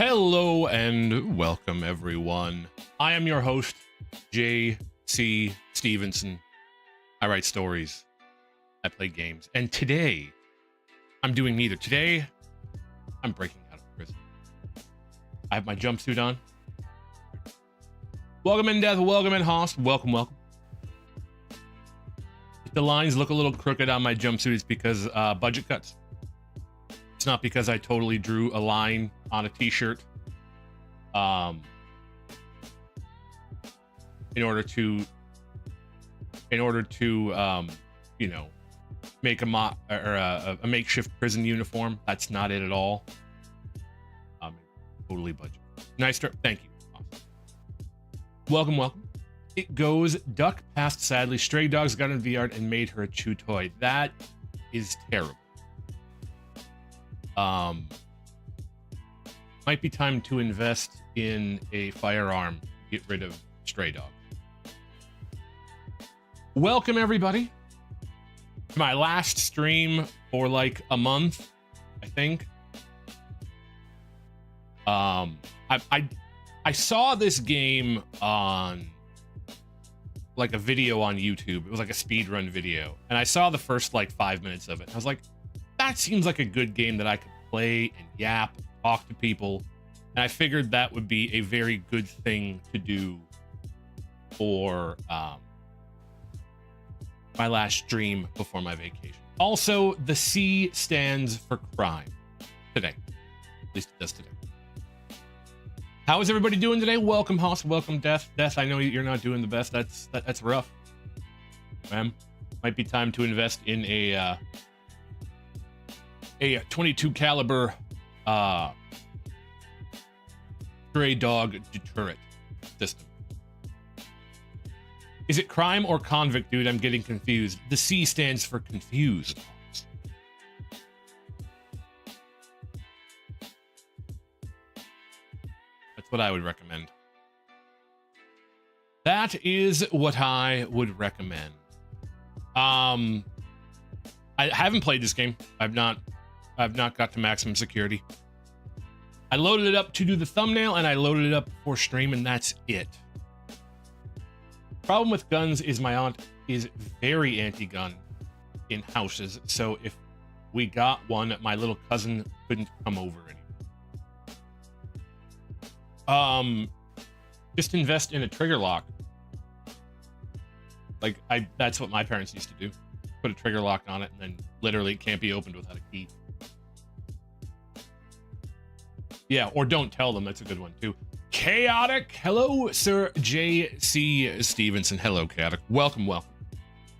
Hello and welcome, everyone. I am your host, J.C. Stevenson. I write stories. I play games. And today, I'm doing neither. Today, I'm breaking out of prison. I have my jumpsuit on. Welcome in, Death. Welcome in, Host. Welcome, welcome. If the lines look a little crooked on my jumpsuit, it's because budget cuts. It's not because I totally drew a line on a t-shirt in order to you know, make a makeshift prison uniform. That's not it at all. Totally budget. Nice trip. Thank you. Awesome. Welcome. It goes. Duck passed sadly. Stray dogs got into the yard and made her a chew toy. That is terrible. Might be time to invest in a firearm to get rid of stray dogs. Welcome, everybody, to my last stream for like a month, I think. I saw this game on like a video on YouTube. It was like a speedrun video, and I saw the first like 5 minutes of it. I was like, that seems like a good game that I could play and yap, talk to people, and I figured that would be a very good thing to do for my last stream before my vacation. Also, the C stands for crime today. At least it does today. How is everybody doing today? Welcome, Hoss. Welcome, Death. Death, I know you're not doing the best. That's rough. Ma'am, might be time to invest in a 22 caliber stray dog deterrent system. Is it crime or convict, dude? I'm getting confused. The C stands for confused. That's what I would recommend. That is what I would recommend. I haven't played this game. I've not got to maximum security. I loaded it up to do the thumbnail, and I loaded it up for stream, and that's it. Problem with guns is my aunt is very anti-gun in houses, so if we got one, my little cousin couldn't come over anymore. Just invest in a trigger lock. Like, that's what my parents used to do. Put a trigger lock on it, and then literally it can't be opened without a key. Yeah, or don't tell them. That's a good one, too. Chaotic. Hello, Sir J.C. Stevenson. Hello, Chaotic. Welcome.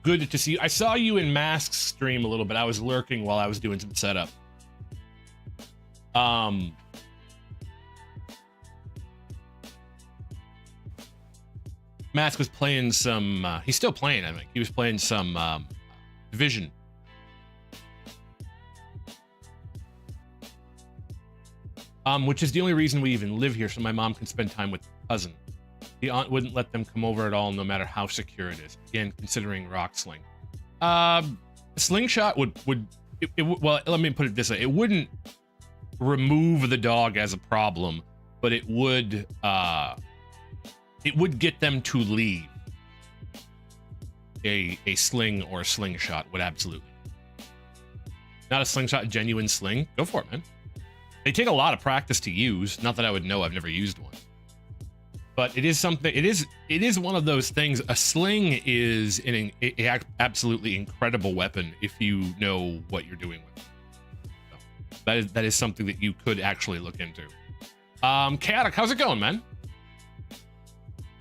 Good to see you. I saw you in Mask's stream a little bit. I was lurking while I was doing some setup. Mask was playing some... he's still playing, I think. He was playing some Division. Which is the only reason we even live here, so my mom can spend time with cousin. The aunt wouldn't let them come over at all, no matter how secure it is. Again, considering rock sling. Slingshot would well, let me put it this way. It wouldn't remove the dog as a problem, but it would get them to leave. A sling or a slingshot would absolutely. Not a slingshot, a genuine sling. Go for it, man. They take a lot of practice to use. Not that I would know. I've never used one. But it is something. It is one of those things. A sling is an absolutely incredible weapon if you know what you're doing with it. So that is something that you could actually look into. Chaotic, how's it going, man?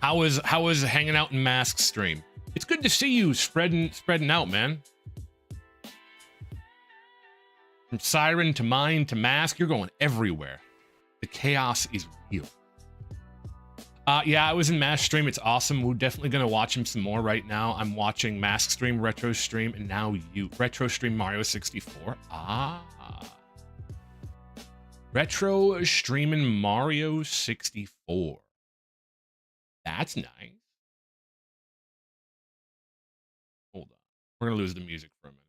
How is hanging out in Mask stream? It's good to see you spreading out, man. From Siren to Mine to Mask, you're going everywhere. The chaos is real. Yeah, I was in Mask stream. It's awesome. We're definitely going to watch him some more right now. I'm watching Mask stream, Retro stream, and now you. Retro stream Mario 64. Retro streaming Mario 64. That's nice. Hold on. We're going to lose the music for a minute.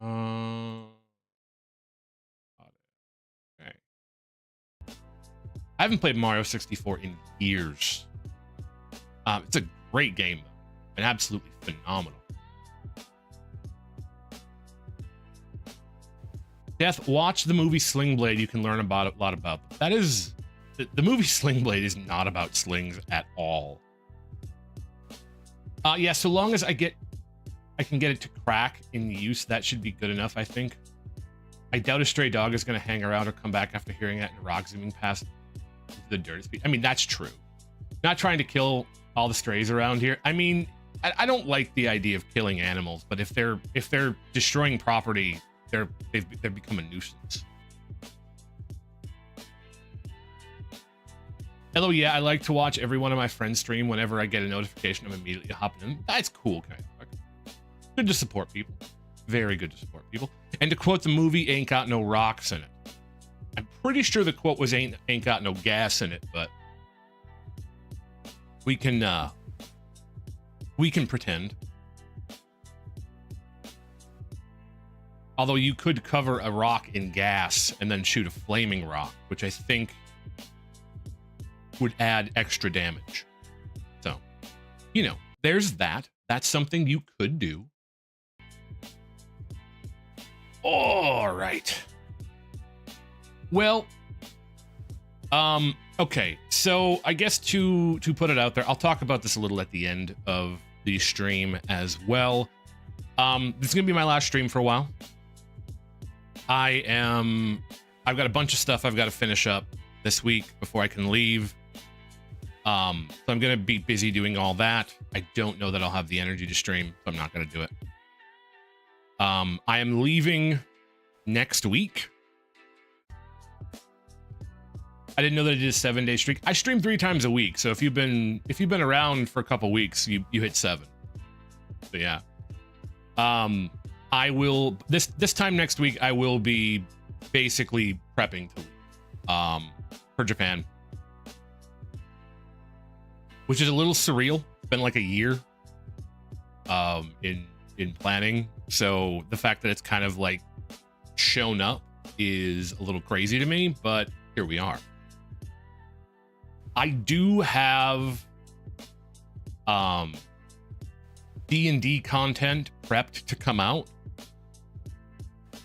Uh, okay. I haven't played Mario 64 in years. It's a great game, though, and absolutely phenomenal. Death, watch the movie Sling Blade. You can learn about a lot about them. That is, the movie Sling Blade is not about slings at all. Yeah, so long as I can get it to crack in use, that should be good enough, I think. I doubt a stray dog is going to hang around or come back after hearing that and rock zooming past the dirt speed. I mean, that's true. Not trying to kill all the strays around here. I mean, I don't like the idea of killing animals, but if they're destroying property, they've become a nuisance. Hello, yeah, I like to watch every one of my friends stream. Whenever I get a notification, I'm immediately hopping in. That's cool, kind of. Good to support people. Very good to support people. And to quote the movie, ain't got no rocks in it. I'm pretty sure the quote was ain't got no gas in it, but we can pretend. Although you could cover a rock in gas and then shoot a flaming rock, which I think would add extra damage. So, you know, there's that. That's something you could do. All right. Well, okay. So I guess to put it out there, I'll talk about this a little at the end of the stream as well. This is gonna be my last stream for a while. I've got a bunch of stuff I've got to finish up this week before I can leave. So I'm gonna be busy doing all that. I don't know that I'll have the energy to stream, so I'm not gonna do it. I am leaving next week. I didn't know that I did a 7-day streak. I stream 3 times a week, so if you've been around for a couple weeks, you hit 7. So yeah. I will this time next week I will be basically prepping to leave for Japan, which is a little surreal. It's been like a year in planning, so the fact that it's kind of like shown up is a little crazy to me, but here we are. I do have D&D content prepped to come out.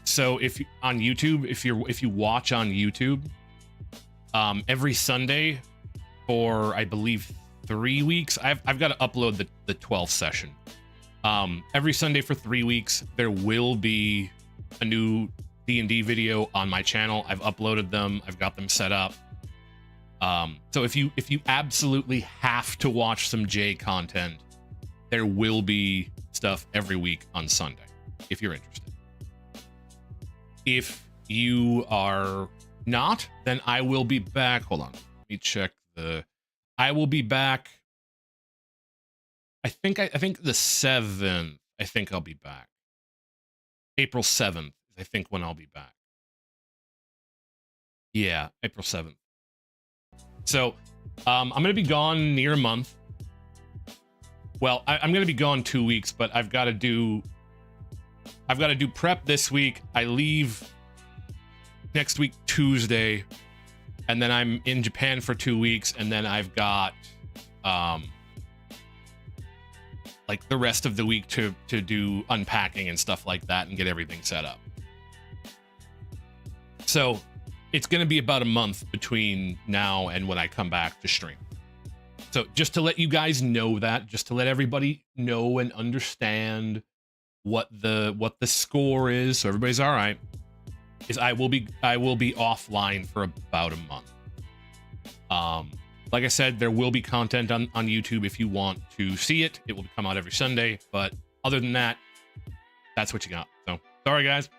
So if you on YouTube, if you watch on YouTube, every Sunday for I believe 3 weeks, I've got to upload the 12th session. Every Sunday for 3 weeks, there will be a new D&D video on my channel. I've uploaded them. I've got them set up. So if you absolutely have to watch some J content, there will be stuff every week on Sunday, if you're interested. If you are not, then I will be back. Hold on. Let me check I will be back. I think the 7th, I think I'll be back. April 7th, I think when I'll be back. Yeah, April 7th. So, I'm going to be gone near a month. Well, I'm going to be gone 2 weeks, but I've got to do prep this week. I leave next week, Tuesday, and then I'm in Japan for 2 weeks, and then I've got, like the rest of the week to do unpacking and stuff like that and get everything set up. So it's going to be about a month between now and when I come back to stream. So just to let you guys know that, just to let everybody know and understand what the score is, so everybody's all right, is I will be offline for about a month. Like I said, there will be content on YouTube if you want to see it. It will come out every Sunday, but other than that, that's what you got. So sorry guys,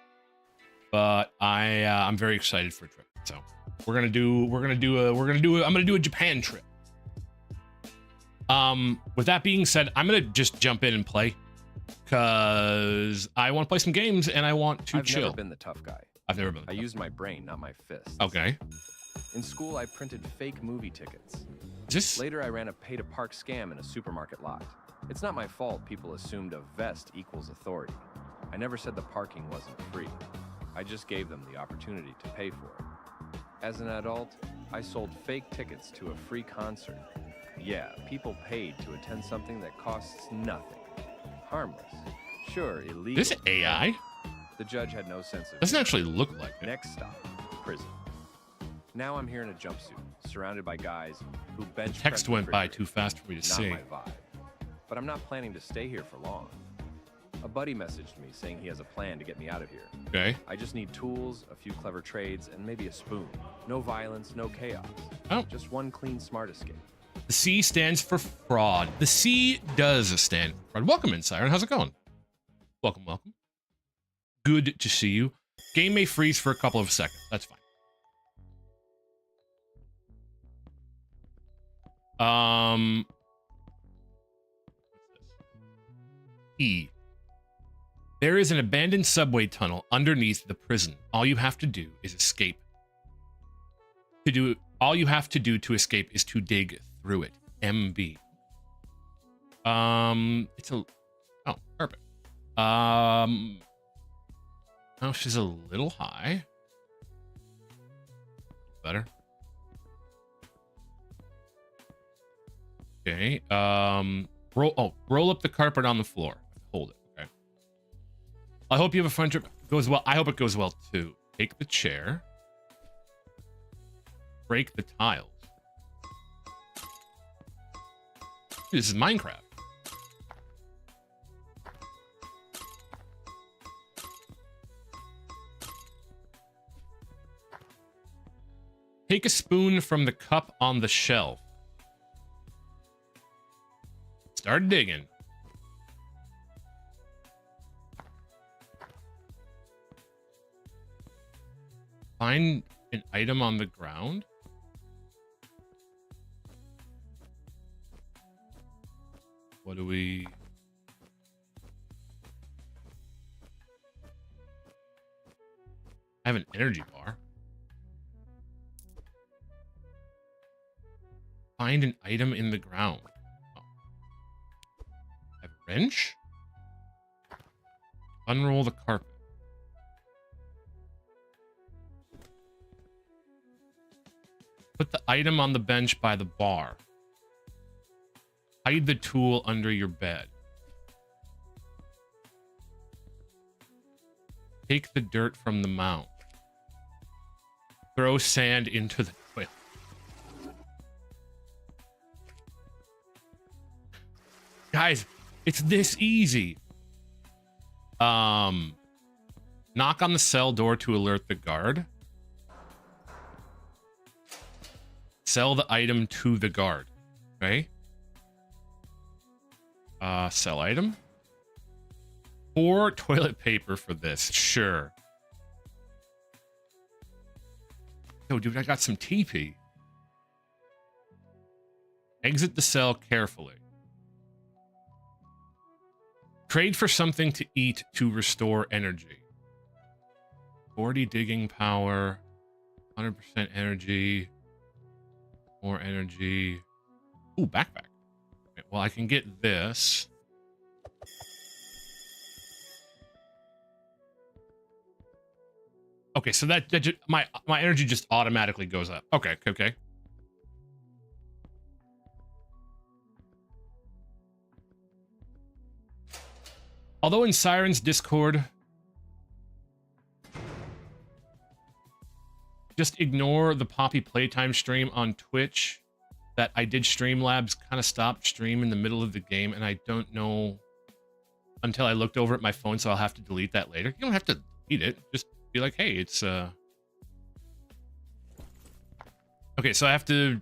but I'm very excited for a trip. So I'm gonna do a Japan trip. With that being said, I'm gonna just jump in and play because I want to play some games and I want to chill. I've never been the tough guy. I've never been. I used my brain, not my fists. Okay. In school, I printed fake movie tickets. Later, I ran a pay-to-park scam in a supermarket lot. It's not my fault people assumed a vest equals authority. I never said the parking wasn't free. I just gave them the opportunity to pay for it. As an adult, I sold fake tickets to a free concert. Yeah, people paid to attend something that costs nothing. Harmless. Sure, illegal. This AI? The judge had no sense of... Doesn't actually look like it. Next stop, prison. Now I'm here in a jumpsuit, surrounded by guys who bench press Text went by refrigerators. too fast for me to Not see. my vibe. But I'm not planning to stay here for long. A buddy messaged me saying he has a plan to get me out of here. Okay. I just need tools, a few clever trades, and maybe a spoon. No violence, no chaos. Oh. Just one clean, smart escape. The C stands for fraud. The C does stand for fraud. Welcome in, Siren. How's it going? Welcome, welcome. Good to see you. Game may freeze for a couple of seconds. That's fine. What's this? E. There is an abandoned subway tunnel underneath the prison. All you have to do is escape. All you have to do to escape is to dig through it. MB. It's a... Oh, perfect. Oh, she's a little high. Better. Okay. Roll up the carpet on the floor. Hold it. Okay. I hope you have a fun trip. Goes well. I hope it goes well too. Take the chair. Break the tiles. Dude, this is Minecraft. Take a spoon from the cup on the shelf. Start digging. Find an item on the ground. What do we... I have an energy bar. Find an item in the ground. Oh. I have a wrench. Unroll the carpet. Put the item on the bench by the bar. Hide the tool under your bed. Take the dirt from the mound. Throw sand into the toilet. Guys, it's this easy. Knock on the cell door to alert the guard. Sell the item to the guard. Okay. Sell item. Pour toilet paper for this. Sure. Yo, dude, I got some TP. Exit the cell carefully. Trade for something to eat to restore energy. 40 digging power. 100% energy. More energy. Ooh, backpack. Okay, well, I can get this. Okay, so that my energy just automatically goes up. Okay, okay. Although in Siren's Discord, just ignore the Poppy Playtime stream on Twitch that I did. Streamlabs kind of stopped stream in the middle of the game, and I don't know until I looked over at my phone, so I'll have to delete that later. You don't have to delete it. Just be like, hey, it's okay, so I have to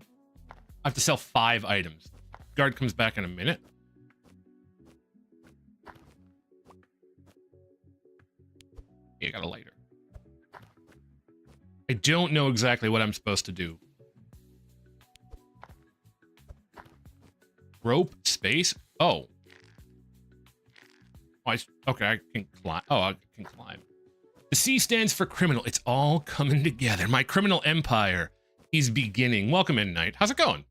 sell 5 items. Guard comes back in a minute. Yeah, I got a lighter. I don't know exactly what I'm supposed to do. Rope, space. Oh. Okay, I can climb. Oh, I can climb. The C stands for criminal. It's all coming together. My criminal empire is beginning. Welcome in, Knight. How's it going?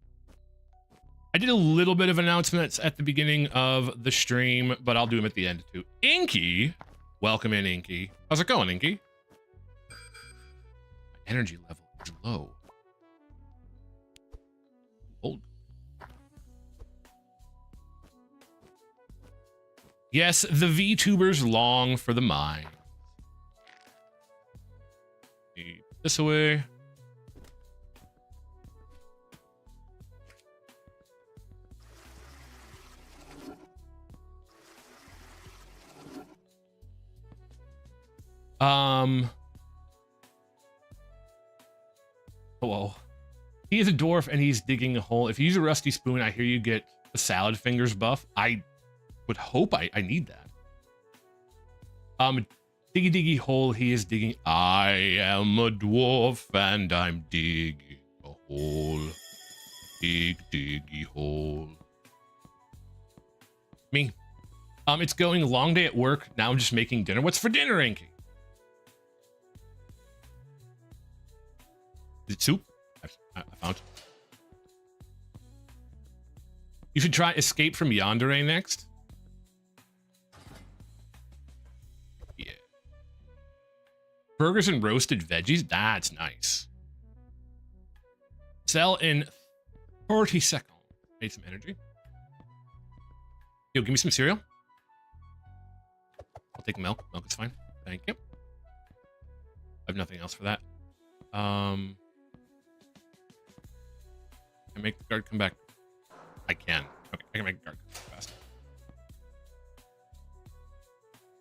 I did a little bit of announcements at the beginning of the stream, but I'll do them at the end too. Inky, Welcome in, Inky. How's it going, Inky? Energy level is low. Hold. Yes, the VTubers long for the mine. This away. Whoa. He is a dwarf and he's digging a hole. If you use a rusty spoon, I hear you get the salad fingers buff. I would hope I need that. Diggy diggy hole, he is digging. I am a dwarf and I'm digging a hole. Dig diggy hole. Me. It's going a long day at work. Now I'm just making dinner. What's for dinner, Inky? Is it soup? I found it. You should try Escape from Yandere next. Yeah. Burgers and roasted veggies. That's nice. Sell in 30 seconds. Need some energy. Yo, give me some cereal. I'll take milk. Milk is fine. Thank you. I have nothing else for that. Can I make the guard come back? I can. Okay, I can make the guard come back fast.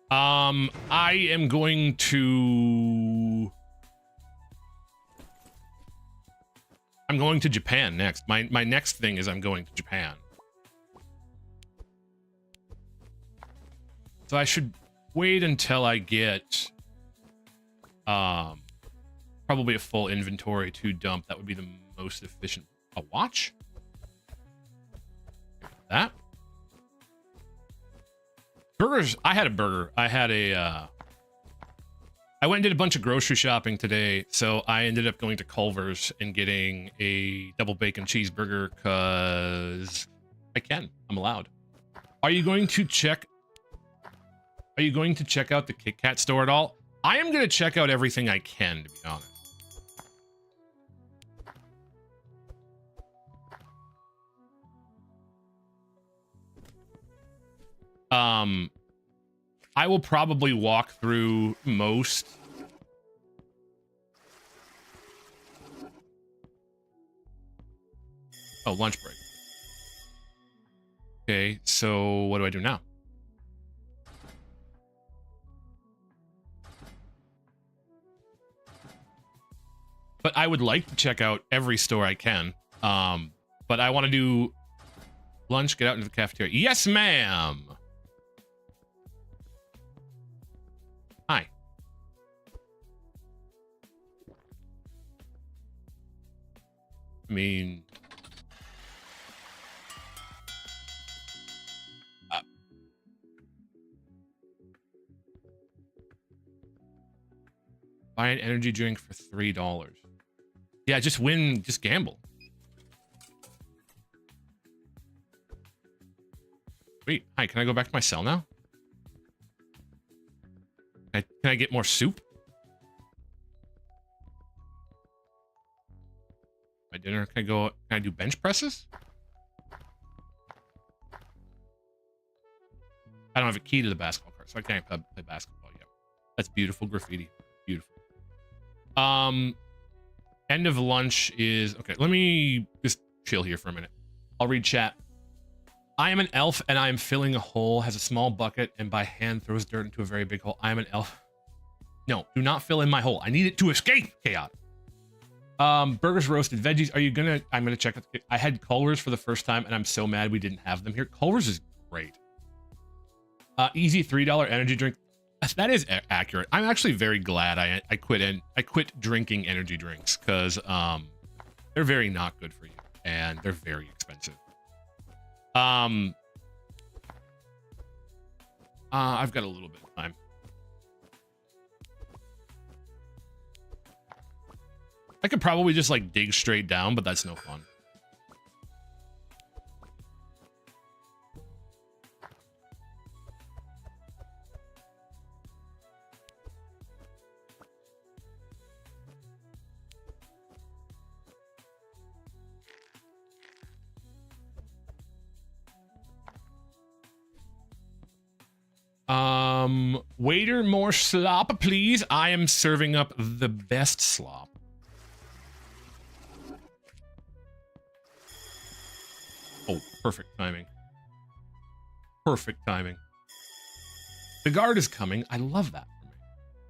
I am going to... I'm going to Japan next. My next thing is I'm going to Japan. So I should wait until I get probably a full inventory to dump. That would be the most efficient. A watch? That? Burgers. I had a burger. I had a I went and did a bunch of grocery shopping today, so I ended up going to Culver's and getting a double bacon cheeseburger because I can. I'm allowed. Are you going to check out the Kit Kat store at all? I am going to check out everything I can, to be honest. I will probably walk through most. Oh, lunch break. Okay, so what do I do now? But I would like to check out every store I can. But I want to do lunch, get out into the cafeteria. Yes, ma'am. Hi. I mean... buy an energy drink for $3. Yeah, just win, just gamble. Wait, hi, can I go back to my cell now? Can I get more soup? My dinner, can I do bench presses? I don't have a key to the basketball court, so I can't play basketball yet. That's beautiful graffiti. Beautiful. End of lunch is... Okay, let me just chill here for a minute. I'll read chat. I am an elf and I am filling a hole, has a small bucket, and by hand throws dirt into a very big hole. I am an elf. No, do not fill in my hole. I need it to escape. Chaos. Burgers, roasted veggies. Are you gonna... I'm gonna check. I had Culver's for the first time and I'm so mad we didn't have them here. Culver's is great. Easy $3 energy drink. That is accurate. I'm actually very glad I quit drinking energy drinks because they're very not good for you and they're very expensive. I've got a little bit of time. I could probably just like dig straight down, but that's no fun. Waiter, more slop, please. I am serving up the best slop. Oh, perfect timing. Perfect timing. The guard is coming. I love that.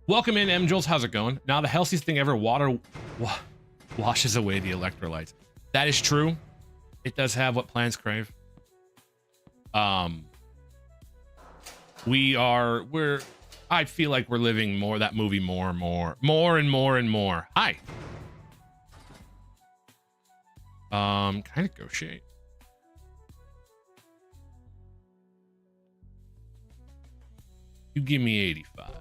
Welcome in, M. Jules. How's it going? Now, the healthiest thing ever, water washes away the electrolytes. That is true. It does have what plants crave. I feel like we're living that movie more and more. Hi. Can I negotiate? You give me 85.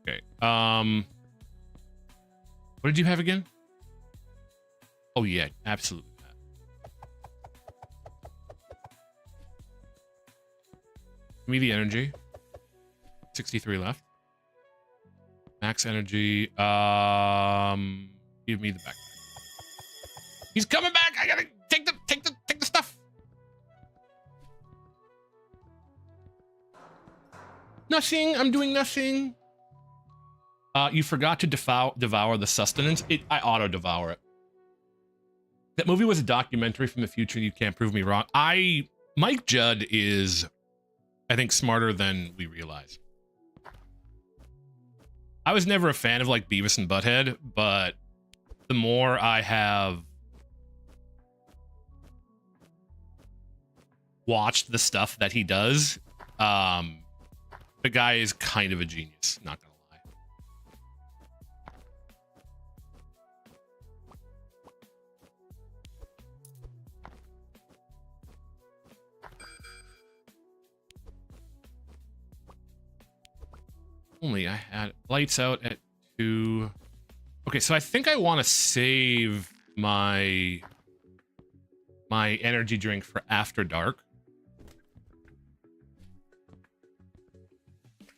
Okay. What did you have again? Oh yeah, absolutely. Give me the energy. 63 left. Max energy. Give me the back. He's coming back. I gotta take the stuff. Nothing. I'm doing nothing. You forgot to devour the sustenance. I auto devour it. That movie was a documentary from the future, and you can't prove me wrong. Mike Judd is, I think, smarter than we realize. I was never a fan of like Beavis and Butthead, but the more I have watched the stuff that he does, the guy is kind of a genius, not gonna lie. Only I had lights out at 2. Okay, so I think I want to save my energy drink for after dark.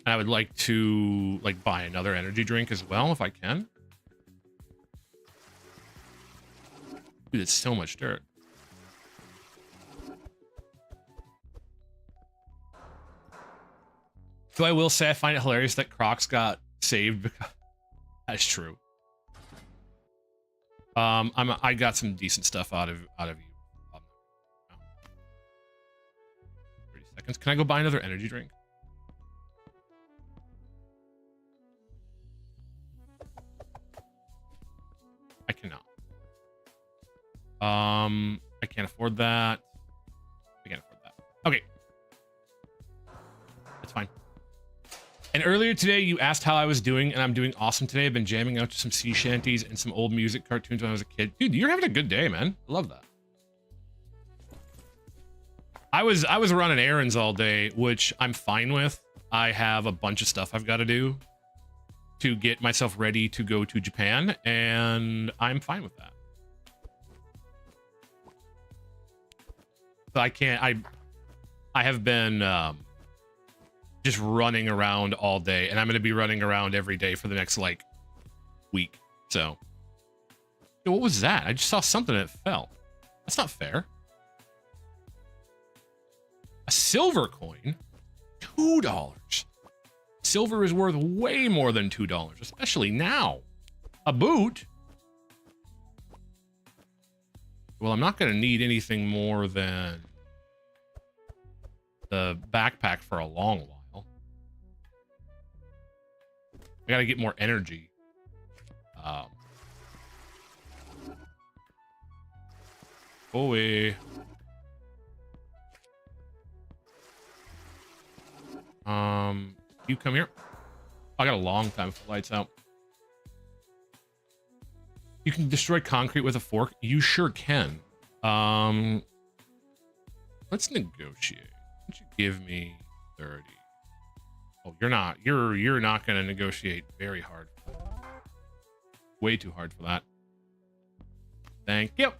And I would like to buy another energy drink as well if I can. Dude, it's so much dirt. So I will say I find it hilarious that Crocs got saved because that's true. I got some decent stuff out of you. 30 seconds. Can I go buy another energy drink? I cannot. I can't afford that. I can't afford that. Okay. That's fine. And earlier today, you asked how I was doing, and I'm doing awesome today. I've been jamming out to some sea shanties and some old music cartoons when I was a kid. Dude, you're having a good day, man. I love that. I was running errands all day, which I'm fine with. I have a bunch of stuff I've got to do to get myself ready to go to Japan, and I'm fine with that. So I have been just running around all day, and I'm going to be running around every day for the next week. So what was that? I just saw something that fell. That's not fair. A silver coin? $2. Silver is worth way more than $2, especially now. A boot? Well, I'm not going to need anything more than the backpack for a long while. I got to get more energy. You come here. I got a long time for lights out. You can destroy concrete with a fork. You sure can. Let's negotiate. Why don't you give me 30? Oh, you're not. You're not going to negotiate very hard. Way too hard for that. Thank you.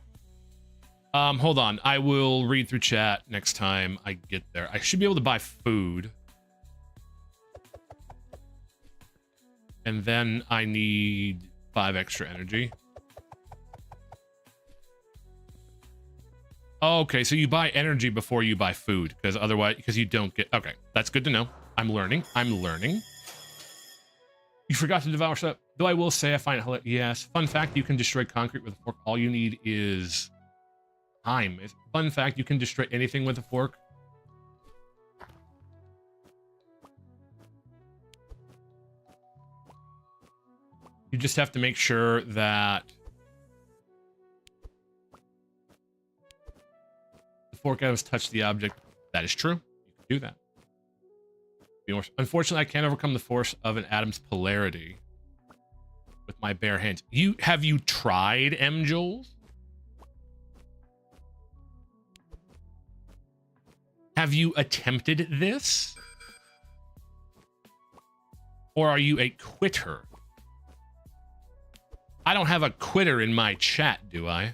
Hold on. I will read through chat next time I get there. I should be able to buy food. And then I need 5 extra energy. Okay, so you buy energy before you buy food, because otherwise, because you don't get. Okay, that's good to know. I'm learning. I'm learning. You forgot to devour stuff. Though I will say I find it hilarious. Yes. Fun fact, you can destroy concrete with a fork. All you need is time. Fun fact, you can destroy anything with a fork. You just have to make sure that the fork items touch the object. That is true. You can do that. Unfortunately, I can't overcome the force of an atom's polarity with my bare hands. Have you tried M-Joules? Have you attempted this? Or are you a quitter? I don't have a quitter in my chat, do I?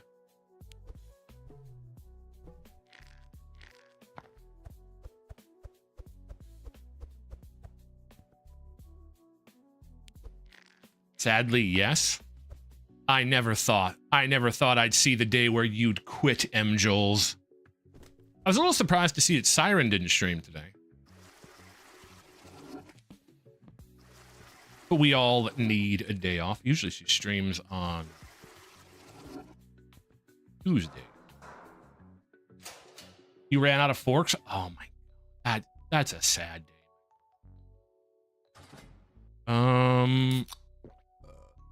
Sadly, yes. I never thought I'd see the day where you'd quit M-Joules. I was a little surprised to see that Siren didn't stream today. But we all need a day off. Usually she streams on Tuesday. You ran out of forks? Oh my god. That's a sad day.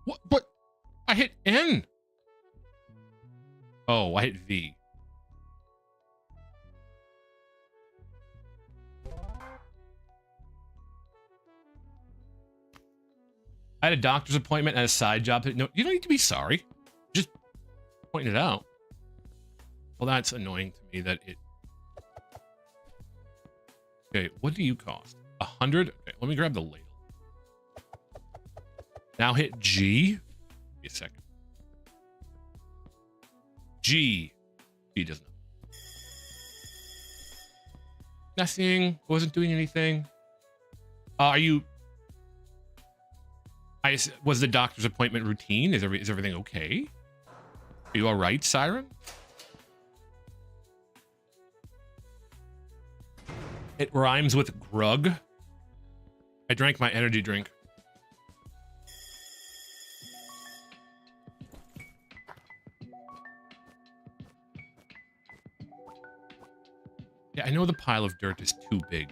What? I hit N. Oh, I hit V. I had a doctor's appointment and a side job. No, you don't need to be sorry. Just pointing it out. Well, that's annoying to me that it... Okay, what do you cost? 100? Okay, let me grab the ladle. Now hit G. Give me a second. G. G doesn't. Nothing. Wasn't doing anything. Are you... was the doctor's appointment routine? Is everything okay? Are you all right, Siren? It rhymes with grug. I drank my energy drink. Yeah, I know the pile of dirt is too big.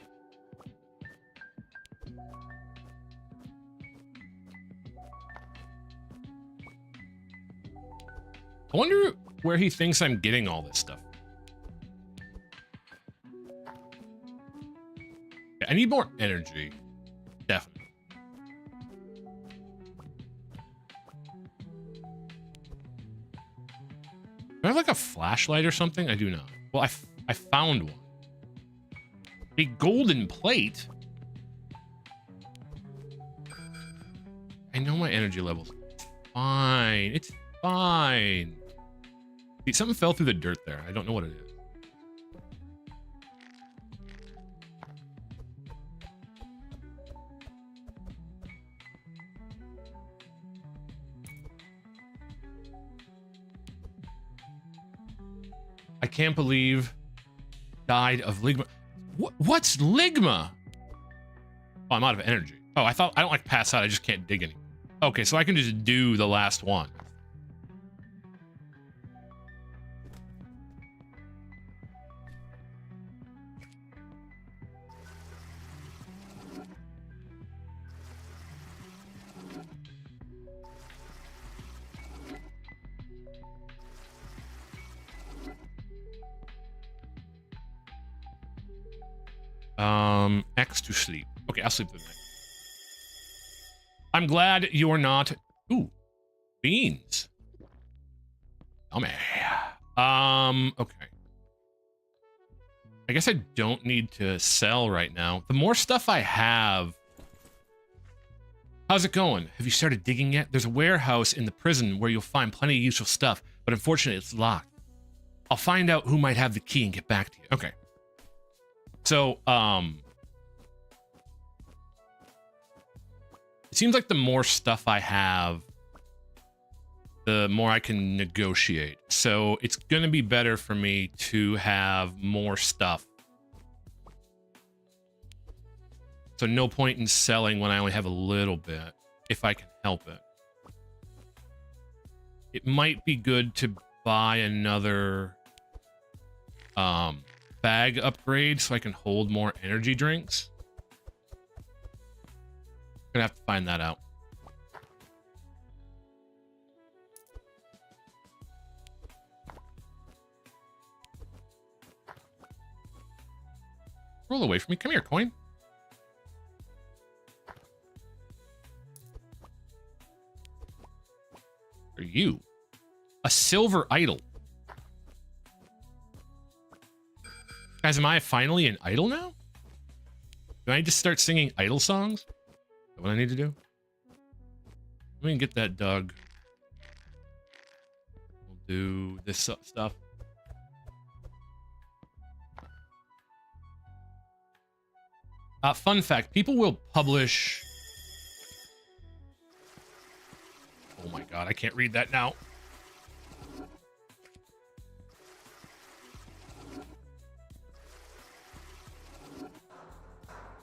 I wonder where he thinks I'm getting all this stuff. Yeah, I need more energy. Definitely. Do I have like a flashlight or something? I do not. Well, I found one. A golden plate? I know my energy levels. Fine. It's fine. See, something fell through the dirt there. I don't know what it is. I can't believe died of ligma. What's ligma? Oh, I'm out of energy. Oh, I don't like pass out. I just can't dig any. Okay, so I can just do the last one. X to sleep. Okay, I'll sleep the night. I'm glad you're not... Ooh, beans. Okay. I guess I don't need to sell right now. The more stuff I have... How's it going? Have you started digging yet? There's a warehouse in the prison where you'll find plenty of useful stuff, but unfortunately it's locked. I'll find out who might have the key and get back to you. Okay. So, it seems like the more stuff I have, the more I can negotiate. So it's going to be better for me to have more stuff. So no point in selling when I only have a little bit, if I can help it. It might be good to buy another bag upgrade so I can hold more energy drinks. Gonna have to find that out. Roll away from me. Come here, coin. Are you a silver idol? Guys, am I finally an idol now? Do I just start singing idol songs? Is that what I need to do? Let me get that dug. We'll do this stuff. Fun fact, people will publish... Oh my god, I can't read that now.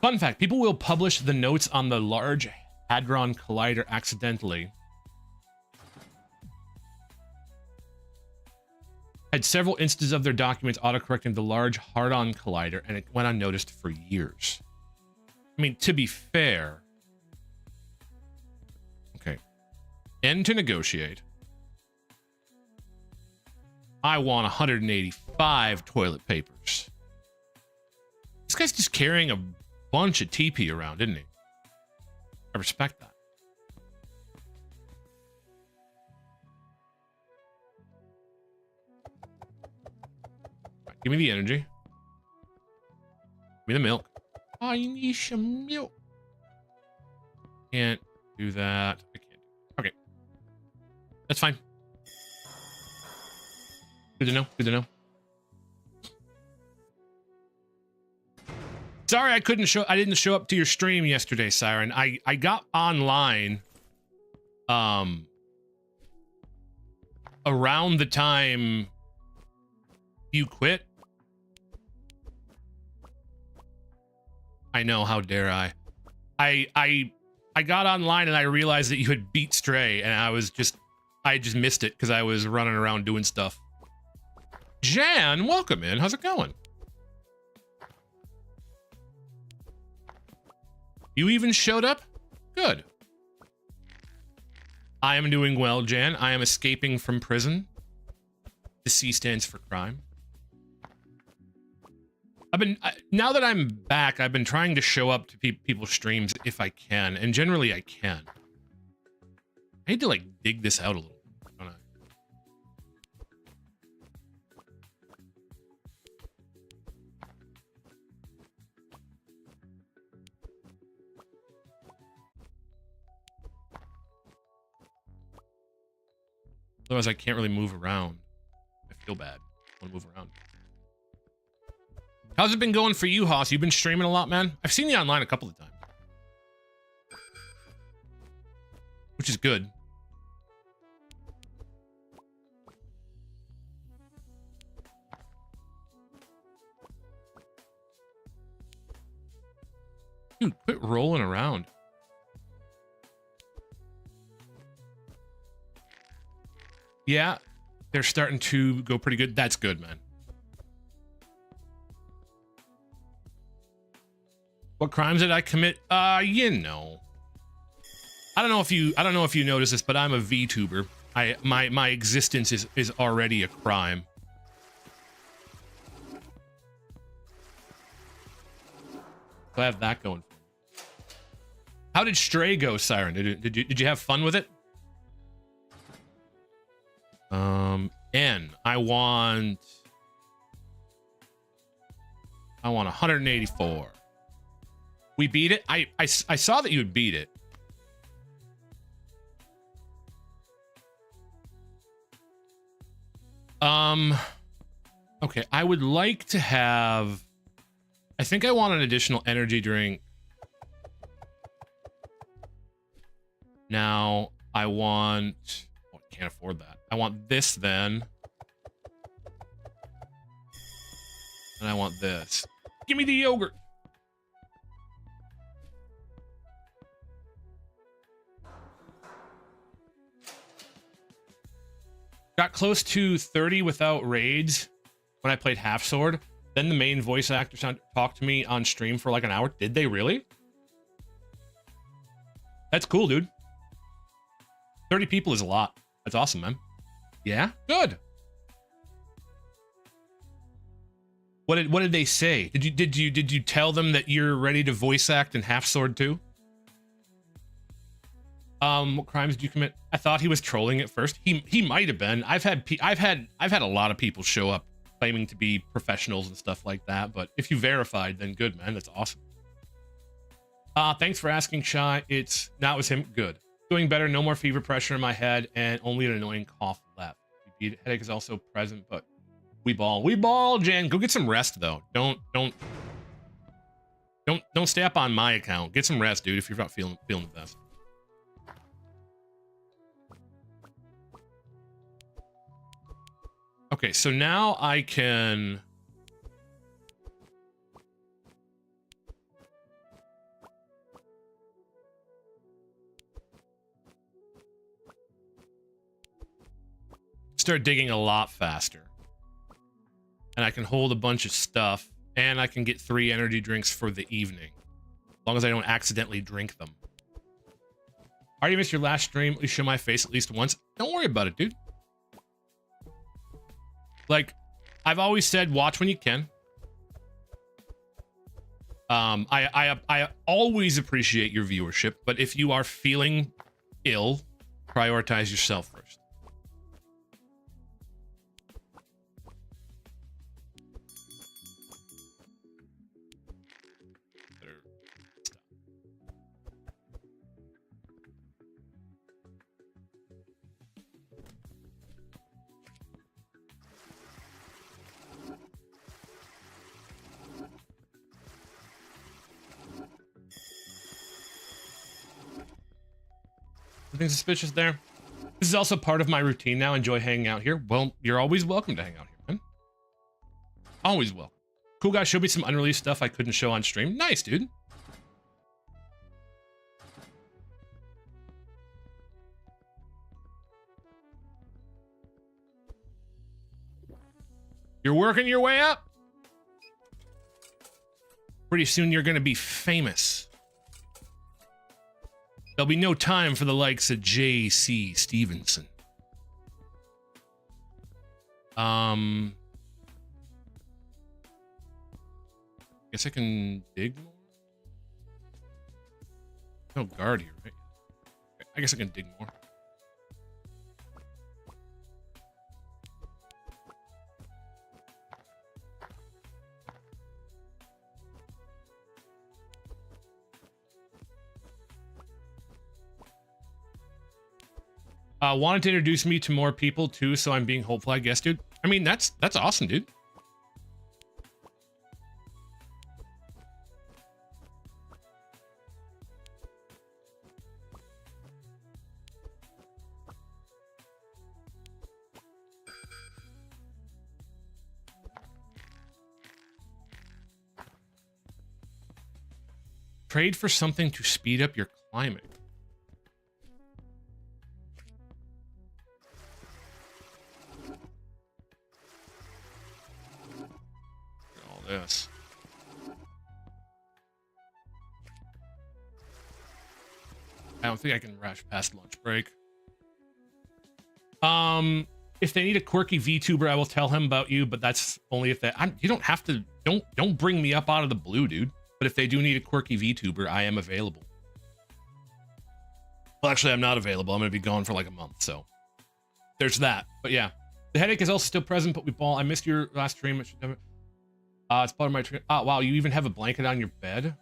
Fun fact, people will publish the notes on the Large Hadron Collider accidentally. Had several instances of their documents autocorrecting the Large Hadron Collider, and it went unnoticed for years. I mean, to be fair... Okay. End to negotiate. I want 185 toilet papers. This guy's just carrying a bunch of TP around, isn't he? I respect that. Right, give me the energy. Give me the milk. I need some milk. Can't do that. I can't. Okay. That's fine. Good to know. Good to know. Sorry I didn't show up to your stream yesterday, Siren. I got online around the time you quit. I know, how dare I. I got online and I realized that you had beat Stray, and I just missed it because I was running around doing stuff. Jan, welcome in. How's it going? You even showed up? Good. I am doing well, Jan. I am escaping from prison. The C stands for crime. Now that I'm back, I've been trying to show up to people's streams if I can, and generally I can. I need to like dig this out a little, don't I? Otherwise, I can't really move around. I feel bad. I want to move around. How's it been going for you, Haas? You've been streaming a lot, man? I've seen you online a couple of times. Which is good. Dude, quit rolling around. Yeah, they're starting to go pretty good. That's good, man. What crimes did I commit? You know. I don't know if you notice this, but I'm a VTuber. My existence is already a crime. So I have that going. How did Stray go, Siren? Did you have fun with it? N. I want 184. We beat it. I saw that you would beat it. Okay, I would like to have... I think I want an additional energy drink. Now, I want... can't afford that. I want this then. And I want this. Give me the yogurt. Got close to 30 without raids when I played Half Sword. Then the main voice actor talked to me on stream for like an hour. Did they really? That's cool, dude. 30 people is a lot. That's awesome, man. Yeah? Good. What did they say? Did you tell them that you're ready to voice act in Half Sword too? What crimes did you commit? I thought he was trolling at first. He might have been. I've had a lot of people show up claiming to be professionals and stuff like that, but if you verified, then good, man. That's awesome. Thanks for asking, Shy. It was him. Good. Doing better. No more fever pressure in my head, and only an annoying cough left. Headache is also present, but we ball, Jan. Go get some rest though. Don't stay up on my account. Get some rest, dude, if you're not feeling the best. Okay, so now I can start digging a lot faster. And I can hold a bunch of stuff, and I can get 3 energy drinks for the evening, as long as I don't accidentally drink them. I already missed your last stream. At least show my face at least once. Don't worry about it, dude. Like, I've always said, watch when you can. I always appreciate your viewership, but if you are feeling ill, prioritize yourself first. Nothing suspicious there. This is also part of my routine now. Enjoy hanging out here. Well, you're always welcome to hang out here, man. Always welcome. Cool guy showed me some unreleased stuff I couldn't show on stream. Nice, dude. You're working your way up. Pretty soon you're gonna be famous. There'll be no time for the likes of J.C. Stevenson. Guess I can dig more? No guard here, right? I guess I can dig more. Wanted to introduce me to more people too, so I'm being hopeful, I guess, dude. I mean, that's awesome, dude. Trade for something to speed up your climbing. This. I don't think I can rush past lunch break. If they need a quirky VTuber, I will tell him about you, but that's only if you don't have to. Don't bring me up out of the blue, dude. But if they do need a quirky VTuber, I am available. Well, actually, I'm not available. I'm gonna be gone for like a month, so there's that. But yeah, the headache is also still present, but we ball. I missed your last stream. It's part of my wow, you even have a blanket on your bed?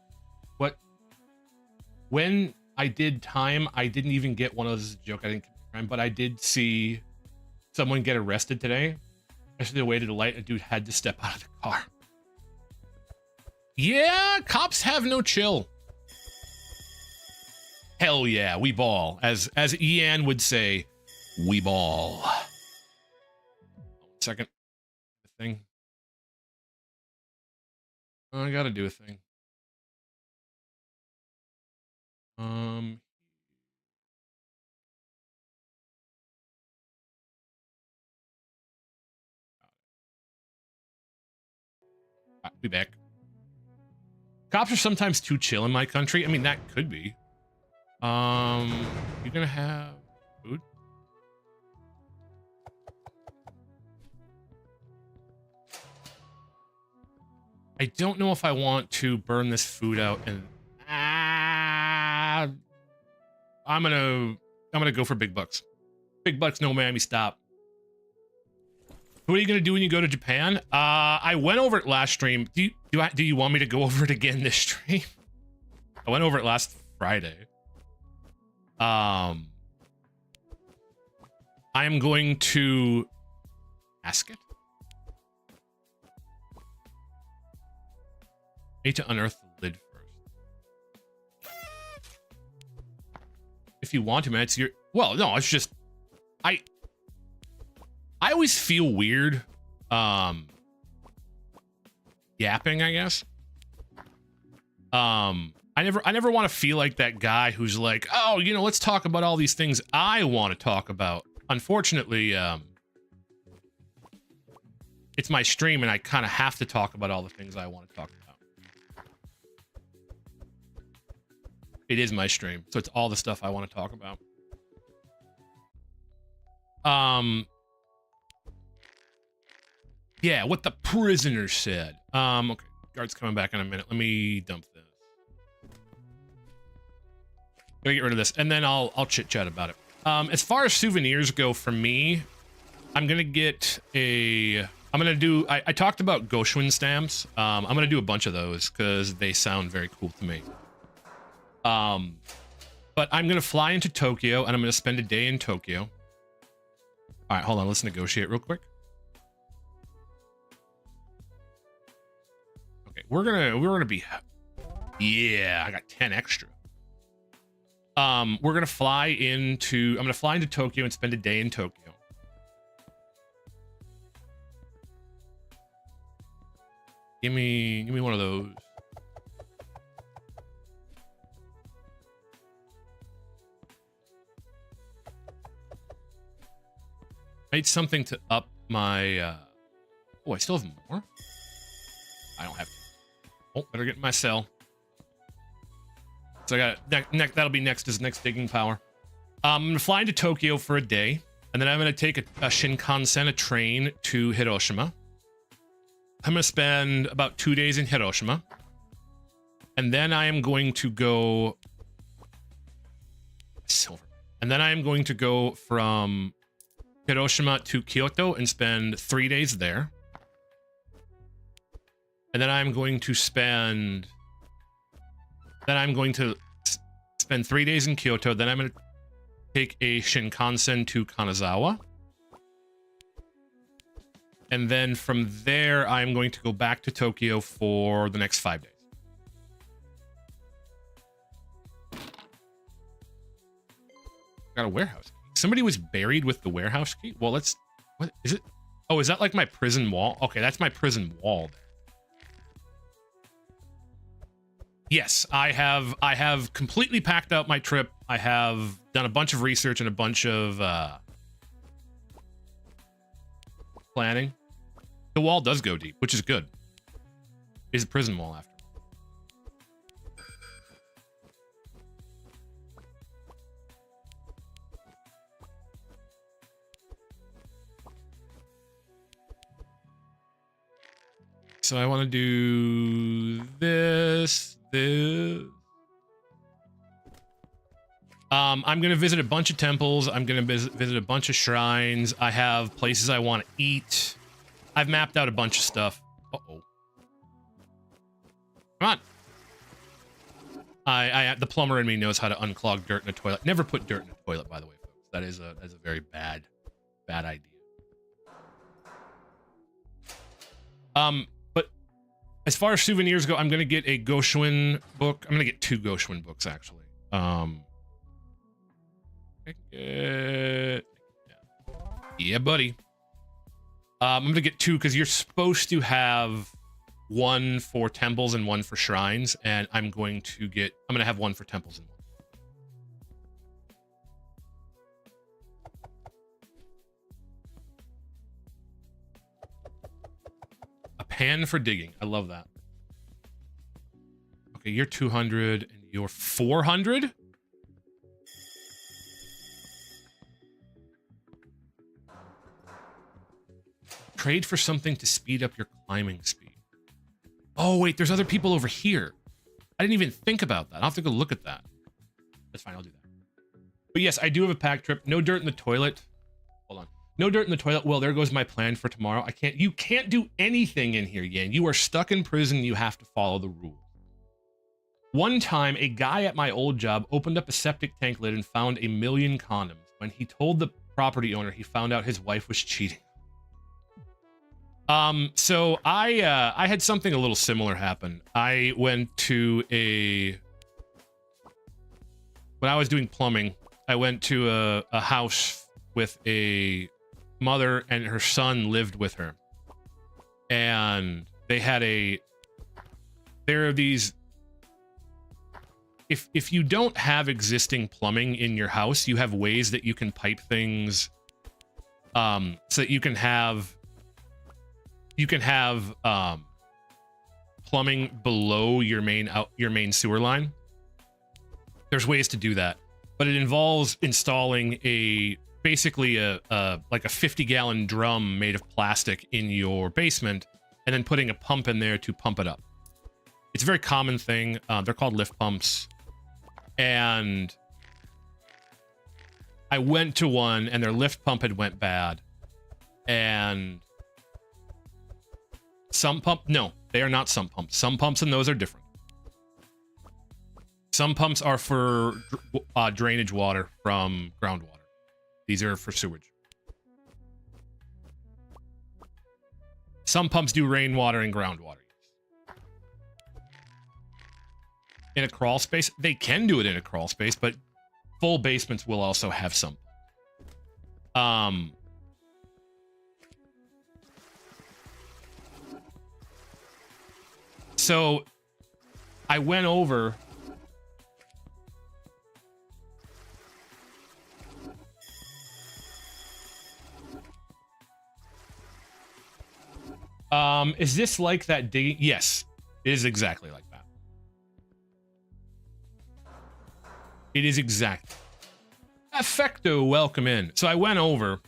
What? When I did time, I didn't even get one of those joke. I didn't get time, but I did see someone get arrested today. Actually, they waited a light. A dude had to step out of the car. Yeah, cops have no chill. Hell yeah, we ball. As Ian would say, Weeball. 1 second. The thing. Oh, I gotta do a thing. I'll be back. Cops are sometimes too chill in my country. I mean, that could be. You're gonna have food? I don't know if I want to burn this food out and I'm gonna go for big bucks. Big bucks, no Miami, stop. What are you gonna do when you go to Japan? I went over it last stream. Do you want me to go over it again this stream? I went over it last Friday. I am going to ask it. I need to unearth the lid first. If you want to, man, it's your... Well, no, it's just... I always feel weird, yapping, I guess. I never want to feel like that guy who's like, oh, you know, let's talk about all these things I want to talk about. Unfortunately, it's my stream and I kind of have to talk about all the things I want to talk about. It is my stream, so it's all the stuff I want to talk about. Yeah, what the prisoner said. Okay, guard's coming back in a minute. Let me dump this. Gotta get rid of this, and then I'll chit chat about it. As far as souvenirs go, for me, I'm gonna get a. I'm gonna do. I talked about Goshwin stamps. I'm gonna do a bunch of those because they sound very cool to me. But I'm gonna fly into Tokyo and I'm gonna spend a day in Tokyo. All right, hold on. Let's negotiate real quick. Okay, we're gonna be. Yeah, I got 10 extra. We're gonna fly into. I'm gonna fly into Tokyo and spend a day in Tokyo. Give me one of those. I need something to up my. Oh, I still have more. I don't have to. Oh, better get in my cell. So I got that'll be next is next digging power. I'm gonna fly into Tokyo for a day, and then I'm gonna take a Shinkansen, a train to Hiroshima. I'm gonna spend about 2 days in Hiroshima, and then I am going to go silver, and then I am going to go from Hiroshima to Kyoto and spend 3 days there, and then I'm going to spend. Then I'm going to spend 3 days in Kyoto. Then I'm going to take a Shinkansen to Kanazawa. And then from there, I'm going to go back to Tokyo for the next 5 days. Got a warehouse key. Somebody was buried with the warehouse key? Well, let's... What is it? Oh, is that like my prison wall? Okay, that's my prison wall there. Yes, I have completely packed out my trip. I have done a bunch of research and a bunch of planning. The wall does go deep, which is good. It's a prison wall after. So I want to do this. I'm going to visit a bunch of temples. I'm going to visit a bunch of shrines. I have places I want to eat. I've mapped out a bunch of stuff. Uh-oh. Come on. The plumber in me knows how to unclog dirt in a toilet. Never put dirt in a toilet, by the way, folks. That is a very bad idea. But as far as souvenirs go, I'm going to get a Goshwin book. I'm going to get 2 Goshwin books, actually. I can get... Yeah. Yeah, buddy. I'm gonna get 2 because you're supposed to have 1 for temples and 1 for shrines, and I'm gonna have 1 for temples and 1. A pan for digging. I love that. Okay, you're 200 and you're 400. Trade for something to speed up your climbing speed. Oh, wait, there's other people over here. I didn't even think about that. I'll have to go look at that. That's fine, I'll do that. But yes, I do have a pack trip. No dirt in the toilet. Hold on. No dirt in the toilet. Well, there goes my plan for tomorrow. You can't do anything in here, Yan. You are stuck in prison. You have to follow the rules. One time, a guy at my old job opened up a septic tank lid and found 1 million condoms. When he told the property owner, he found out his wife was cheating. So I had something a little similar happen. I went to when I was doing plumbing, I went to a house with a mother and her son lived with her. And they had there are these, if you don't have existing plumbing in your house, you have ways that you can pipe things, so that you can have plumbing below your main sewer line. There's ways to do that, but it involves installing basically a 50-gallon drum made of plastic in your basement, and then putting a pump in there to pump it up. It's a very common thing. They're called lift pumps, and I went to one, and their lift pump had went bad, and no, they are not sump pumps. Some pumps and those are different. Some pumps are for drainage water from groundwater. These are for sewage. Some pumps do rainwater and groundwater. In a crawl space, they can do it in a crawl space, but full basements will also have some. So I went over. Is this like that digging? Yes, it is exactly like that. It is exact. Effecto, welcome in. So I went over.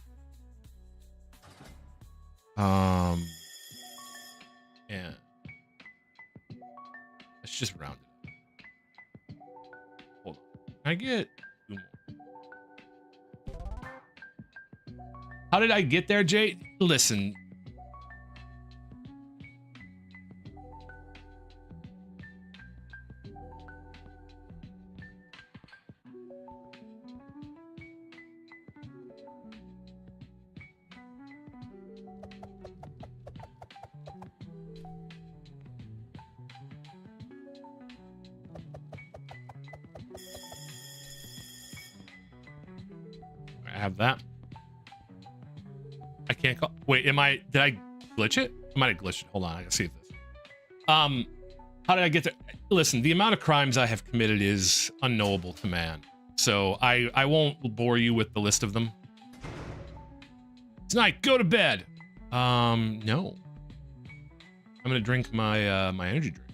Yeah. Let's just round it up. Hold on. Can I get 2 more? How did I get there, Jay? Listen. I have that. I can't call. Wait, did I glitch it? I might have glitched it. Hold on, I can see this. How did I get there? Listen, the amount of crimes I have committed is unknowable to man. So I won't bore you with the list of them. Tonight, go to bed. No. I'm gonna drink my my energy drink.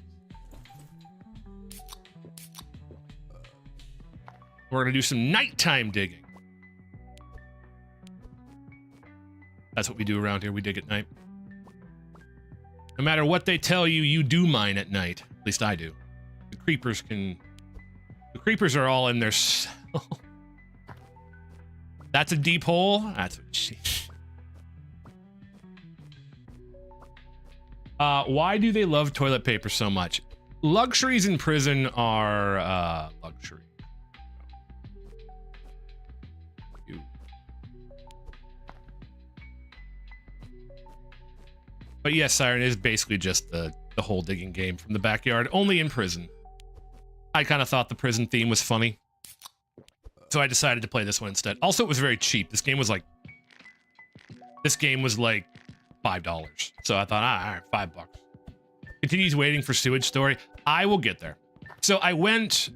We're gonna do some nighttime digging. That's what we do around here. We dig at night. No matter what they tell you, you do mine at night. At least I do. The creepers are all in their cell. That's a deep hole? That's what she... Why do they love toilet paper so much? Luxuries in prison are luxury. But yes, Siren is basically just the whole digging game from the backyard, only in prison. I kind of thought the prison theme was funny, so I decided to play this one instead. Also, it was very cheap. This game was like This game was like $5. So I thought, all right, $5. Continues waiting for sewage story. I will get there. So I went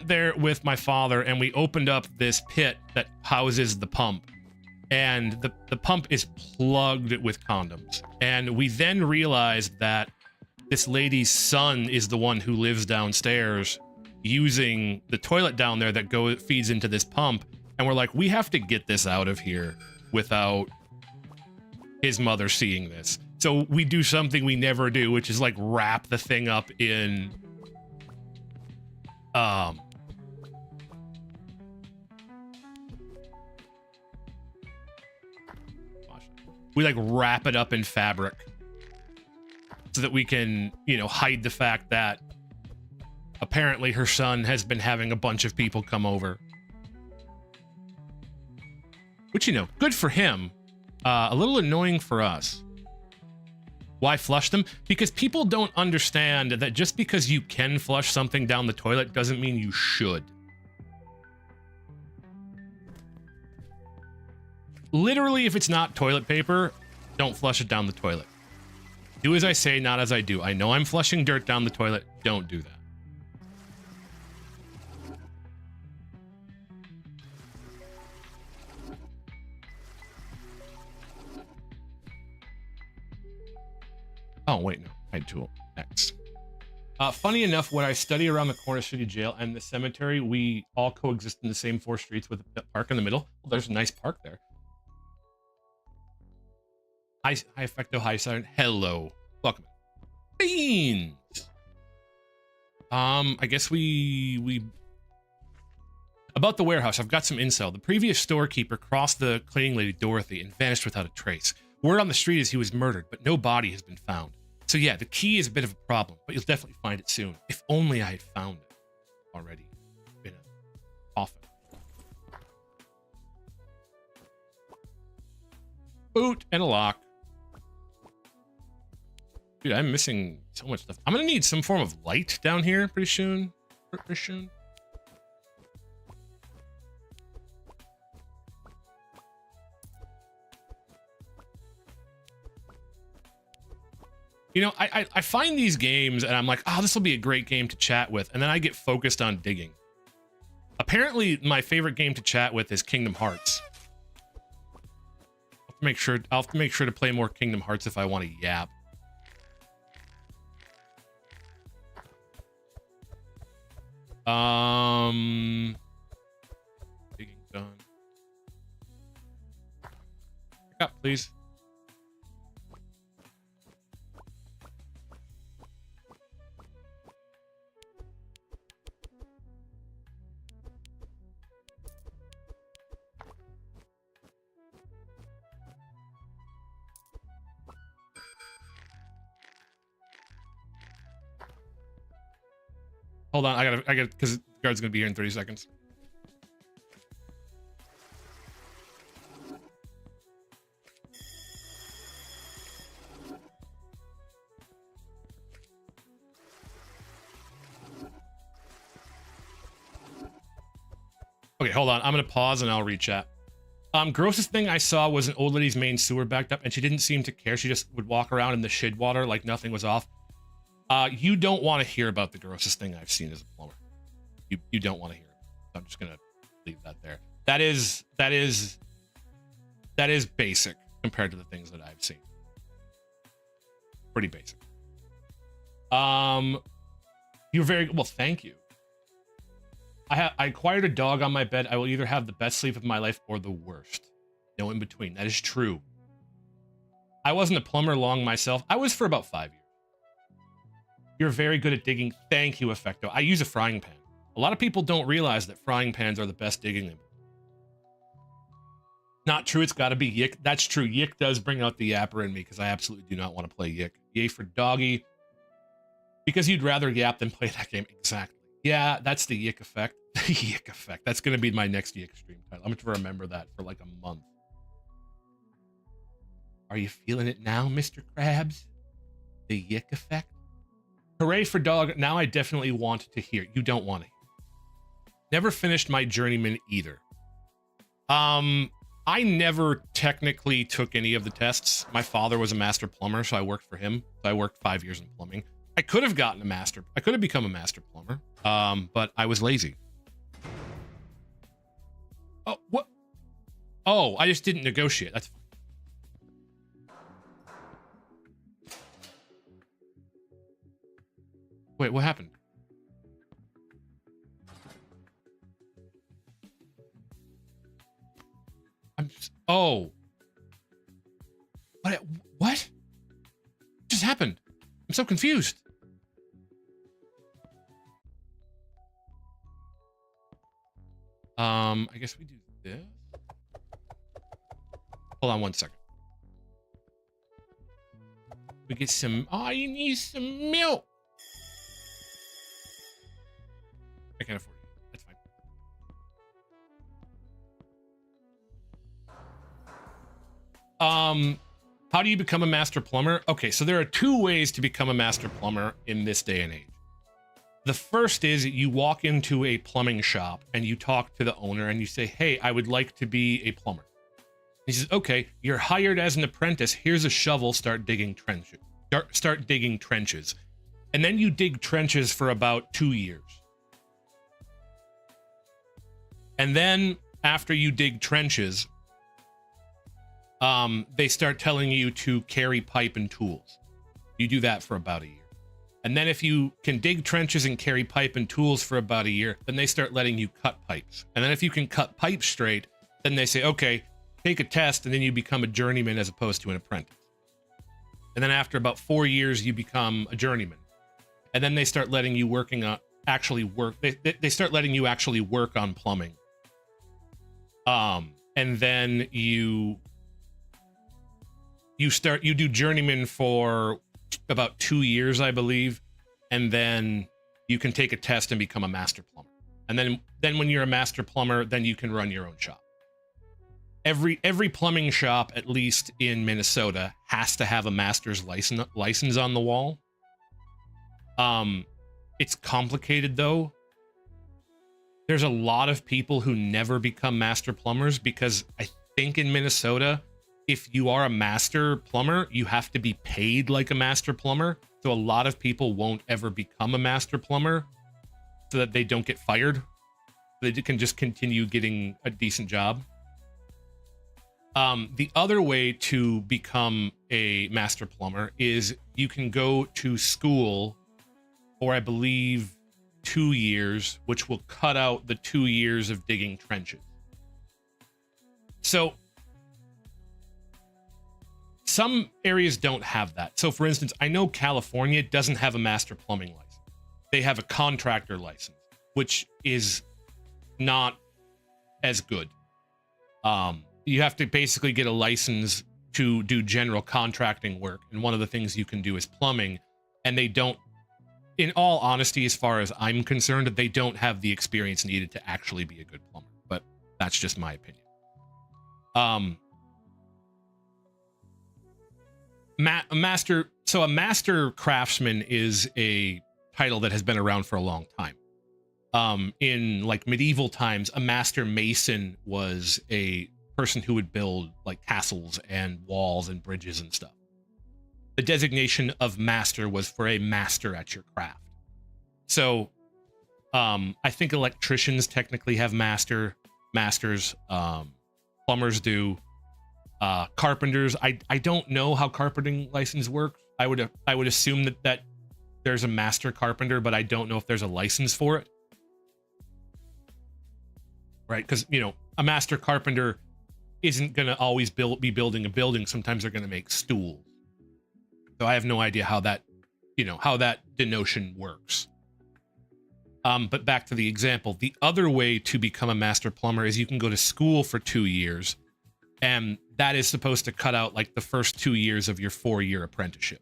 there with my father and we opened up this pit that houses the pump. And the pump is plugged with condoms. And we then realized that this lady's son is the one who lives downstairs using the toilet down there that feeds into this pump. And we're like, we have to get this out of here without his mother seeing this. So we do something we never do, which is like wrap the thing up in we like wrap it up in fabric so that we can, you know, hide the fact that apparently her son has been having a bunch of people come over. Which, you know, good for him. A little annoying for us. Why flush them? Because people don't understand that just because you can flush something down the toilet doesn't mean you should. Literally, if it's not toilet paper, don't flush it down the toilet. Do as I say, not as I do. I know I'm flushing dirt down the toilet. Don't do that. Oh, wait, no. Hide tool. X. Funny enough, when I study around the Corner City Jail and the cemetery, we all coexist in the same 4 streets with a park in the middle. Well, there's a nice park there. Hi, Effecto. Hi, Siren. Hello. Welcome. Beans. I guess we... About the warehouse, I've got some intel. The previous storekeeper crossed the cleaning lady, Dorothy, and vanished without a trace. Word on the street is he was murdered, but no body has been found. So yeah, the key is a bit of a problem, but you'll definitely find it soon. If only I had found it already in a coffin. Boot and a lock. Dude, I'm missing so much stuff. I'm gonna need some form of light down here pretty soon. Pretty soon. You know, I find these games and I'm like, oh, this will be a great game to chat with. And then I get focused on digging. Apparently, my favorite game to chat with is Kingdom Hearts. I'll have to make sure to play more Kingdom Hearts if I want to yap. Digging done. Pick up, please. Hold on, I gotta, because the guard's gonna be here in 30 seconds. Okay, hold on. I'm gonna pause and I'll rechat. Grossest thing I saw was an old lady's main sewer backed up, and she didn't seem to care. She just would walk around in the shit water like nothing was off. You don't want to hear about the grossest thing I've seen as a plumber. You don't want to hear it. I'm just gonna leave that there. That is basic compared to the things that I've seen. Pretty basic. You're very well, thank you. I acquired a dog on my bed. I will either have the best sleep of my life or the worst. No in between. That is true. I wasn't a plumber long myself. I was for about 5 years. You're very good at digging. Thank you, Effecto. I use a frying pan. A lot of people don't realize that frying pans are the best digging. Not true. It's got to be Yick. That's true. Yick does bring out the yapper in me because I absolutely do not want to play Yick. Yay for doggy. Because you'd rather yap than play that game. Exactly. Yeah, that's the Yick effect. The Yick effect. That's going to be my next Yick stream title. I'm going to remember that for like a month. Are you feeling it now, Mr. Krabs? The Yick effect? Hooray for dog. Now I definitely want to hear. You don't want to hear. Never finished my journeyman either. I never technically took any of the tests. My father was a master plumber, so I worked for him. So I worked 5 years in plumbing. I could have gotten a master. I could have become a master plumber, but I was lazy. Oh, what? Oh, I just didn't negotiate. That's fine. Wait, what happened? I'm just, oh. What just happened? I'm so confused. I guess we do this. Hold on 1 second. We get some, oh, you need some milk. I can't afford it. That's fine. How do you become a master plumber? Okay, so there are 2 ways to become a master plumber in this day and age. The first is you walk into a plumbing shop and you talk to the owner and you say, hey, I would like to be a plumber. He says, okay, you're hired as an apprentice. Here's a shovel. Start digging trenches. Start digging trenches. And then you dig trenches for about 2 years. And then after you dig trenches, they start telling you to carry pipe and tools. You do that for about a year. And then if you can dig trenches and carry pipe and tools for about a year, then they start letting you cut pipes. And then if you can cut pipes straight, then they say, okay, take a test, and then you become a journeyman as opposed to an apprentice. And then after about 4 years, you become a journeyman. And then they start letting you they start letting you actually work on plumbing. And then you do journeyman for about 2 years, I believe, and then you can take a test and become a master plumber. And then when you're a master plumber, then you can run your own shop. Every plumbing shop, at least in Minnesota, has to have a master's license on the wall. It's complicated though. There's a lot of people who never become master plumbers because I think in Minnesota, if you are a master plumber, you have to be paid like a master plumber. So a lot of people won't ever become a master plumber so that they don't get fired. They can just continue getting a decent job. The other way to become a master plumber is you can go to school for, I believe, 2 years, which will cut out the 2 years of digging trenches. So some areas don't have that. So for instance, I know California doesn't have a master plumbing license. They have a contractor license, which is not as good. You have to basically get a license to do general contracting work. And one of the things you can do is plumbing. And they don't, in all honesty, as far as I'm concerned, they don't have the experience needed to actually be a good plumber. But that's just my opinion. A master craftsman is a title that has been around for a long time. In like medieval times, a master mason was a person who would build like castles and walls and bridges and stuff. The designation of master was for a master at your craft. So I think electricians technically have masters, plumbers do. Carpenters, I don't know how carpenting license works. I would assume that there's a master carpenter, but I don't know if there's a license for it. Right? Because, you know, a master carpenter isn't going to always be building a building. Sometimes they're going to make stools. So I have no idea how that denotion works. But back to the example, the other way to become a master plumber is you can go to school for 2 years, and that is supposed to cut out like the first 2 years of your 4-year apprenticeship.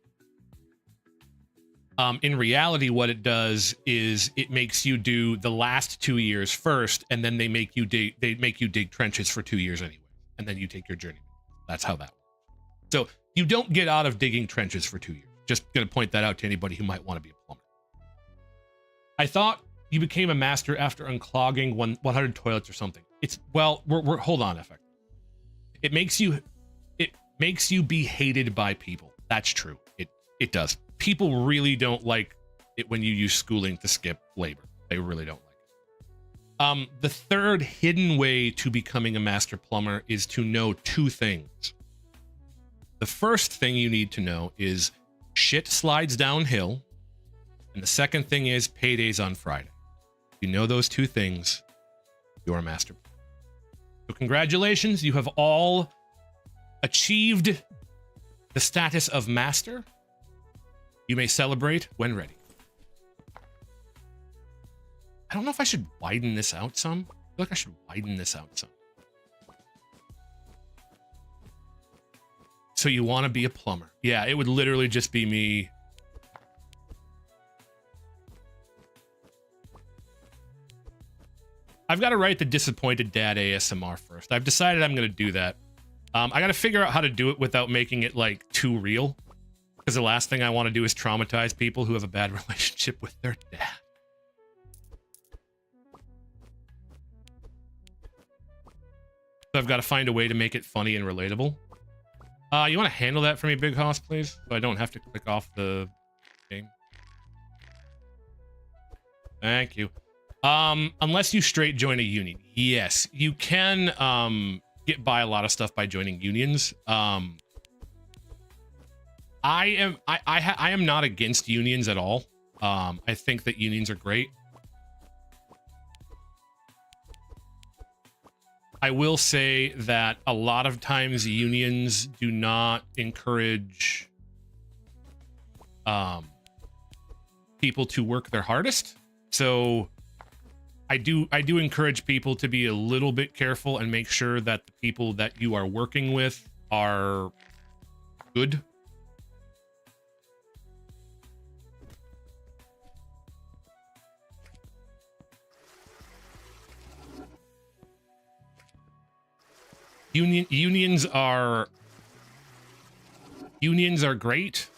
In reality, what it does is it makes you do the last 2 years first, and then they make you dig trenches for 2 years anyway, and then you take your journeyman. That's how that works. So you don't get out of digging trenches for 2 years. Just gonna point that out to anybody who might want to be a plumber. I thought you became a master after unclogging 100 toilets or something. It's, well, we're hold on, effect. it makes you be hated by people. That's true. It does. People really don't like it when you use schooling to skip labor. They really don't like it. The third hidden way to becoming a master plumber is to know two things. The first thing you need to know is shit slides downhill, and the second thing is paydays on Friday. If you know those two things, you're a master plumber. So congratulations, you have all achieved the status of master. You may celebrate when ready. I don't know if I should widen this out some. I feel like I should widen this out some. So you want to be a plumber. Yeah, it would literally just be me. I've got to write the disappointed dad ASMR first. I've decided I'm going to do that. I got to figure out how to do it without making it like too real. Because the last thing I want to do is traumatize people who have a bad relationship with their dad. So I've got to find a way to make it funny and relatable. You want to handle that for me, Big Hoss, please? So I don't have to click off the game. Thank you. Unless you straight join a union. Yes, you can get by a lot of stuff by joining unions. I am not against unions at all. I think that unions are great. I will say that a lot of times unions do not encourage people to work their hardest. So I do encourage people to be a little bit careful and make sure that the people that you are working with are good. Unions are great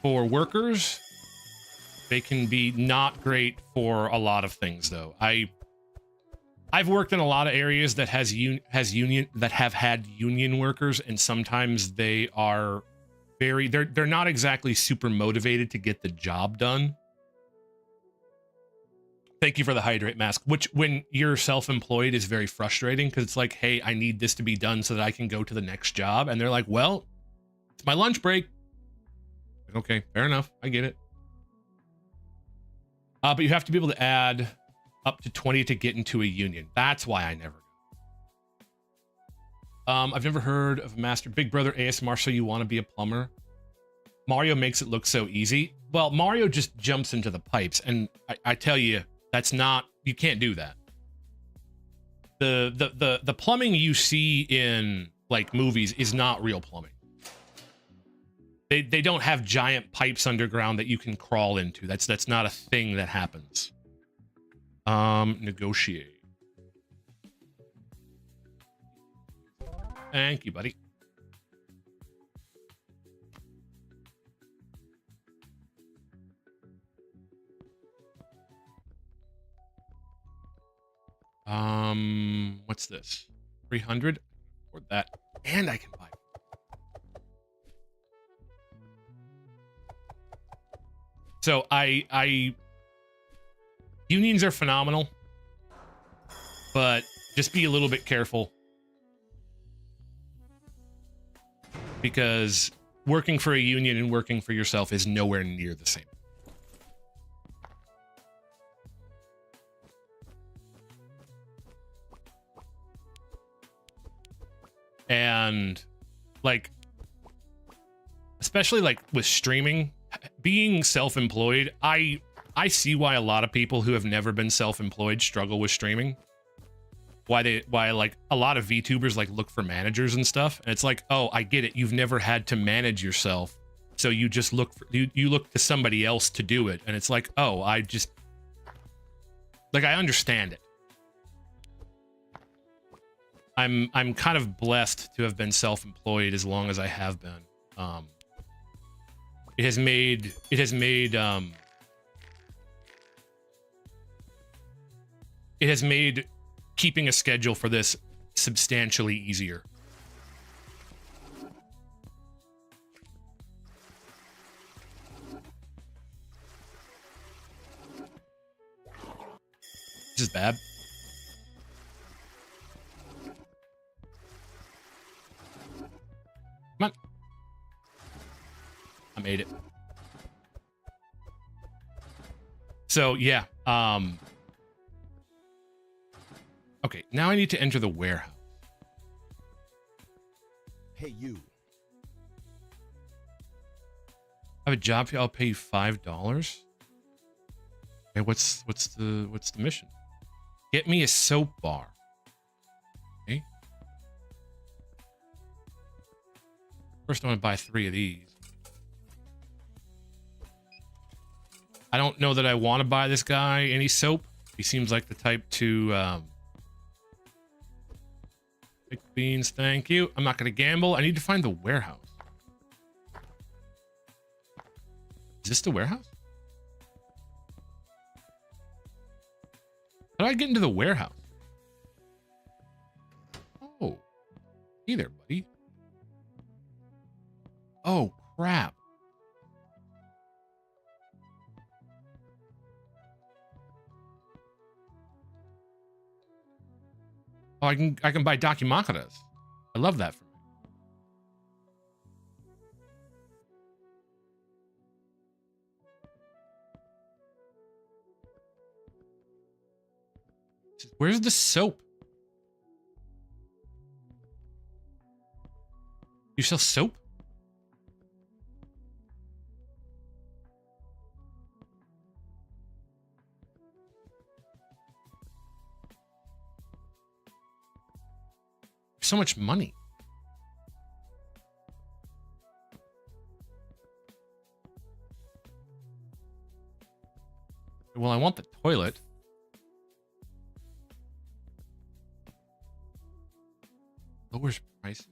for workers. They can be not great for a lot of things, though. I've worked in a lot of areas that have had union workers, and sometimes they are they're not exactly super motivated to get the job done. Thank you for the hydrate mask, which when you're self-employed is very frustrating because it's like, hey, I need this to be done so that I can go to the next job. And they're like, well, it's my lunch break. Okay, fair enough. I get it. But you have to be able to add up to 20 to get into a union. That's why I never go. I've never heard of Master Big Brother ASMR, so you want to be a plumber. Mario makes it look so easy. Well, Mario just jumps into the pipes, and I tell you, that's not, you can't do that. The plumbing you see in like movies is not real plumbing. They don't have giant pipes underground that you can crawl into. That's not a thing that happens. Negotiate. Thank you, buddy. What's this? 300 or that, and I can buy. So I unions are phenomenal, but just be a little bit careful because working for a union and working for yourself is nowhere near the same. And like, especially like with streaming, being self-employed, I see why a lot of people who have never been self-employed struggle with streaming. Why like a lot of VTubers like look for managers and stuff. And it's like, oh, I get it. You've never had to manage yourself. So you just look for, you look to somebody else to do it. And it's like, oh, I understand it. I'm kind of blessed to have been self-employed as long as I have been. It has made keeping a schedule for this substantially easier. is bad. Come on. I made it. So yeah. Okay, now I need to enter the warehouse. Hey, you. I have a job for you. I'll pay you $5. Okay, what's the mission? Get me a soap bar. Okay. First, I want to buy 3 of these. I don't know that I want to buy this guy any soap. He seems like the type to pick beans. Thank you. I'm not going to gamble. I need to find the warehouse. Is this the warehouse? How do I get into the warehouse? Oh, hey there, buddy. Oh, crap. Oh, I can buy Dakimakuras. I love that for me. Where's the soap? You sell soap? So much money. Well, I want the toilet. Lowers prices.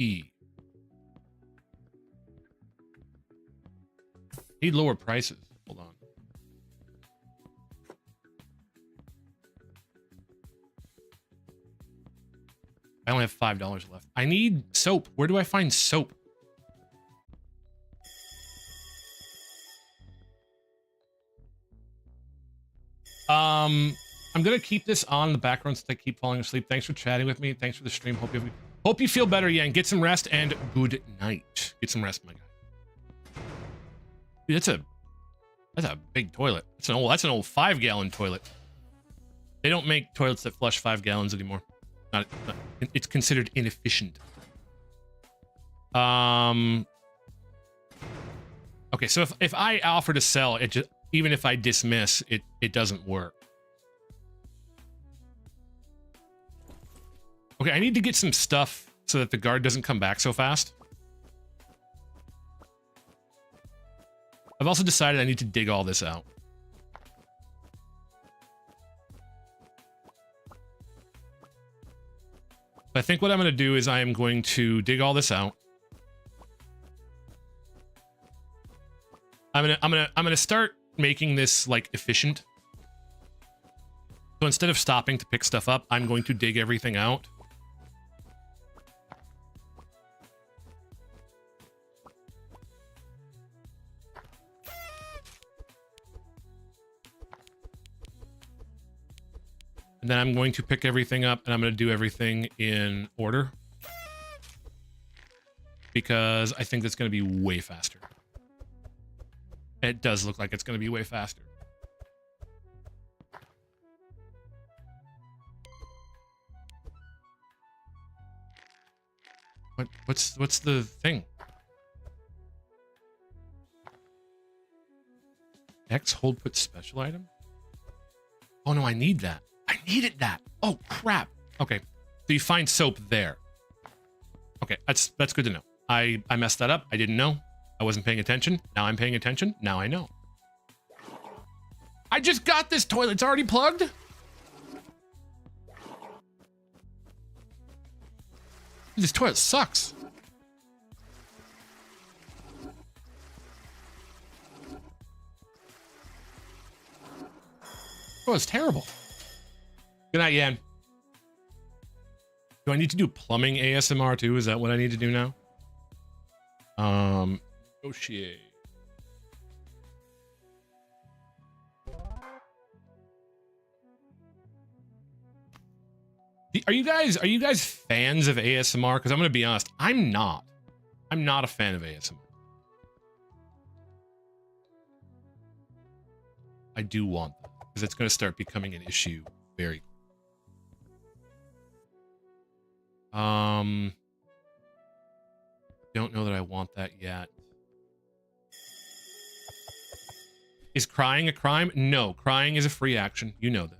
E. Need lower prices. Hold on. I only have $5 left. I need soap. Where do I find soap? I'm gonna keep this on the background since I keep falling asleep. Thanks for chatting with me. Thanks for the stream. Hope you feel better, Yang. Get some rest and good night. Get some rest, my guy. Dude, that's a big toilet. That's an old 5-gallon toilet. They don't make toilets that flush 5 gallons anymore. It's considered inefficient. Okay, so if I offer to sell it, just even if I dismiss it, it doesn't work. Okay, I need to get some stuff so that the guard doesn't come back so fast. I've also decided I need to dig all this out. I think what I'm going to do is I am going to dig all this out. I'm gonna start making this like efficient. So instead of stopping to pick stuff up, I'm going to dig everything out. And then I'm going to pick everything up and I'm going to do everything in order. Because I think that's going to be way faster. It does look like it's going to be way faster. What's the thing? X hold put special item? Oh no, I need that. I needed that. Oh crap. Okay. So you find soap there. Okay, that's good to know. I messed that up. I didn't know. I wasn't paying attention. Now I'm paying attention. Now I know. I just got this toilet. It's already plugged? This toilet sucks. Oh, it's terrible. Good night, Yan. Do I need to do plumbing ASMR too? Is that what I need to do now? Negotiate. Are you guys fans of ASMR? Because I'm gonna be honest, I'm not. I'm not a fan of ASMR. I do want that because it's gonna start becoming an issue very. Don't know that I want that yet. Is crying a crime? No, crying is a free action. You know this.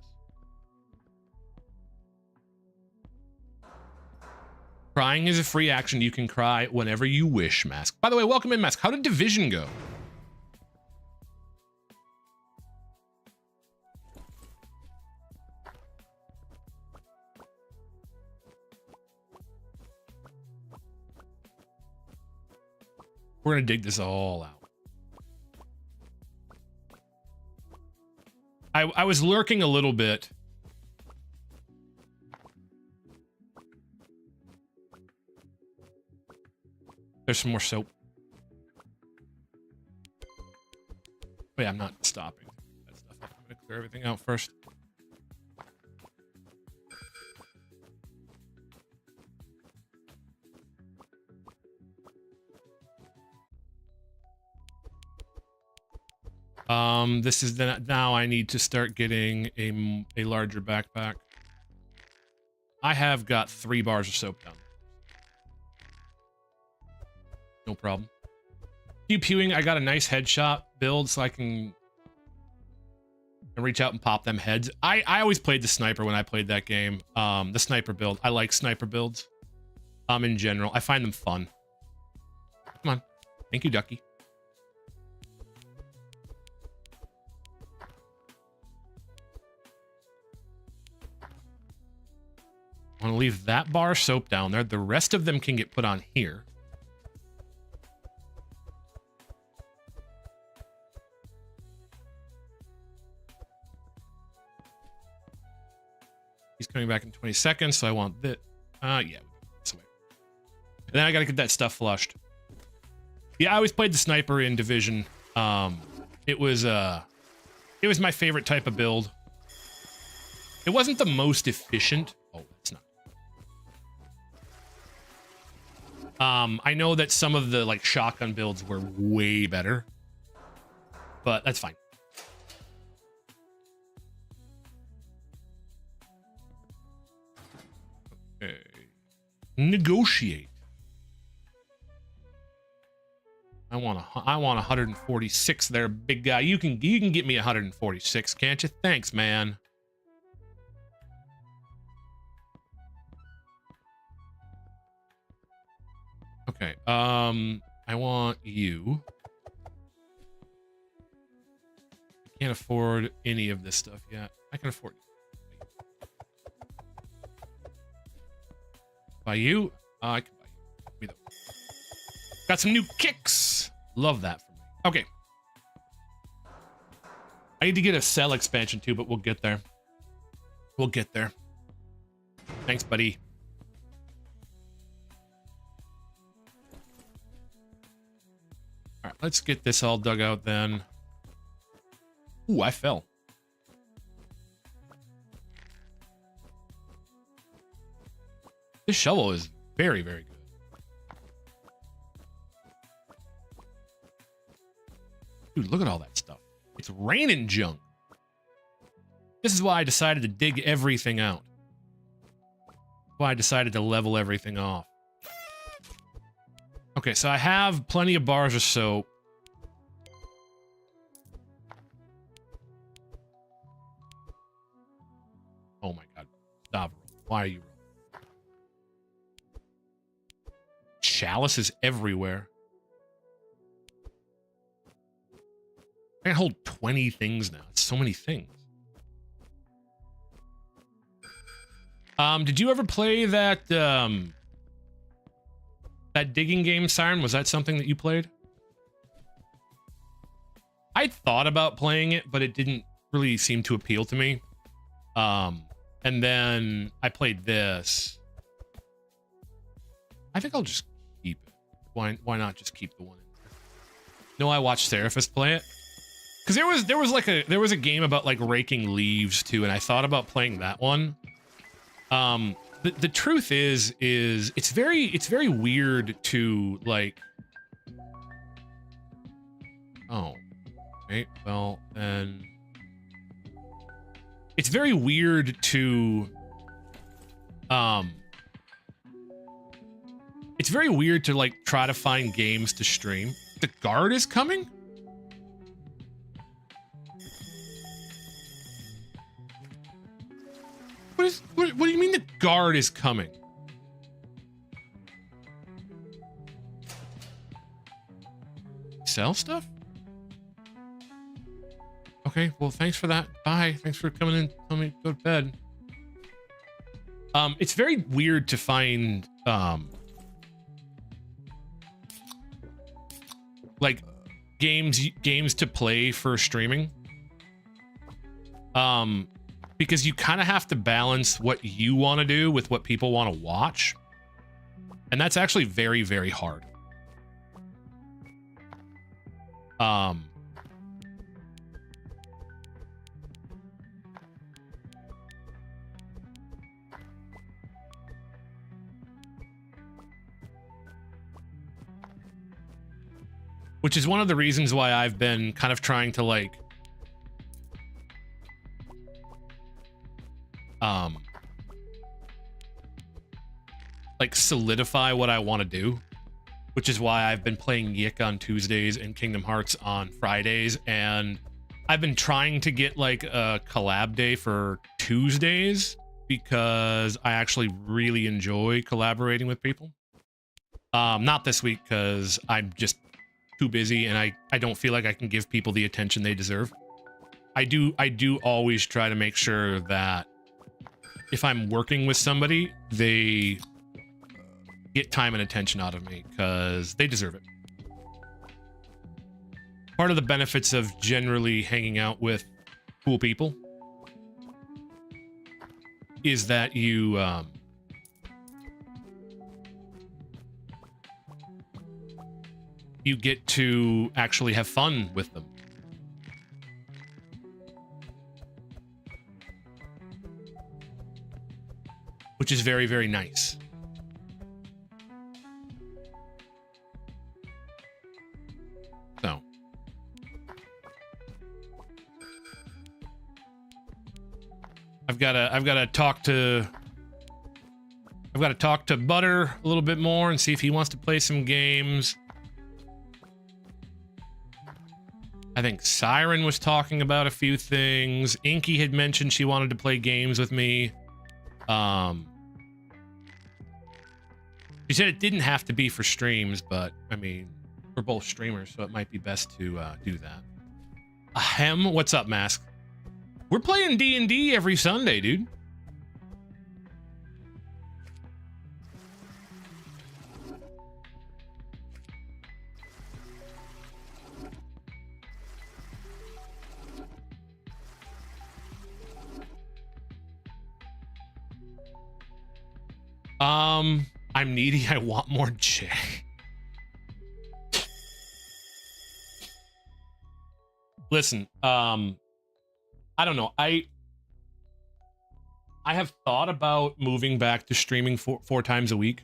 Crying is a free action. You can cry whenever you wish, Mask. By the way, welcome in, Mask. How did Division go? We're gonna dig this all out. I was lurking a little bit. There's some more soap. Wait, I'm not stopping that stuff. I'm gonna clear everything out first. This is now I need to start getting a larger backpack. I have got 3 bars of soap down. No problem. Pew pewing, I got a nice headshot build so I can reach out and pop them heads. I always played the sniper when I played that game. The sniper build. I like sniper builds. In general. I find them fun. Come on. Thank you, Ducky. I want to leave that bar of soap down there. The rest of them can get put on here. He's coming back in 20 seconds, so I want that. Yeah, this way. And then I gotta get that stuff flushed. Yeah, I always played the sniper in Division. It was my favorite type of build. It wasn't the most efficient. Oh, it's not. I know that some of the like shotgun builds were way better, but that's fine. Okay. Negotiate. I want 146 there, big guy. You can get me 146, can't you? Thanks, man. Okay, I want you. Can't afford any of this stuff yet. I can afford it. Buy you? I can buy you. Give me those. Got some new kicks. Love that for me. Okay. I need to get a cell expansion too, but we'll get there. We'll get there. Thanks, buddy. All right, let's get this all dug out then. Ooh, I fell. This shovel is very, very good. Dude, look at all that stuff. It's raining junk. This is why I decided to dig everything out. Why I decided to level everything off. Okay, so I have plenty of bars of soap. Oh my god. Stop. Why are you rolling? Chalice is everywhere. I can hold 20 things now. It's so many things. Did you ever play that that digging game, Siren? Was that something that you played? I thought about playing it, but it didn't really seem to appeal to me. And then I played this. I think I'll just keep it. Why not just keep the one in there? No, I watched Seraphis play it. Because there was a game about like raking leaves too, and I thought about playing that one. the truth is it's very weird to like. Oh, okay. Well, then it's very weird to it's very weird to like try to find games to stream. The guard is coming? What do you mean the guard is coming? Sell stuff? Okay, well, thanks for that. Bye. Thanks for coming in. Tell me to go to bed. It's very weird to find like games to play for streaming. Because you kind of have to balance what you want to do with what people want to watch. And that's actually very, very hard. Which is one of the reasons why I've been kind of trying to like solidify what I want to do, which is why I've been playing Yick on Tuesdays and Kingdom Hearts on Fridays, and I've been trying to get like a collab day for Tuesdays because I actually really enjoy collaborating with people. Not this week because I'm just too busy and I don't feel like I can give people the attention they deserve. I do always try to make sure that if I'm working with somebody, they get time and attention out of me because they deserve it. Part of the benefits of generally hanging out with cool people is that you you get to actually have fun with them. Which is very, very nice. So. I've got to talk to Butter a little bit more and see if he wants to play some games. I think Siren was talking about a few things. Inky had mentioned she wanted to play games with me. She said it didn't have to be for streams, but I mean, we're both streamers, so it might be best to do that. Ahem, what's up, Mask? We're playing D&D every Sunday, dude. I'm needy. I want more J. Listen, I don't know. I have thought about moving back to streaming four times a week.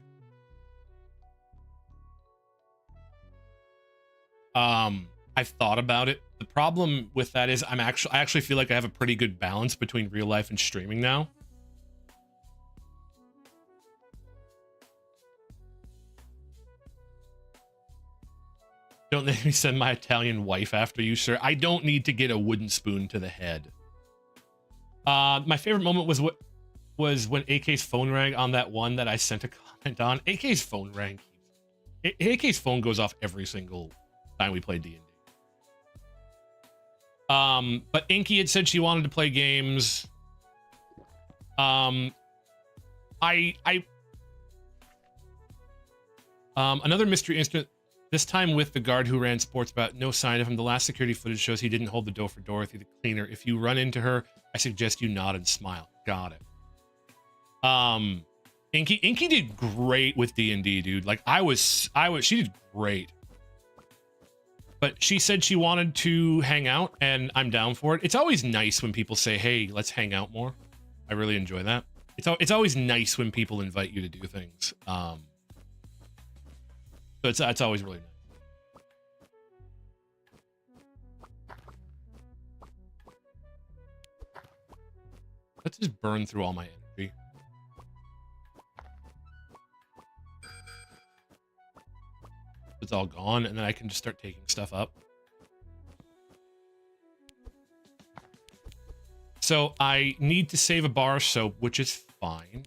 I've thought about it. The problem with that is I actually feel like I have a pretty good balance between real life and streaming now. Don't let me send my Italian wife after you, sir. I don't need to get a wooden spoon to the head. My favorite moment was when AK's phone rang on that one that I sent a comment on. AK's phone rang. AK's phone goes off every single time we play D&D. But Inky had said she wanted to play games. Another mystery incident. This time with the guard who ran sports about no sign of him. The last security footage shows he didn't hold the door for Dorothy, the cleaner. If you run into her, I suggest you nod and smile. Got it. Inky did great with D&D, dude. Like she did great. But she said she wanted to hang out, and I'm down for it. It's always nice when people say, hey, let's hang out more. I really enjoy that. It's always nice when people invite you to do things. So it's always really nice. Let's just burn through all my energy. It's all gone, and then I can just start taking stuff up. So I need to save a bar of soap, which is fine.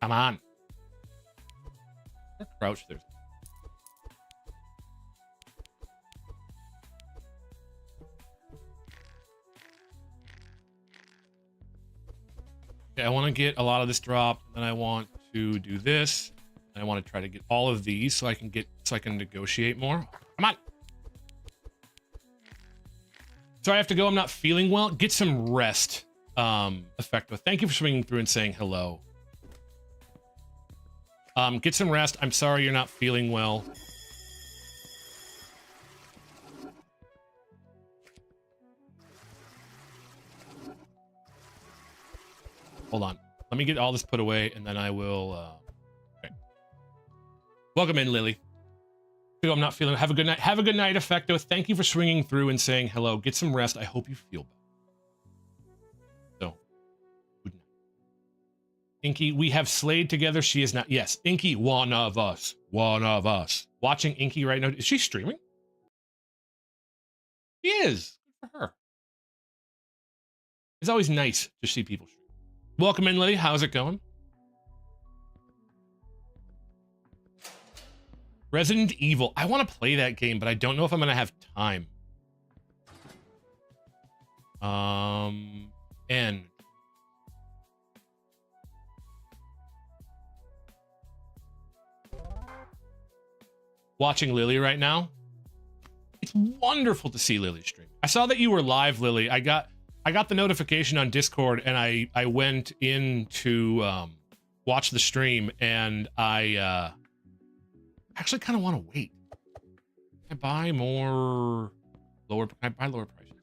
Come on. Crouch there. Okay, I want to get a lot of this dropped, and I want to do this. And I want to try to get all of these so I can negotiate more. Come on. So I have to go. I'm not feeling well. Get some rest. Effective. Thank you for swinging through and saying hello. Get some rest. I'm sorry you're not feeling well. Hold on. Let me get all this put away, and then I will... Okay. Welcome in, Lily. I'm not feeling... Have a good night. Have a good night, Effecto. Thank you for swinging through and saying hello. Get some rest. I hope you feel better. So, good night. Inky, we have slayed together. She is not... Yes, Inky, one of us. One of us. Watching Inky right now. Is she streaming? She is. Good for her. It's always nice to see people stream. Welcome in, Lily. How's it going? Resident Evil. I want to play that game, but I don't know if I'm going to have time. And watching Lily right now. It's wonderful to see Lily stream. I saw that you were live, Lily. I got the notification on Discord, and I went in to watch the stream, and I actually kind of want to wait. Can I buy more lower? Can I buy lower prices?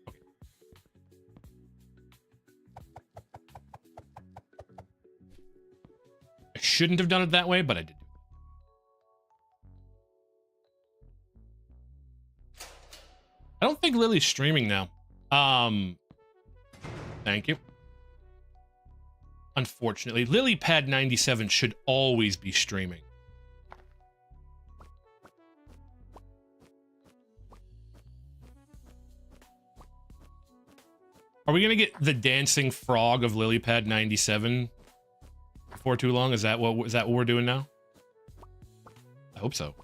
Okay. I shouldn't have done it that way, but I did. I don't think Lily's streaming now. Thank you. Unfortunately, LilyPad97 should always be streaming. Are we gonna get the dancing frog of LilyPad97 before too long? Is that what we're doing now? I hope so.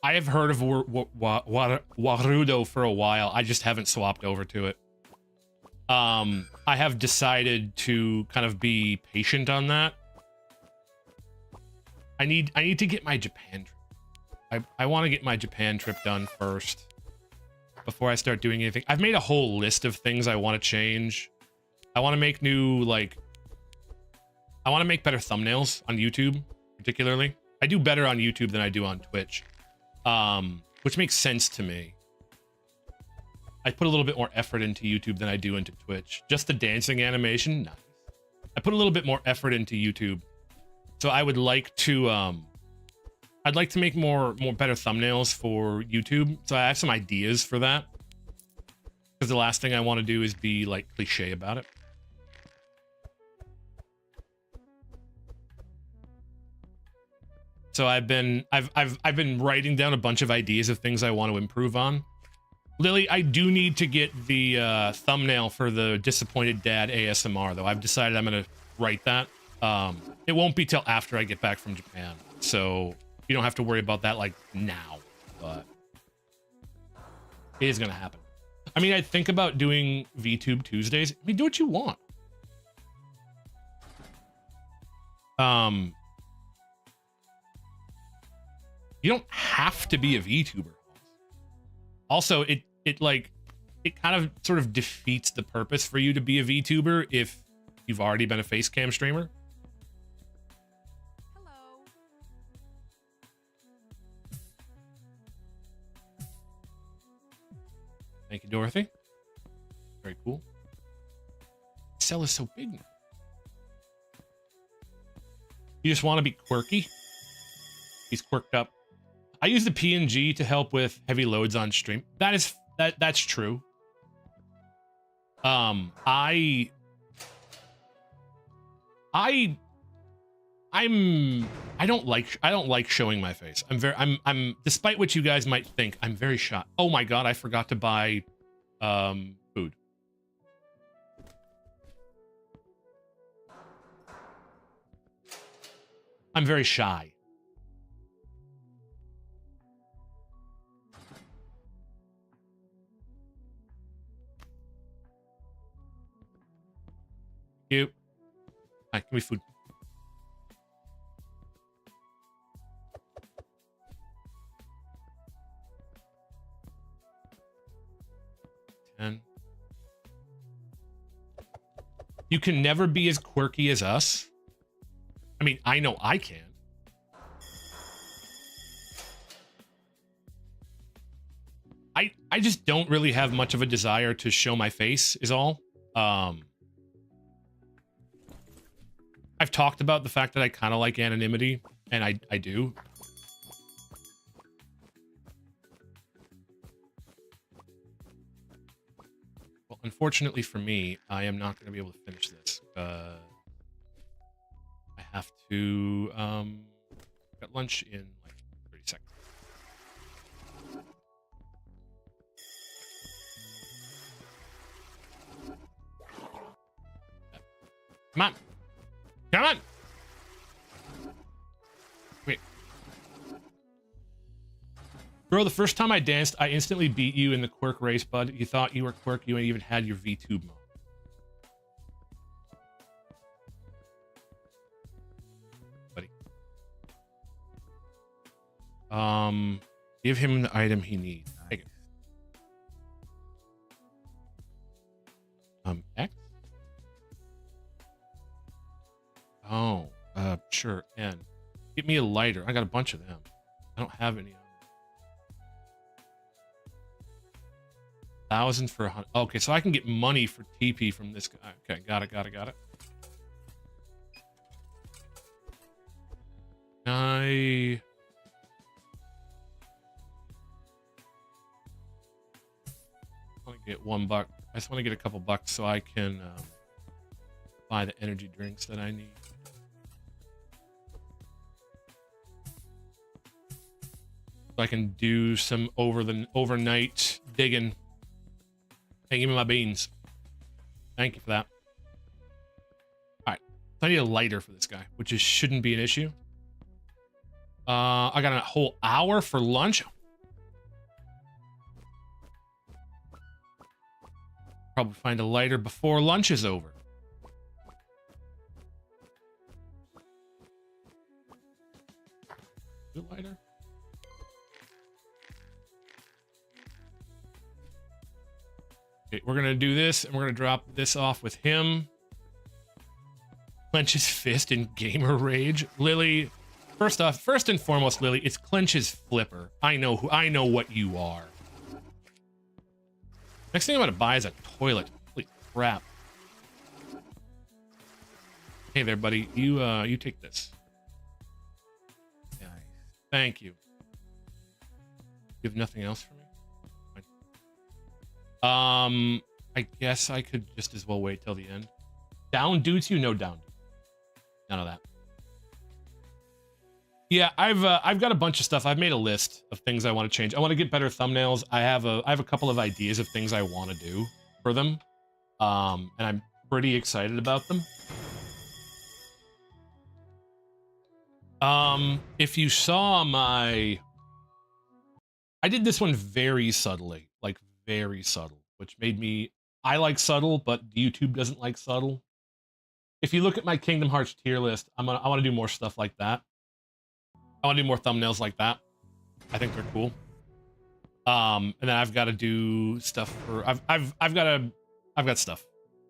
I have heard of Warudo for a while. I just haven't swapped over to it. I have decided to kind of be patient on that. I need to get my Japan trip. I want to get my Japan trip done first before I start doing anything. I've made a whole list of things I want to change. I want to make new, like... I want to make better thumbnails on YouTube, particularly. I do better on YouTube than I do on Twitch. Which makes sense to me. I put a little bit more effort into YouTube than I do into Twitch. Just the dancing animation, nice. I put a little bit more effort into YouTube. So I would like to, I'd like to make more better thumbnails for YouTube. So I have some ideas for that. Because the last thing I want to do is be like cliche about it. So I've been writing down a bunch of ideas of things I want to improve on. Lily, I do need to get the thumbnail for the Disappointed Dad ASMR, though. I've decided I'm going to write that. It won't be till after I get back from Japan, so you don't have to worry about that, like, now. But it is going to happen. I mean, I think about doing VTube Tuesdays. I mean, do what you want. You don't have to be a VTuber. Also, it kind of sort of defeats the purpose for you to be a VTuber if you've already been a face cam streamer. Dorothy. Very cool. The cell is so big now. You just want to be quirky? He's quirked up. I use the PNG to help with heavy loads on stream. That's true. I don't like showing my face. I'm despite what you guys might think, I'm very shy. Oh my god, I forgot to buy food. I'm very shy. You. Hi, give me food. You can never be as quirky as us. I mean, I know I can. I just don't really have much of a desire to show my face is all. I've talked about the fact that I kind of like anonymity, and I do. Well, unfortunately for me, I am not going to be able to finish this. I have to get lunch in like 30 seconds. Come on. Come on. Wait. Bro, the first time I danced, I instantly beat you in the quirk race, bud. You thought you were quirk, you ain't even had your VTube mode. Buddy. Give him the item he needs. Take it. X? Oh, sure. And get me a lighter. I got a bunch of them. I don't have any. 1,000 for 100. Okay, so I can get money for TP from this guy. Okay, got it. I want to get $1. I just want to get a couple bucks so I can buy the energy drinks that I need. So I can do some overnight digging. Hey, give me my beans. Thank you for that. All right, so I need a lighter for this guy, which shouldn't be an issue. I got a whole hour for lunch. Probably find a lighter before lunch is over. Good lighter. Okay, we're gonna do this, and we're gonna drop this off with him. Clench his fist in gamer rage. Lily, first and foremost, Lily, it's Clench's flipper. I know what you are. Next thing I'm gonna buy is a toilet. Holy crap. Hey there, buddy. You take this. Yeah. Thank you. You have nothing else for me? Fine. I guess I could just as well wait till the end. Down dudes, you know down. None of that. Yeah, I've got a bunch of stuff. I've made a list of things I want to change. I want to get better thumbnails. I have a couple of ideas of things I want to do for them. And I'm pretty excited about them. If you saw I did this one very subtly, like very subtle, which made me, I like subtle, but YouTube doesn't like subtle. If you look at my Kingdom Hearts tier list, I want to do more stuff like that. I want to do more thumbnails like that. I think they're cool. And then I've got to do stuff for I've got stuff.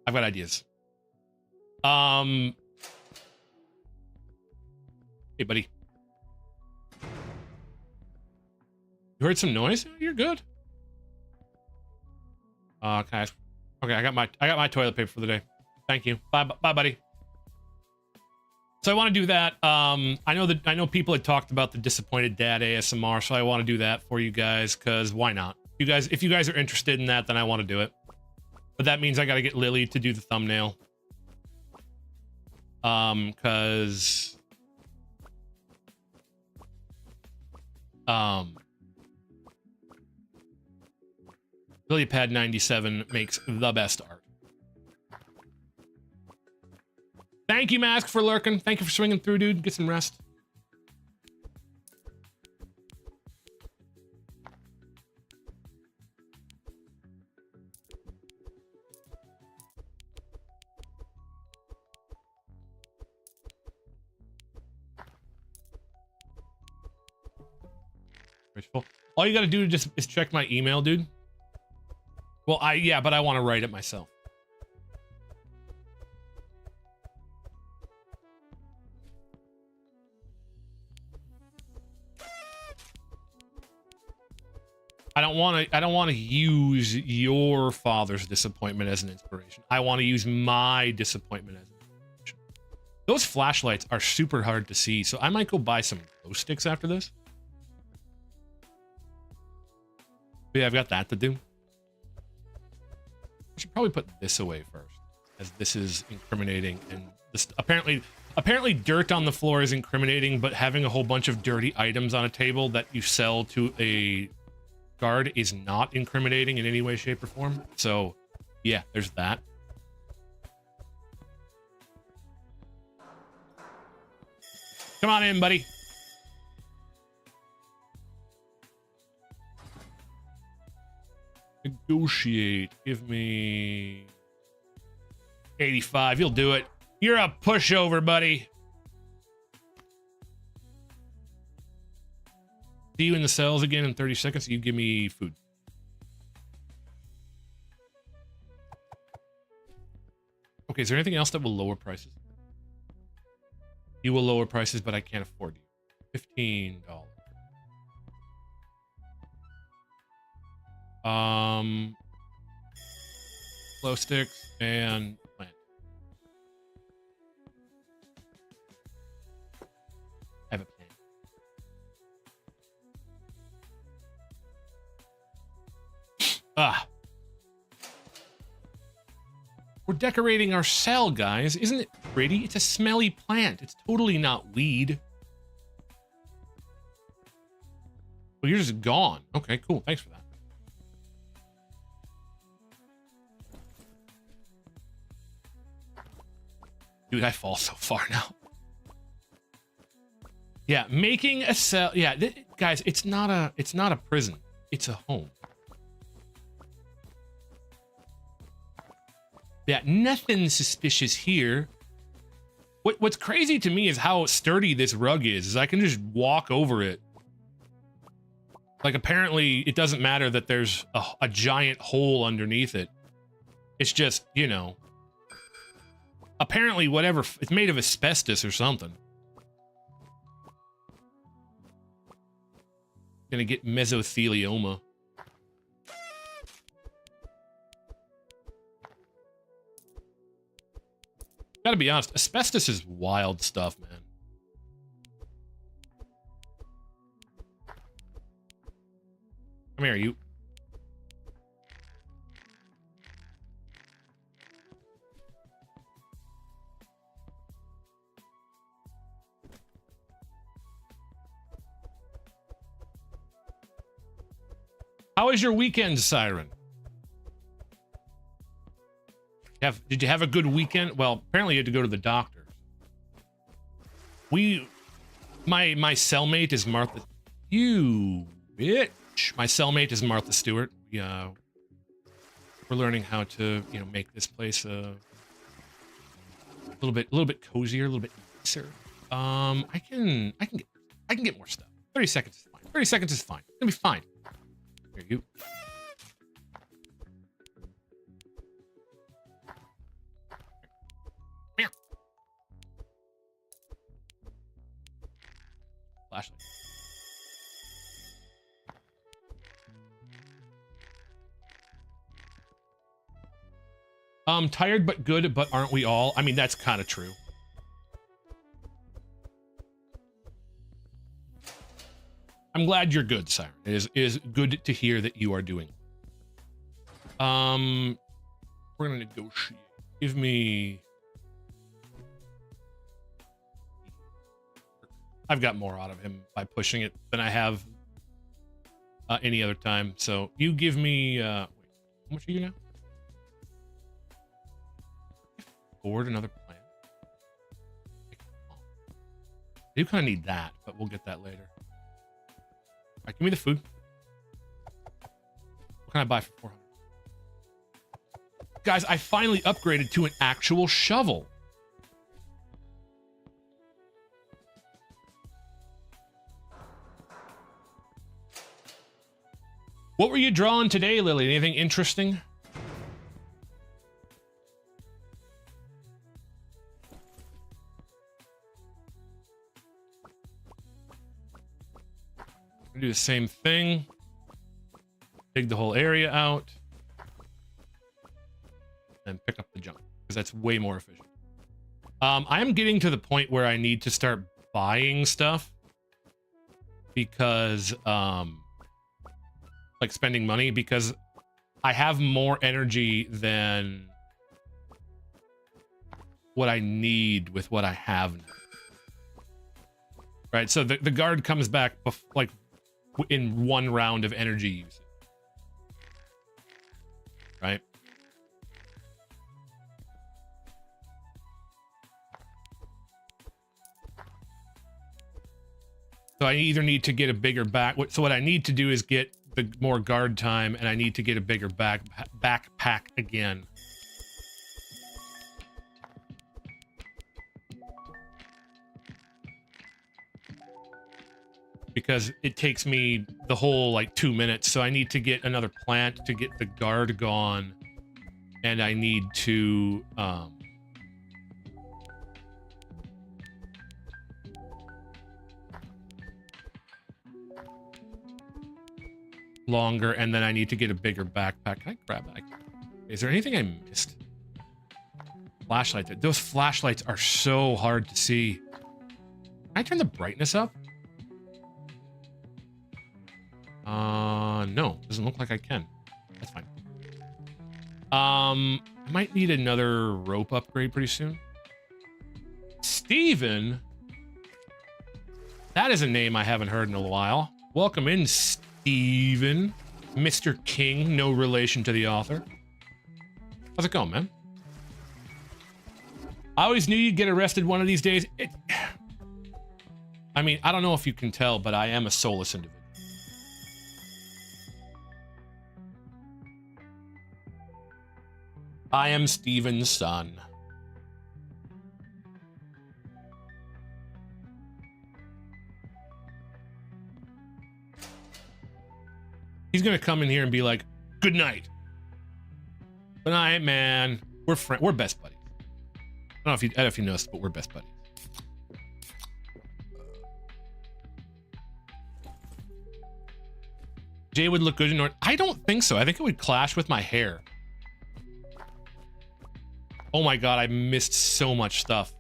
I've got ideas. Hey buddy. You heard some noise? You're good. Can I ask? Okay, I got my toilet paper for the day. Thank you. Bye, buddy. So I want to do that. I know people had talked about the disappointed dad ASMR, so I want to do that for you guys because why not? If you guys are interested in that, then I want to do it. But that means I got to get Lily to do the thumbnail. Because LilyPad 97 makes the best art. Thank you, Mask, for lurking. Thank you for swinging through, dude. Get some rest. All you gotta do is check my email, dude. Well, yeah, but I want to write it myself. I don't want to use your father's disappointment as an inspiration. I want to use my disappointment as an inspiration. Those flashlights are super hard to see, so I might go buy some glow sticks after this. But yeah, I've got that to do. I should probably put this away first, as this is incriminating, and this apparently dirt on the floor is incriminating, but having a whole bunch of dirty items on a table that you sell to a guard is not incriminating in any way, shape, or form. So yeah, there's that. Come on in, buddy. Negotiate. Give me 85. You'll do it. You're a pushover, buddy. See you in the cells again in 30 seconds. You give me food. Okay, is there anything else that will lower prices? You will lower prices, but I can't afford you. $15. Glow sticks and plant. I have a plant. Ah. We're decorating our cell, guys. Isn't it pretty? It's a smelly plant. It's totally not weed. Well, you're just gone. Okay, cool. Thanks for that. Dude, I fall so far now. Yeah, making a cell. Yeah, guys, it's not a prison. It's a home. Yeah, nothing suspicious here. What's crazy to me is how sturdy this rug is I can just walk over it. Like, apparently, it doesn't matter that there's a giant hole underneath it. It's just, you know. Apparently, whatever, it's made of asbestos or something. Gonna get mesothelioma. Gotta be honest, asbestos is wild stuff, man. Come here, you. How was your weekend, Siren? Did you have a good weekend? Well, apparently you had to go to the doctor. My cellmate is Martha. You bitch. My cellmate is Martha Stewart. We're learning how to, you know, make this place a little bit cozier, a little bit nicer. I can get more stuff. 30 seconds is fine. 30 seconds is fine. It's gonna be fine. Here you. Flashlight. Tired but good, but aren't we all? I mean, that's kind of true. I'm glad you're good, Siren. It is good to hear that you are doing. We're gonna negotiate. Give me. I've got more out of him by pushing it than I have any other time. So you give me. Wait, how much are you now? Afford another plan. I do kind of need that, but we'll get that later. All right, give me the food. What can I buy for 400? Guys, I finally upgraded to an actual shovel. What were you drawing today, Lily? Anything interesting? Do the same thing. Dig the whole area out. And pick up the junk, because that's way more efficient. I am getting to the point where I need to start buying stuff. Because, like spending money, because I have more energy than what I need with what I have now. Right, so the guard comes back like in one round of energy usage. Right? So I either need to get a bigger back. So what I need to do is get the more guard time, and I need to get a bigger backpack again. Because it takes me the whole like 2 minutes, so I need to get another plant to get the guard gone, and I need to longer, and then I need to get a bigger backpack. Can I grab that? Is there anything I missed? Flashlight. Those flashlights are so hard to see. Can I turn the brightness up? No, doesn't look like I can. That's fine. I might need another rope upgrade pretty soon. Steven? That is a name I haven't heard in a while. Welcome in, Steven. Mr. King, no relation to the author. How's it going, man? I always knew you'd get arrested one of these days. I mean, I don't know if you can tell, but I am a soulless individual. I am Steven's son. He's gonna come in here and be like, "Good night." Good night, man. We're best buddies. I don't know if you noticed, but we're best buddies. Jay would look good in North. I don't think so. I think it would clash with my hair. Oh my god, I missed so much stuff.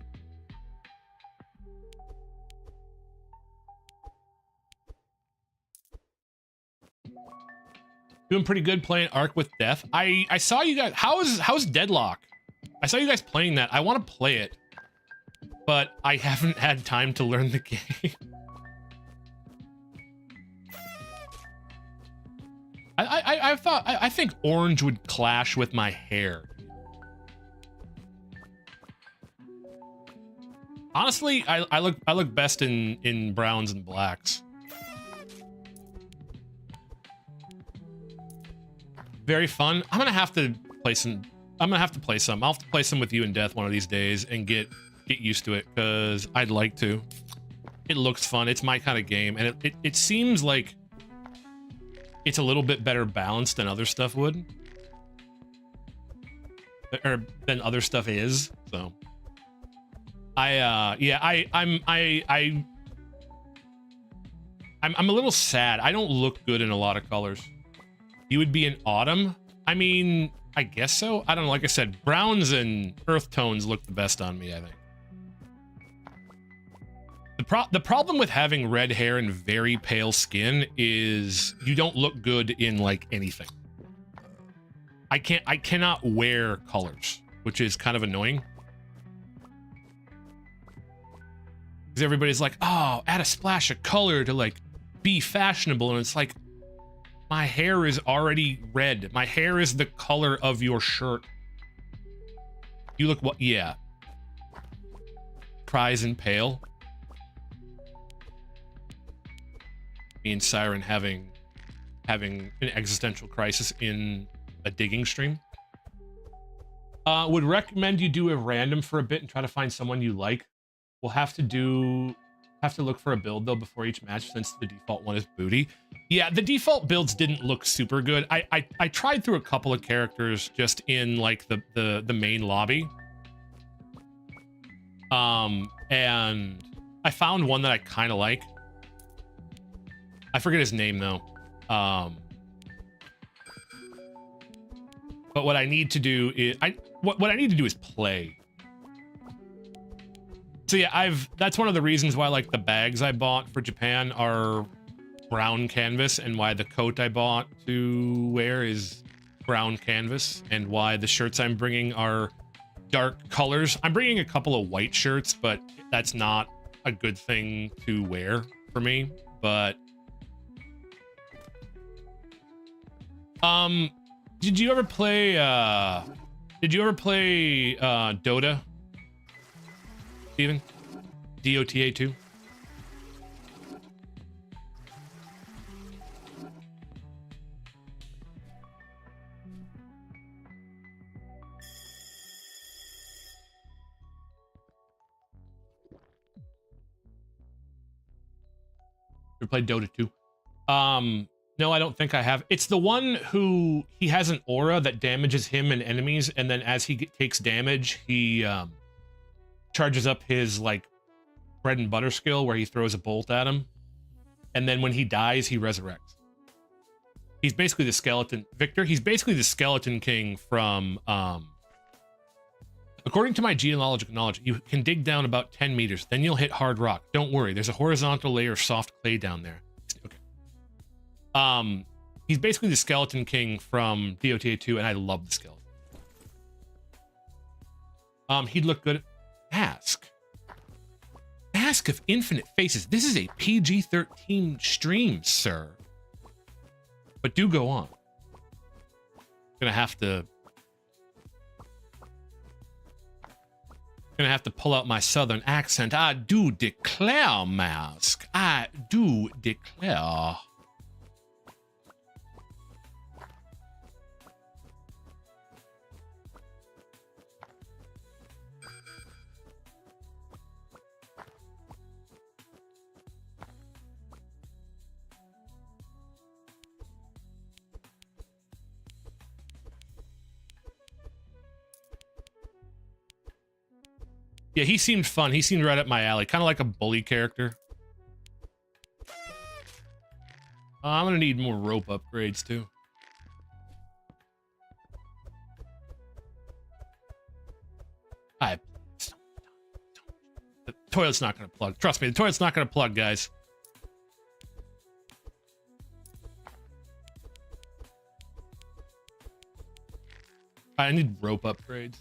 Doing pretty good playing Ark with Death. I saw you guys. How's Deadlock? I saw you guys playing that. I want to play it, but I haven't had time to learn the game. I think orange would clash with my hair. Honestly, I look best in browns and blacks. Very fun. I'm gonna have to play some. I'll have to play some with you and Death one of these days and get used to it, because I'd like to. It looks fun. It's my kind of game, and it seems like it's a little bit better balanced than other stuff would, or than other stuff is. So. I'm a little sad. I don't look good in a lot of colors. You would be in autumn. I mean, I guess so. I don't know. Like I said, browns and earth tones look the best on me, I think. The problem with having red hair and very pale skin is you don't look good in like anything. I cannot wear colors, which is kind of annoying. Because everybody's like, oh, add a splash of color to like be fashionable. And it's like, my hair is already red. My hair is the color of your shirt. You look what? Yeah. Cries and pale. Me and Siren having an existential crisis in a digging stream. Would recommend you do a random for a bit and try to find someone you like. We'll have to look for a build though before each match since the default one is booty. Yeah, the default builds didn't look super good. I tried through a couple of characters just in like the main lobby. And I found one that I kind of like. I forget his name though. But what I need to do is what I need to do is play. So yeah, that's one of the reasons why like the bags I bought for Japan are brown canvas and why the coat I bought to wear is brown canvas and why the shirts I'm bringing are dark colors. I'm bringing a couple of white shirts, but that's not a good thing to wear for me. But did you ever play Dota? Steven? DOTA 2? You played Dota 2? No, I don't think I have. It's the one who he has an aura that damages him and enemies, and then as he takes damage, he charges up his like bread and butter skill where he throws a bolt at him, and then when he dies, he resurrects. He's basically the skeleton Victor. He's basically the Skeleton King from according to my geological knowledge, you can dig down about 10 meters, then you'll hit hard rock. Don't worry, there's a horizontal layer of soft clay down there. Okay. He's basically the Skeleton King from DOTA 2, and I love the skeleton. He'd look good. Ask of Infinite Faces. This is a PG-13 stream, sir. But do go on. Gonna have to pull out my southern accent. I do declare, Mask. I do declare. Yeah, he seemed fun. He seemed right up my alley. Kind of like a bully character. I'm going to need more rope upgrades, too. The toilet's not going to plug. Trust me, the toilet's not going to plug, guys. I need rope upgrades.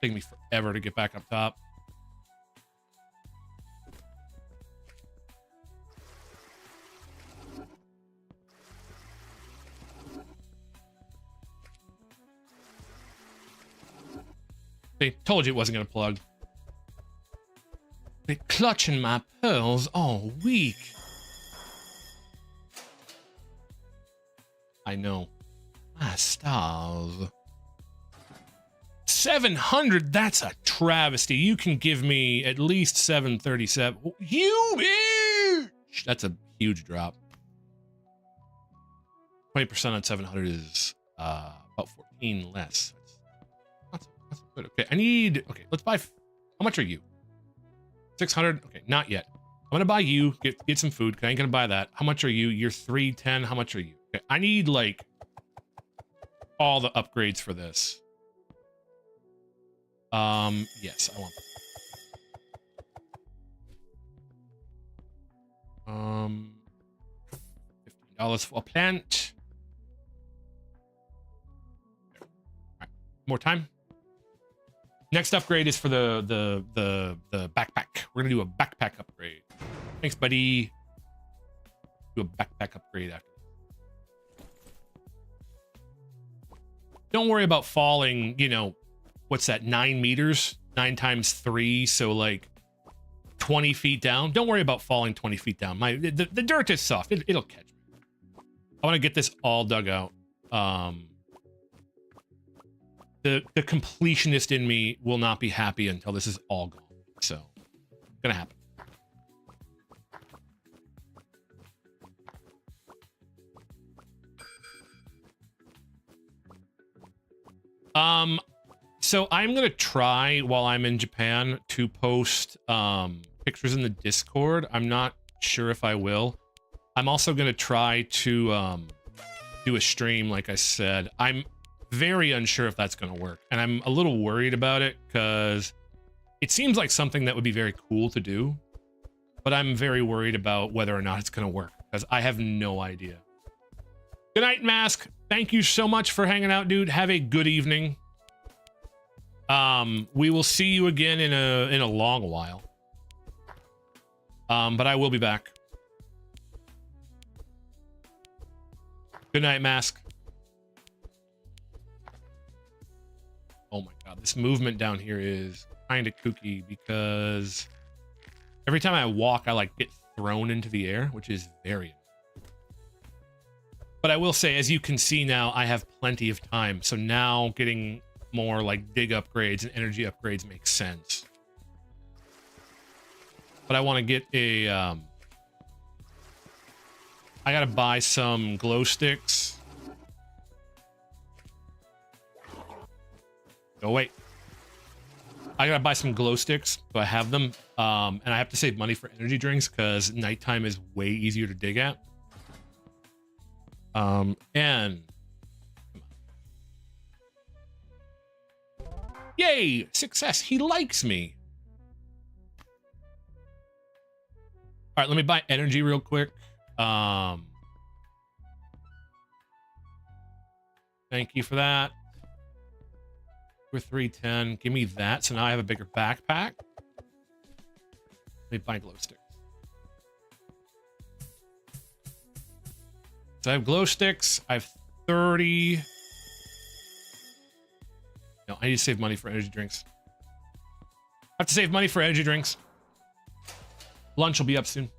Taking me forever to get back up top. They told you it wasn't going to plug. They're clutching my pearls all week. I know. My stars. 700, that's a travesty. You can give me at least 737. Huge! That's a huge drop. 20% on 700 is about 14 less. That's good. Okay, okay, let's buy, how much are you? 600? Okay, not yet. I'm gonna buy you, get some food, I ain't gonna buy that. How much are you? You're 310, how much are you? Okay, I need like all the upgrades for this. Yes, I want them. $15 for a plant. All right, more time. Next upgrade is for the backpack. We're gonna do a backpack upgrade. Thanks, buddy. Do a backpack upgrade after. Don't worry about falling, you know, what's that, 9 meters? 9 times 3, so like 20 feet down. Don't worry about falling 20 feet down. The dirt is soft. It'll catch me. I want to get this all dug out. The completionist in me will not be happy until this is all gone. So, it's gonna happen. So I'm gonna try while I'm in Japan to post pictures in the Discord. I'm not sure if I will. I'm also gonna try to do a stream, like I said. I'm very unsure if that's gonna work, and I'm a little worried about it because it seems like something that would be very cool to do, but I'm very worried about whether or not it's gonna work because I have no idea. Good night, Mask. Thank you so much for hanging out, dude. Have a good evening. We will see you again in a long while. But I will be back. Good night, Mask. Oh my god, this movement down here is kind of kooky because every time I walk, I like get thrown into the air, which is very. But I will say, as you can see now, I have plenty of time. So now getting more like dig upgrades and energy upgrades makes sense. But I want to get a I gotta buy some glow sticks. Oh wait, I gotta buy some glow sticks so I have them, and I have to save money for energy drinks because nighttime is way easier to dig at. And yay, success. He likes me. All right, let me buy energy real quick. Thank you for that. We're 310. Give me that. So now I have a bigger backpack. Let me buy glow sticks. So I have glow sticks. I have 30. No, I need to save money for energy drinks. I have to save money for energy drinks. Lunch will be up soon.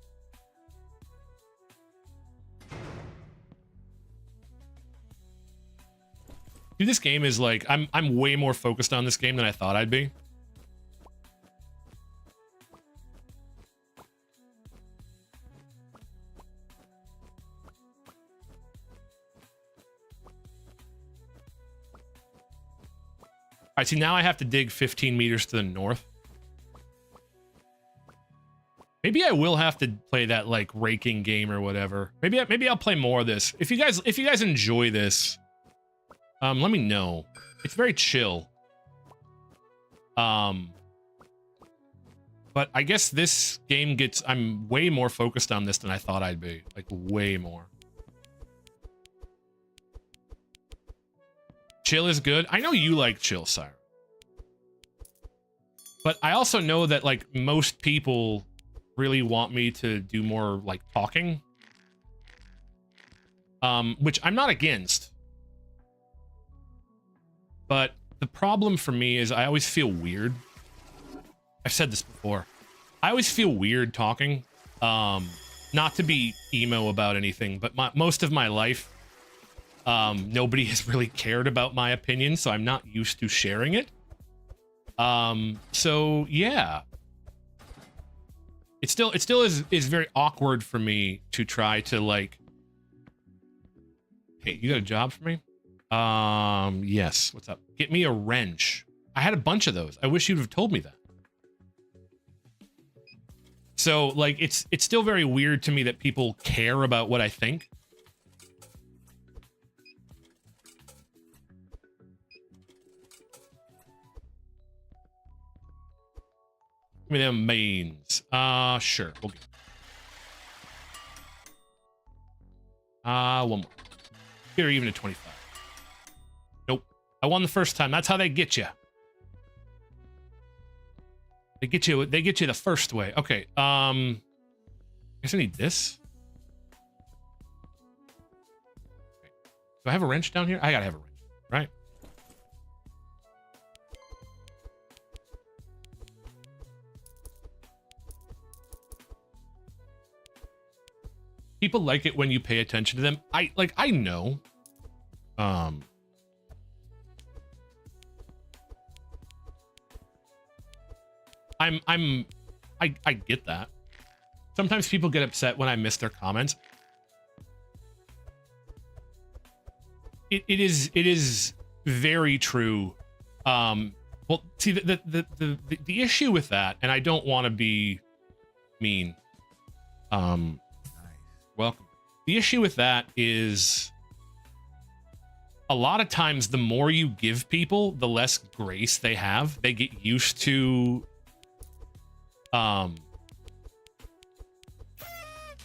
Dude, this game is like, I'm way more focused on this game than I thought I'd be. All right, see, now I have to dig 15 meters to the north. Maybe I will have to play that like raking game or whatever. Maybe I'll play more of this. If you guys enjoy this, let me know. It's very chill. But I guess this game I'm way more focused on this than I thought I'd be. Like way more. Chill is good. I know you like chill, Siren. But I also know that like most people really want me to do more like talking. Which I'm not against. But the problem for me is I always feel weird. I've said this before. I always feel weird talking. Not to be emo about anything, but most of my life, nobody has really cared about my opinion, so I'm not used to sharing it. So yeah. It still is very awkward for me to try to like, hey, you got a job for me? Yes. What's up? Get me a wrench. I had a bunch of those. I wish you'd have told me that. So like, it's still very weird to me that people care about what I think. Give me them mains. Sure. We'll get one more. Get her even to 25. Nope. I won the first time. That's how they get you. They get you the first way. Okay. I guess I need this. Do I have a wrench down here? I gotta have a wrench, right? People like it when you pay attention to them. I know. I get that. Sometimes people get upset when I miss their comments. It is very true. Well, see, the issue with that, and I don't want to be mean. Welcome. The issue with that is a lot of times the more you give people, the less grace they have. They get used to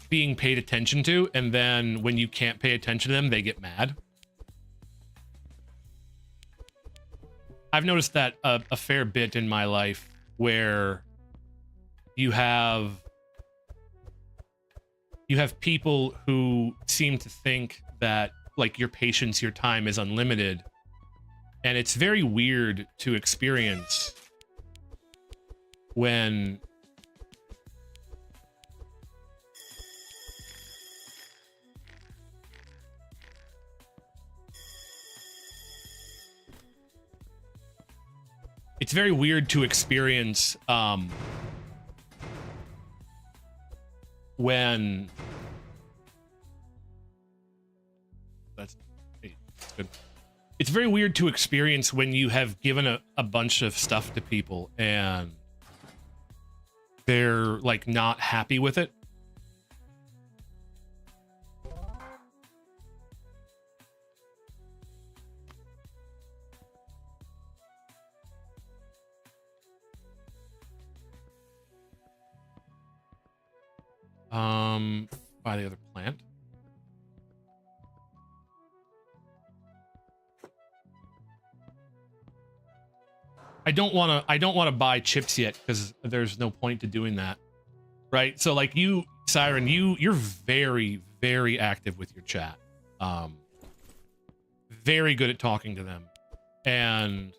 being paid attention to, and then when you can't pay attention to them, they get mad. I've noticed that a fair bit in my life, where you have people who seem to think that like your patience, your time is unlimited, and it's very weird to experience when it's very weird to experience when that's good. It's very weird to experience when you have given a bunch of stuff to people and they're like not happy with it. Buy the other plant. I don't want to buy chips yet because there's no point to doing that. Right? So like you, Siren, you're very, very active with your chat. Very good at talking to them. And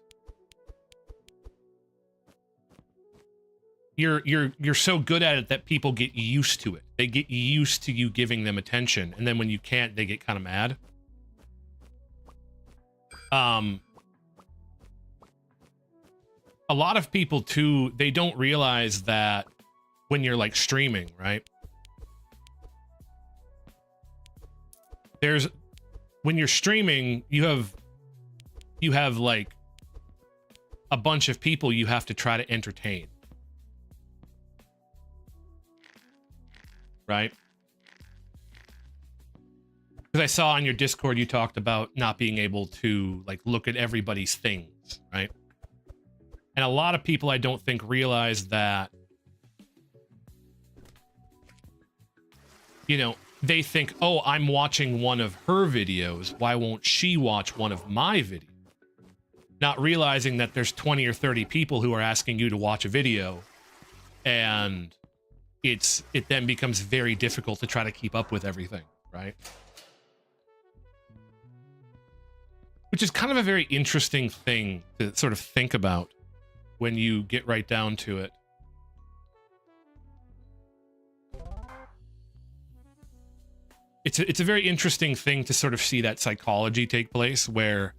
you're so good at it that people get used to it. They get used to you giving them attention, and then when you can't, they get kind of mad. A lot of people too, they don't realize that when you're like streaming, right? When you're streaming, you have like a bunch of people you have to try to entertain. Right? Because I saw on your Discord you talked about not being able to like look at everybody's things, right? And a lot of people I don't think realize that, you know, they think, oh, I'm watching one of her videos, why won't she watch one of my videos? Not realizing that there's 20 or 30 people who are asking you to watch a video, and it then becomes very difficult to try to keep up with everything, right? Which is kind of a very interesting thing to sort of think about when you get right down to it. It's a very interesting thing to sort of see that psychology take place where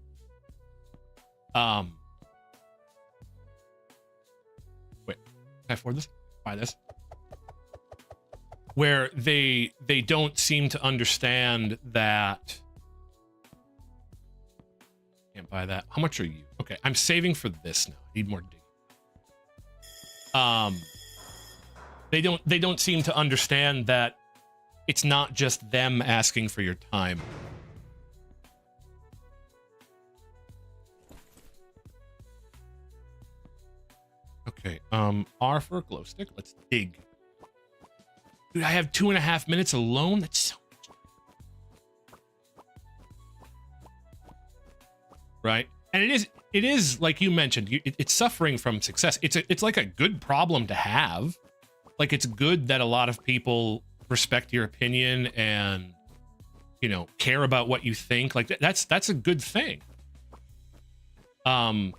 wait, can I afford this? Buy this. Where they don't seem to understand that. Can't buy that. How much are you? Okay, I'm saving for this now. I need more digging. They don't seem to understand that it's not just them asking for your time. Okay. Okay, R for a glow stick. Let's dig. Dude, I have 2.5 minutes alone. That's so much. Right? And it is like you mentioned, it's suffering from success. It's like a good problem to have. Like, it's good that a lot of people respect your opinion and, you know, care about what you think. Like, that's a good thing. But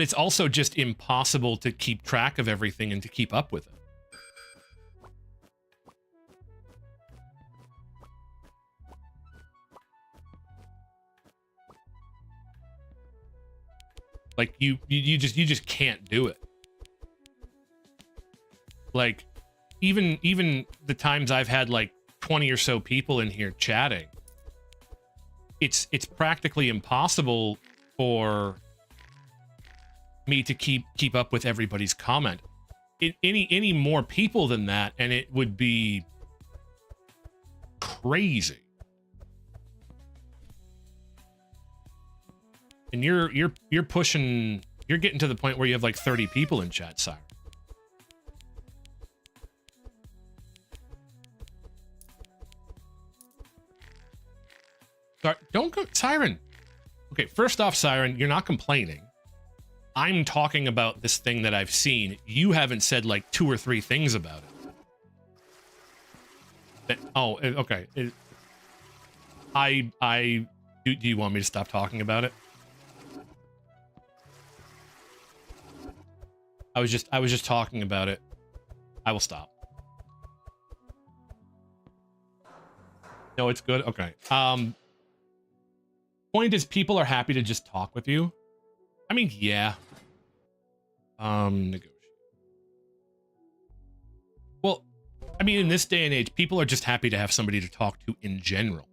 it's also just impossible to keep track of everything and to keep up with it. Like, you just can't do it. Like, even the times I've had like 20 or so people in here chatting, it's practically impossible for me to keep up with everybody's comment. Any more people than that, and it would be crazy. And you're pushing, you're getting to the point where you have like 30 people in chat, Siren. Sorry, don't go, Siren. Okay, first off, Siren, you're not complaining. I'm talking about this thing that I've seen. You haven't said like 2 or 3 things about it. Oh, okay. Do you want me to stop talking about it? I was just talking about it. I will stop. No, it's good. Okay. Point is, people are happy to just talk with you. I mean, yeah. Negotiate. Well, I mean, in this day and age, people are just happy to have somebody to talk to in general.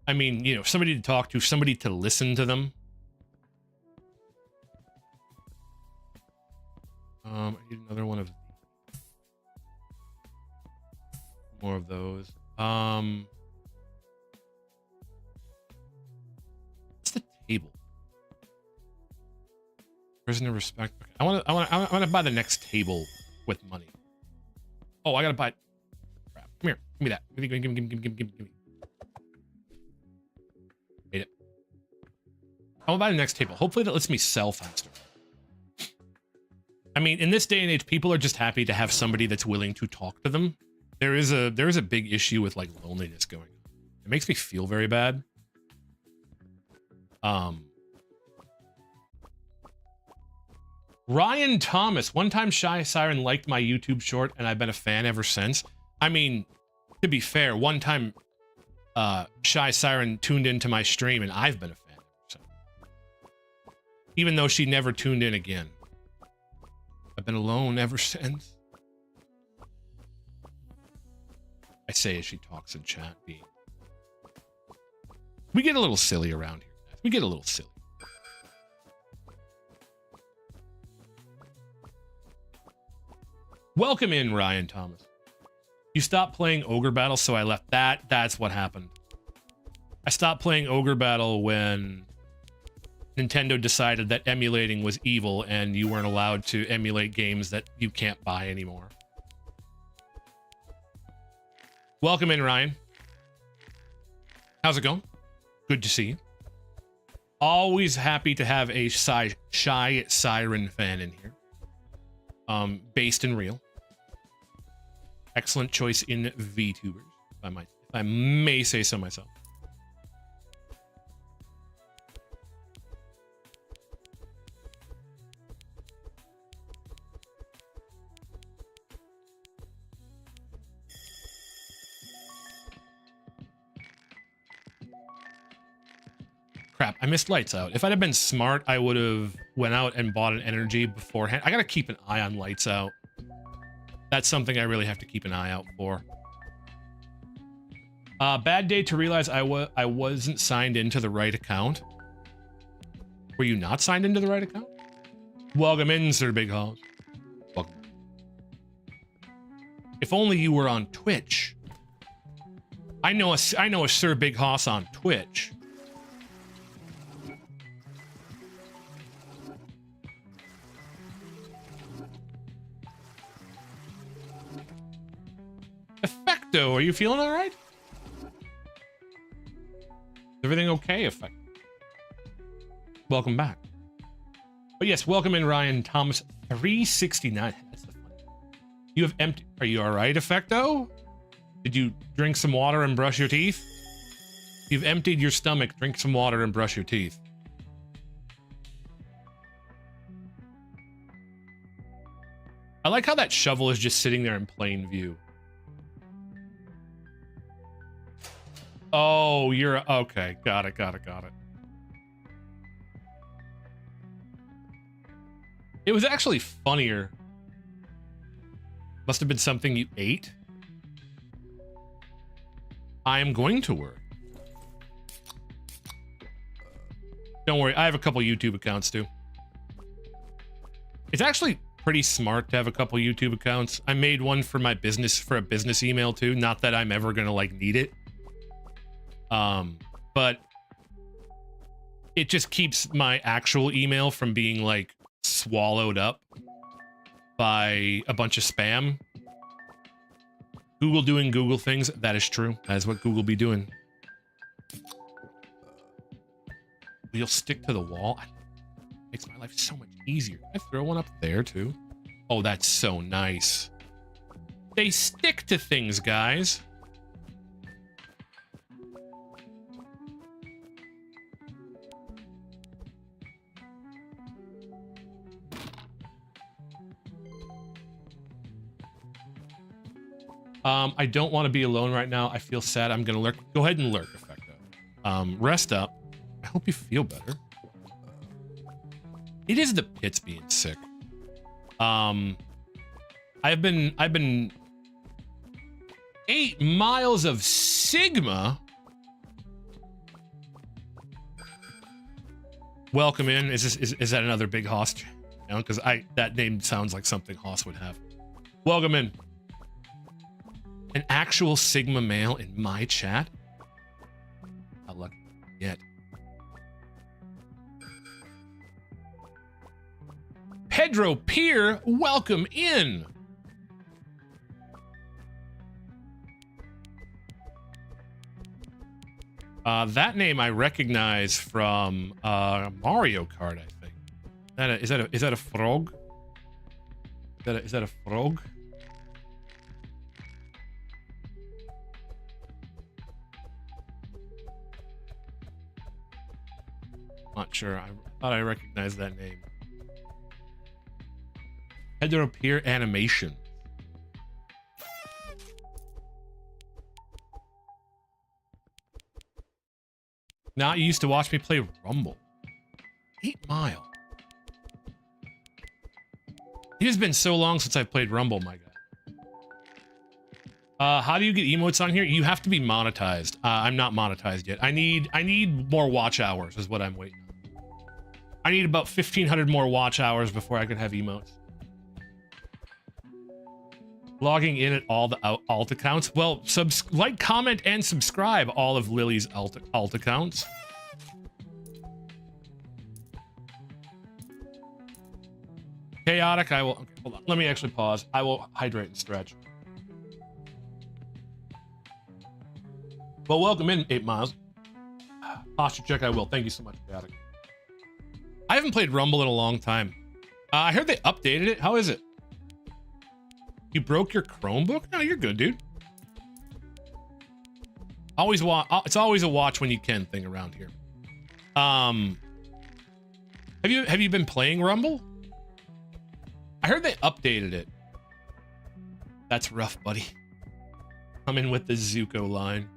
I mean, you know, somebody to talk to, somebody to listen to them. I need another one of more of those. What's the table? Prisoner respect. Okay. I want to buy the next table with money. Oh, I gotta buy. Crap. Come here. Give me that. Give me. Made it. I want to buy the next table. Hopefully that lets me sell faster. I mean, in this day and age, people are just happy to have somebody that's willing to talk to them. There is a big issue with like loneliness going on. It makes me feel very bad. Ryan Thomas, one time Shy Siren liked my YouTube short and I've been a fan ever since. I mean, to be fair, one time Shy Siren tuned into my stream and I've been a fan ever since. Even though she never tuned in again. I've been alone ever since. I say as she talks in chat. We get a little silly around here. We get a little silly. Welcome in, Ryan Thomas. You stopped playing Ogre Battle, so I left. That's what happened. I stopped playing Ogre Battle when Nintendo decided that emulating was evil and you weren't allowed to emulate games that you can't buy anymore. Welcome in, Ryan. How's it going? Good to see you. Always happy to have a Shy Siren fan in here. Based and real. Excellent choice in VTubers, if I may say so myself. Crap, I missed lights out. If I'd have been smart, I would have went out and bought an energy beforehand. I gotta keep an eye on lights out. That's something I really have to keep an eye out for. Bad day to realize I wasn't signed into the right account. Were you not signed into the right account? Welcome in, Sir Big Hoss. Welcome. If only you were on Twitch. I know a Sir Big Hoss on Twitch. Effecto, are you feeling all right? Everything okay, Effecto? Welcome back. But yes, welcome in, Ryan Thomas 369. That's the fun. You have empty. Are you all right, Effecto? Did you drink some water and brush your teeth? You've emptied your stomach. Drink some water and brush your teeth. I like how that shovel is just sitting there in plain view. Oh, you're okay. Got it. It was actually funnier. Must have been something you ate. I am going to work. Don't worry, I have a couple YouTube accounts too. It's actually pretty smart to have a couple YouTube accounts. I made one for my business, for a business email too. Not that I'm ever gonna like need it. But it just keeps my actual email from being like swallowed up by a bunch of spam. Google doing Google things. That is true. That is what Google be doing. You'll stick to the wall. Makes my life so much easier. Can I throw one up there too? Oh, that's so nice. They stick to things, guys. I don't want to be alone right now. I feel sad. I'm gonna lurk. Go ahead and lurk, Effecto. Rest up. I hope you feel better. It is the pits being sick. I've been 8 miles of Sigma. Welcome in. Is that another big Hoss? Because that name sounds like something Hoss would have. Welcome in. An actual Sigma male in my chat? How lucky yet. Pedro Pier, welcome in. That name I recognize from Mario Kart, I think. Is that a frog? Is that a frog? Not sure. I thought I recognized that name. Pedro Pier animation. Now you used to watch me play Rumble. 8 Mile. It has been so long since I've played Rumble, my guy. How do you get emotes on here? You have to be monetized. I'm not monetized yet. I need more watch hours is what I'm waiting on. I need about 1,500 more watch hours before I can have emotes. Logging in at all the alt accounts. Well, like, comment, and subscribe all of Lily's alt accounts. Chaotic, I will... Okay, hold on. Let me actually pause. I will hydrate and stretch. Well, welcome in, 8 Miles. Posture check, I will. Thank you so much, Chaotic. I haven't played Rumble in a long time. I heard they updated it. How is it? You broke your Chromebook? No, you're good, dude. Always it's always a watch when you can thing around here. Have you been playing Rumble? I heard they updated it. That's rough, buddy. I'm in with the Zuko line.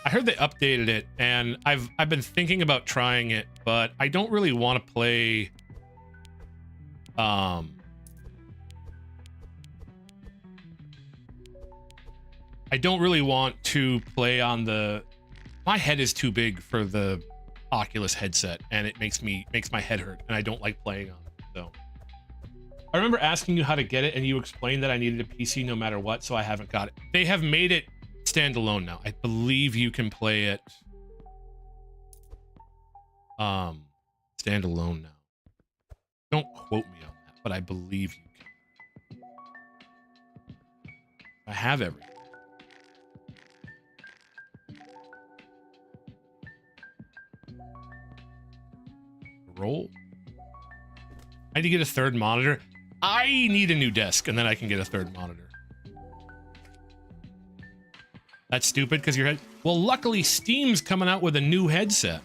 I heard they updated it, and I've been thinking about trying it, but I don't really want to play. I don't really want to play on the. My head is too big for the Oculus headset, and it makes my head hurt, and I don't like playing on it. So I remember asking you how to get it, and you explained that I needed a PC no matter what, so I haven't got it. They have made it standalone now. I believe you can play it standalone now. Don't quote me on that. but I believe you can. I have everything. Roll. I need to get a third monitor. I need a new desk, and then I can get a third monitor. That's stupid because your head. Well, luckily Steam's coming out with a new headset.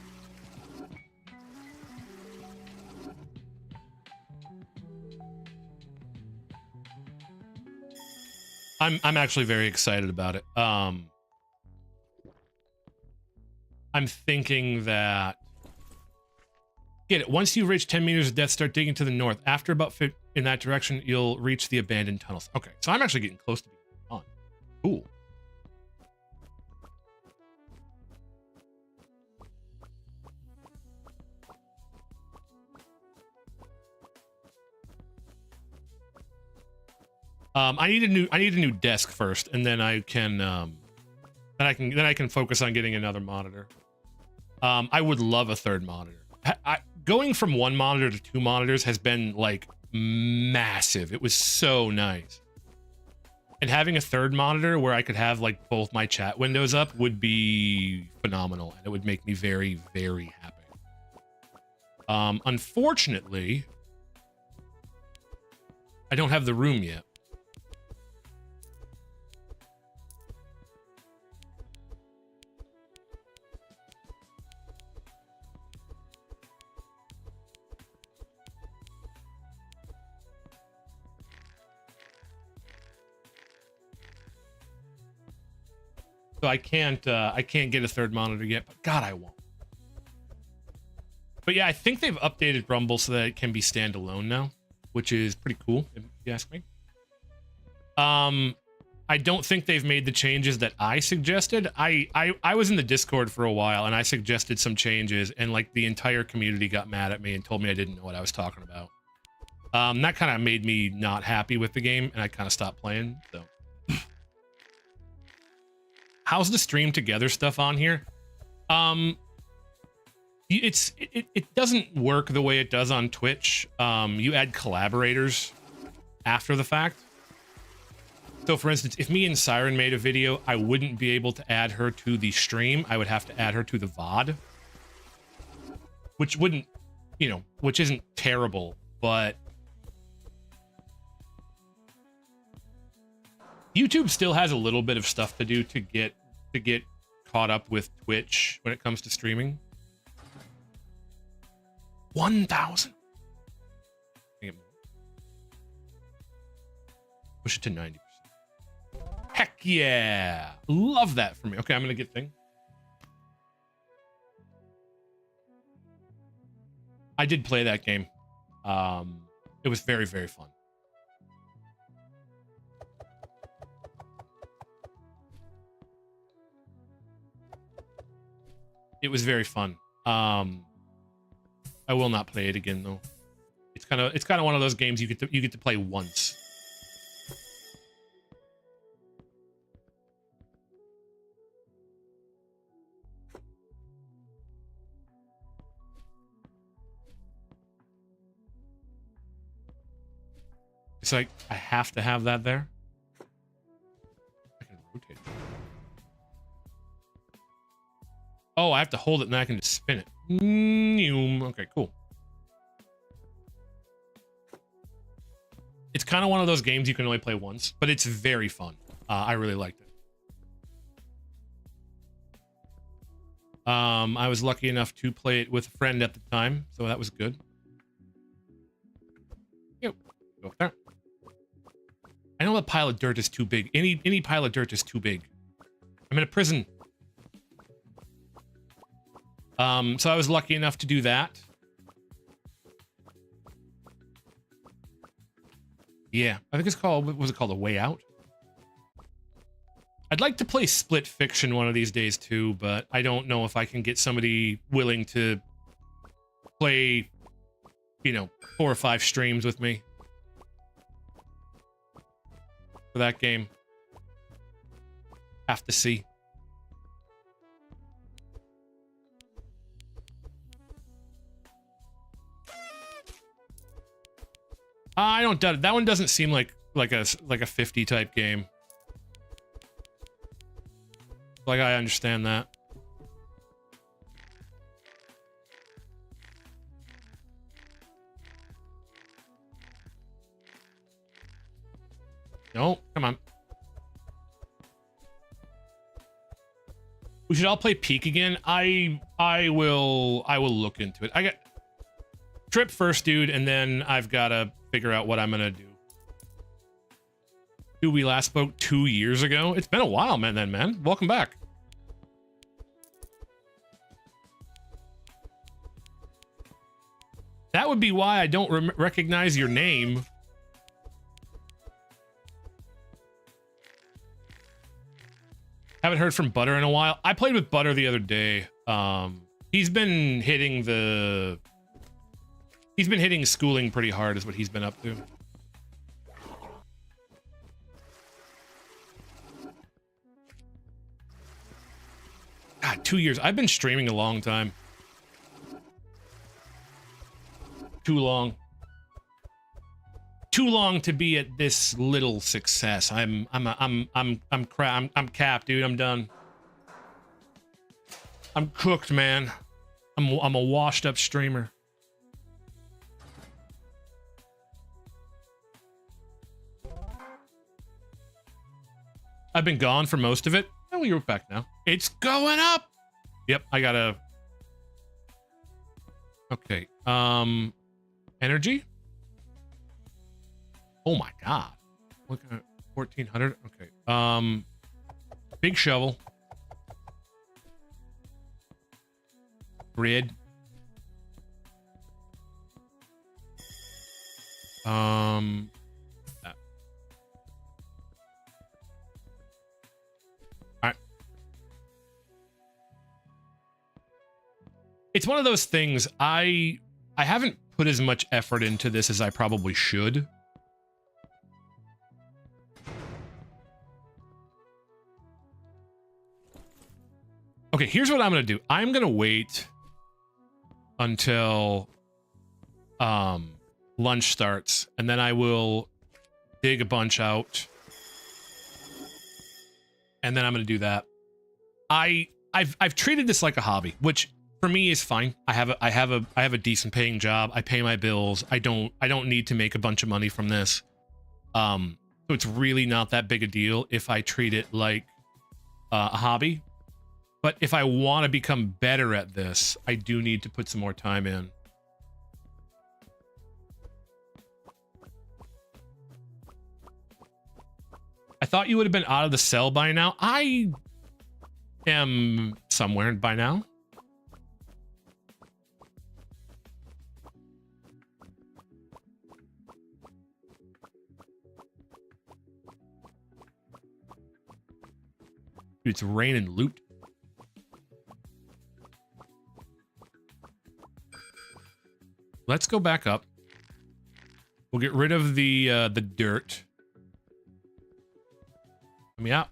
I'm actually very excited about it. I'm thinking that get it. Once you reach 10 meters of depth, start digging to the north. After about 50 in that direction, you'll reach the abandoned tunnels. Okay, so I'm actually getting close to being on. Cool. I need a new desk first, and then I can focus on getting another monitor. I would love a third monitor. Going from one monitor to two monitors has been like massive. It was so nice. And having a third monitor where I could have like both my chat windows up would be phenomenal, and it would make me very, very happy. Unfortunately, I don't have the room yet. So I can't get a third monitor yet, but God, I won't. But yeah, I think they've updated Rumble so that it can be standalone now, which is pretty cool, if you ask me. I don't think they've made the changes that I suggested. I was in the Discord for a while, and I suggested some changes, and like the entire community got mad at me and told me I didn't know what I was talking about. That kind of made me not happy with the game, and I kind of stopped playing, so. How's the stream together stuff on here? It doesn't work the way it does on Twitch. You add collaborators after the fact. So for instance, if me and Siren made a video, I wouldn't be able to add her to the stream. I would have to add her to the VOD. Which wouldn't, you know, which isn't terrible, but YouTube still has a little bit of stuff to do to get caught up with Twitch when it comes to streaming. 1,000. Push it to 90%. Heck yeah. Love that for me. Okay, I'm gonna get thing. I did play that game. It was very, very fun. It was very fun. I will not play it again though. It's kind of one of those games you get to play once. It's like I have to have that there. I can rotate it. Oh, I have to hold it and then I can just spin it. Okay, cool. It's kind of one of those games you can only play once, but it's very fun. I really liked it. I was lucky enough to play it with a friend at the time, so that was good. Yep. Go up there. I know the pile of dirt is too big. Any pile of dirt is too big. I'm in a prison. So I was lucky enough to do that. Yeah, I think it's called, what was it called? A Way Out? I'd like to play Split Fiction one of these days too, but I don't know if I can get somebody willing to play, you know, 4 or 5 streams with me for that game. Have to see. I don't doubt it. That one doesn't seem like a 50 type game. Like, I understand that. No, come on. We should all play Peak again. I will look into it. I got trip first, dude, and then I've got to figure out what I'm gonna do. Dude, we last spoke 2 years ago. It's been a while, man. Welcome back. That would be why I don't recognize your name. Haven't heard from Butter in a while. I played with Butter the other day. He's been hitting schooling pretty hard is what he's been up to. God, 2 years. I've been streaming a long time. Too long. Too long to be at this little success. I'm capped, dude. I'm done. I'm cooked, man. I'm a washed up streamer. I've been gone for most of it. Oh, you're back now. It's going up. Yep, I gotta. Okay. Energy. Oh my god. Look at 1400. Okay. Big shovel. Grid. It's one of those things. I haven't put as much effort into this as I probably should. Okay, here's what I'm gonna do. I'm gonna wait until lunch starts, and then I will dig a bunch out, and then I'm gonna do that. I've treated this like a hobby, which for me is fine. I have a decent paying job. I pay my bills. I don't need to make a bunch of money from this. So it's really not that big a deal if I treat it like a hobby. But if I want to become better at this, I do need to put some more time in. I thought you would have been out of the cell by now. I am somewhere by now. Dude, it's raining loot. Let's go back up. We'll get rid of the dirt. Let me out.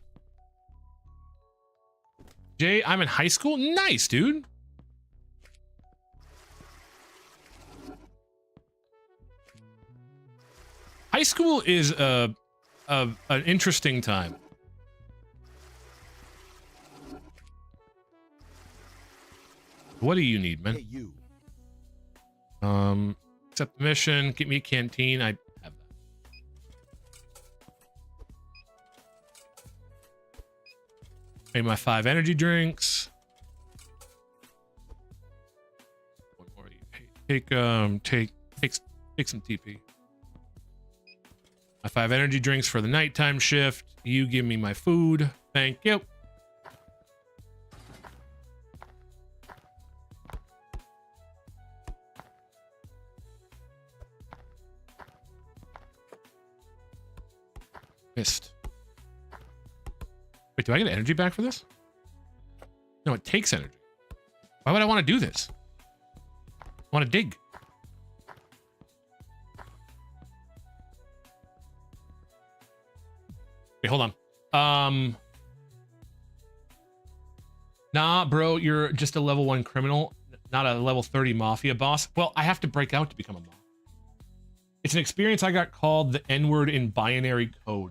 Jay, I'm in high school. Nice, dude. High school is an interesting time. What do you need, man? Hey, you. Accept the mission. Get me a canteen. I have that. Made my 5 energy drinks. One more. Take some TP. My 5 energy drinks for the nighttime shift. You give me my food. Thank you. Missed. Wait, do I get energy back for this? No, it takes energy. Why would I want to do this? I want to dig. Wait, hold on. Nah, bro, you're just a level 1 criminal, not a level 30 mafia boss. Well, I have to break out to become a boss. It's an experience I got called the N-word in binary code.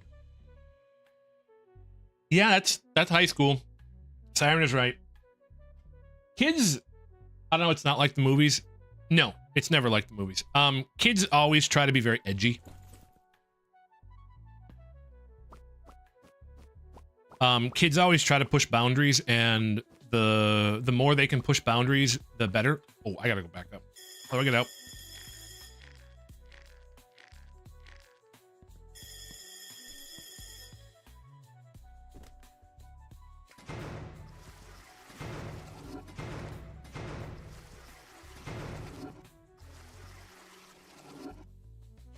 Yeah, that's high school. Siren is right. Kids, I don't know, it's not like the movies. No, it's never like the movies. Kids always try to be very edgy. Kids always try to push boundaries, and the more they can push boundaries, the better. Oh, I gotta go back up. How do I get out?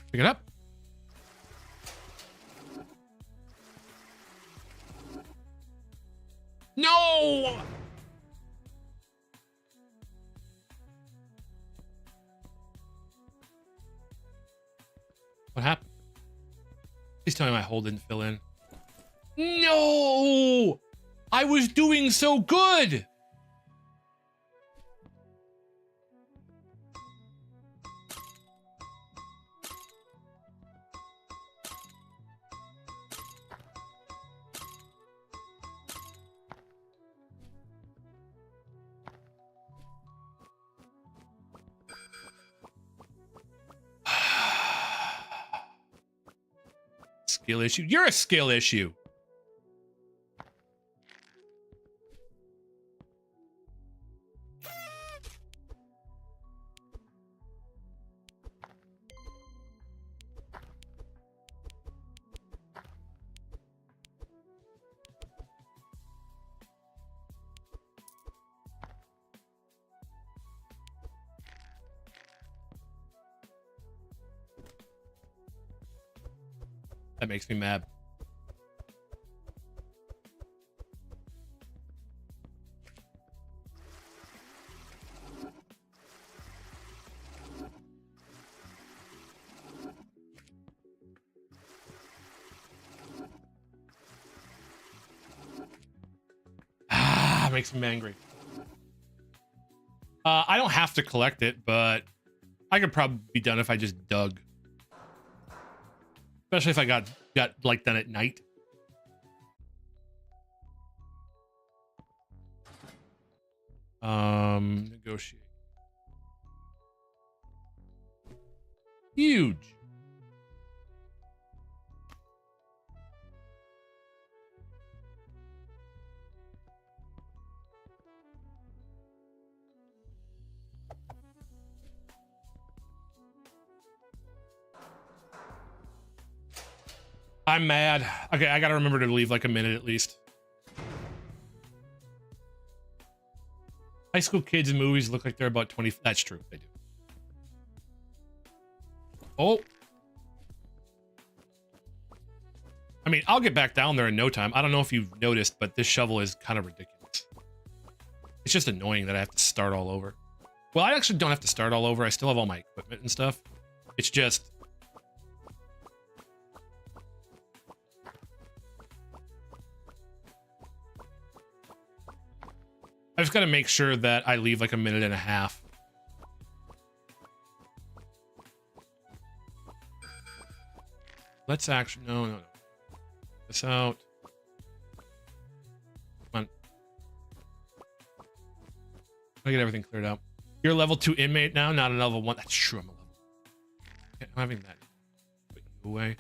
Pick it up. No! What happened? Please tell me my hole didn't fill in. No! I was doing so good! Skill issue? You're a skill issue. That makes me mad. Makes me angry. I don't have to collect it, but I could probably be done if I just dug. Especially if I got like done at night. Negotiate. Huge. I'm mad. Okay, I gotta remember to leave like a minute at least. High school kids in movies look like they're about 20. That's true, they do. Oh. I mean, I'll get back down there in no time. I don't know if you've noticed, but this shovel is kind of ridiculous. It's just annoying that I have to start all over. Well, I actually don't have to start all over. I still have all my equipment and stuff. It's just... I just got to make sure that I leave like a minute and a half. Let's actually... No. This out. Come on. I get everything cleared out. You're a level 2 inmate now, not a level 1. That's true, I'm a level 1. Okay, I'm having that. Put you away.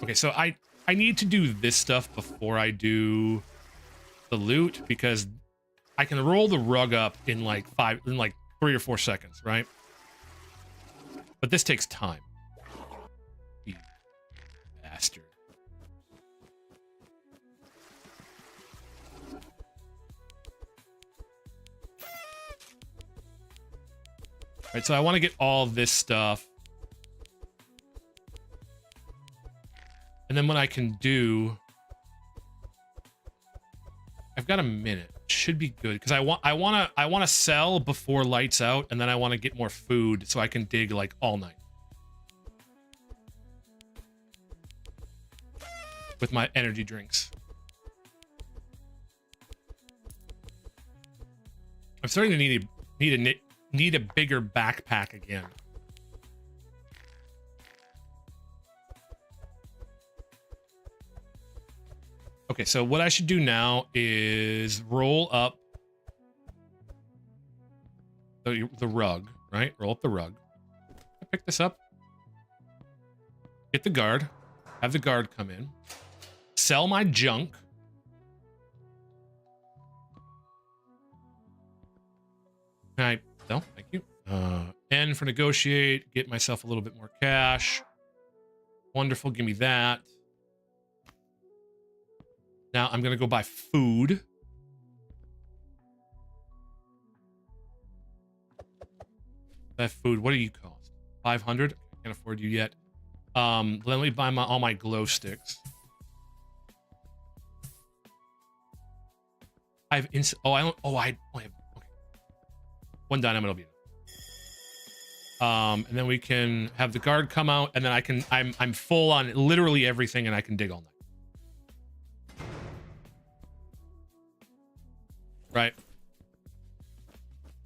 Okay, so I need to do this stuff before I do the loot, because I can roll the rug up in like 3 or 4 seconds, right? But this takes time. You bastard. All right, so I want to get all this stuff. And then what I can do, I've got a minute. Should be good, because I want to sell before lights out, and then I want to get more food so I can dig like all night with my energy drinks. I'm starting to need need a bigger backpack again. Okay, so what I should do now is roll up the rug, right? Roll up the rug. Pick this up. Get the guard. Have the guard come in. Sell my junk. Can I sell? Thank you. N for negotiate. Get myself a little bit more cash. Wonderful. Give me that. Now I'm going to go buy food. That food, what do you cost? 500? Can't afford you yet. Let me buy all my glow sticks. I have I only have, okay. One dynamite will be enough. And then we can have the guard come out, and then I'm full on literally everything, and I can dig all night. Right.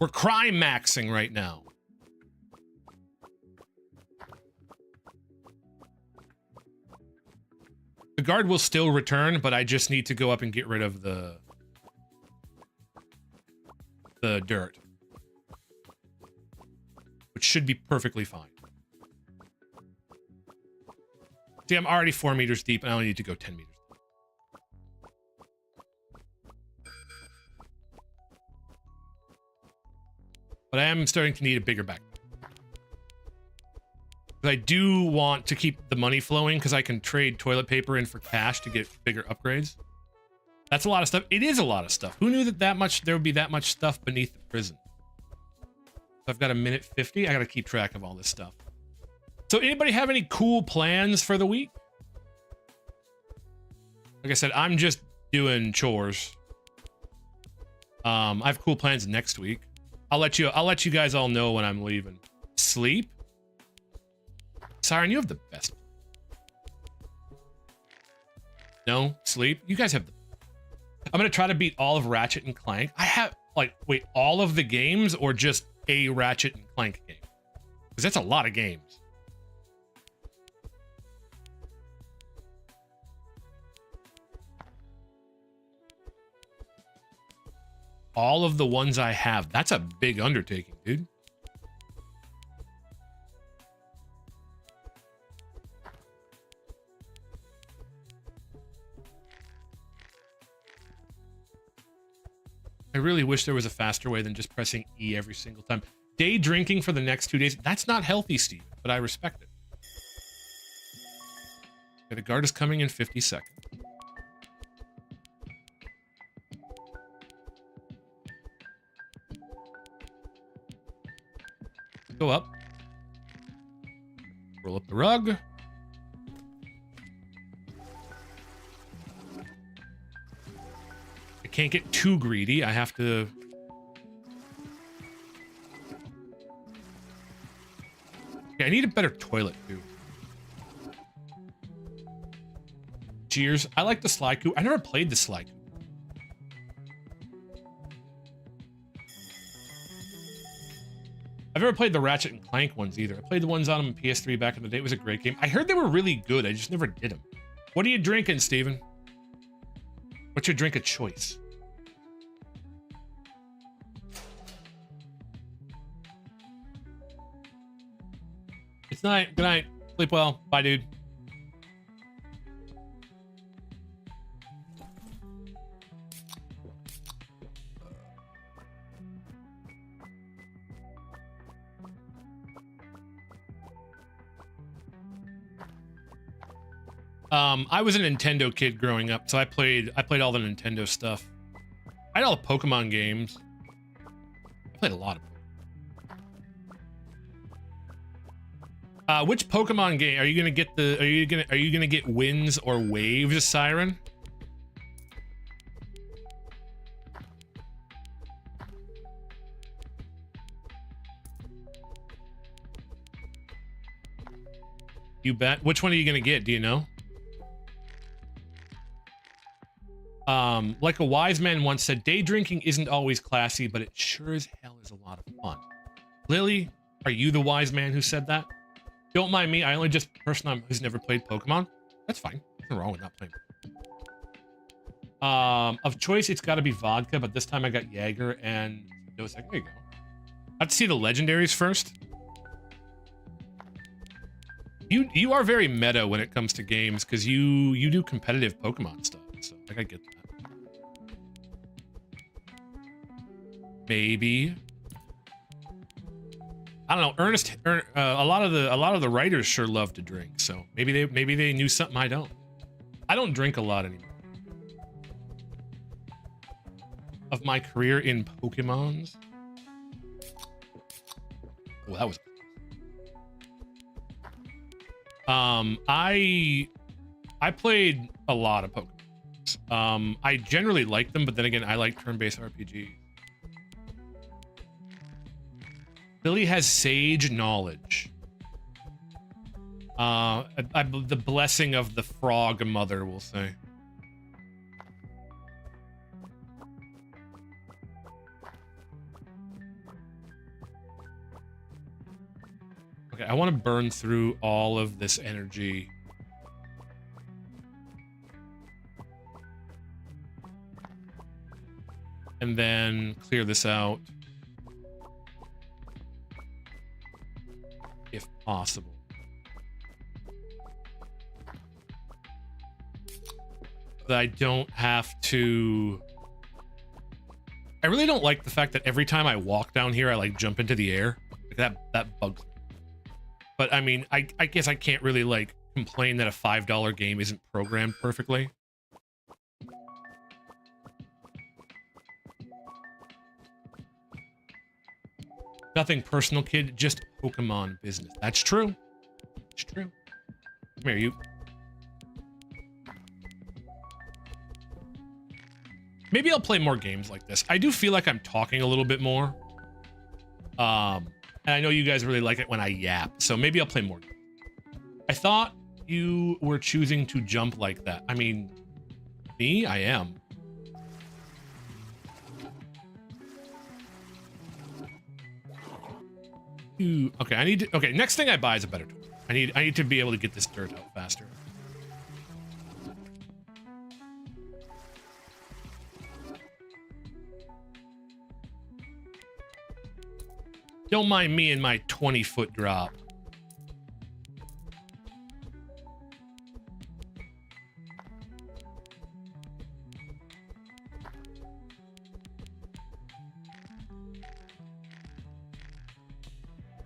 We're crime maxing right now. The guard will still return, but I just need to go up and get rid of the dirt, which should be perfectly fine. See, I'm already 4 meters deep, and I only need to go 10 meters. But I am starting to need a bigger backpack. But I do want to keep the money flowing because I can trade toilet paper in for cash to get bigger upgrades. That's a lot of stuff. It is a lot of stuff. Who knew that there would be that much stuff beneath the prison? So I've got a minute 50. I got to keep track of all this stuff. So anybody have any cool plans for the week? Like I said, I'm just doing chores. I have cool plans next week. I'll let you guys all know when I'm leaving. Sleep? Siren, you have the best. No? Sleep? You guys have the... I'm going to try to beat all of Ratchet and Clank. I have, like, wait, all of the games or just a Ratchet and Clank game? Because that's a lot of games. All of the ones I have. That's a big undertaking, dude. I really wish there was a faster way than just pressing E every single time. Day drinking for the next 2 days. That's not healthy, Steve, but I respect it. Okay, the guard is coming in 50 seconds. Go up. Roll up the rug. I can't get too greedy. I have to... Okay, I need a better toilet, too. Cheers. I like the Sly Coo. I never played the Sly Coo. I've never played the Ratchet and Clank ones either. I played the ones on PS3 back in the day. It was a great game. I heard they were really good. I just never did them. What are you drinking, Steven? What's your drink of choice? It's night. Good night. Sleep well. Bye, dude. I was a Nintendo kid growing up, so I played all the Nintendo stuff. I had all the Pokemon games. I played a lot of which Pokemon game are you gonna get are you gonna get Winds or Waves, Siren? You bet. Which one are you gonna get? Do you know? Like a wise man once said, day drinking isn't always classy, but it sure as hell is a lot of fun. Lily, are you the wise man who said that? Don't mind me. I only just person who's never played Pokemon. That's fine. Nothing wrong with not playing. Of choice, it's got to be vodka, but this time I got Jaeger and Dos Equis. There you go. I have to see the legendaries first. You are very meta when it comes to games because you do competitive Pokemon stuff, so like I get that. Maybe. I don't know. A lot of the writers sure love to drink, so maybe they knew something I don't. I don't drink a lot anymore. Of my career in Pokemons. Well, that was. I played a lot of Pokemon. I generally like them, but then again, I like turn-based RPGs. Billy has sage knowledge. The blessing of the frog mother, we'll say. Okay, I want to burn through all of this energy. And then clear this out. If possible. That I don't have to... I really don't like the fact that every time I walk down here, I like jump into the air. Like that bugs me. But I mean, I guess I can't really like complain that a $5 game isn't programmed perfectly. Nothing personal, kid, just Pokemon business. That's true. It's true. Come here, you. Maybe I'll play more games like this. I do feel like I'm talking a little bit more. And I know you guys really like it when I yap, so maybe I'll play more. I thought you were choosing to jump like that. I mean, me? I am. Ooh, okay, I need to... Okay, next thing I buy is a better tool. I need to be able to get this dirt out faster. Don't mind me and my 20-foot drop.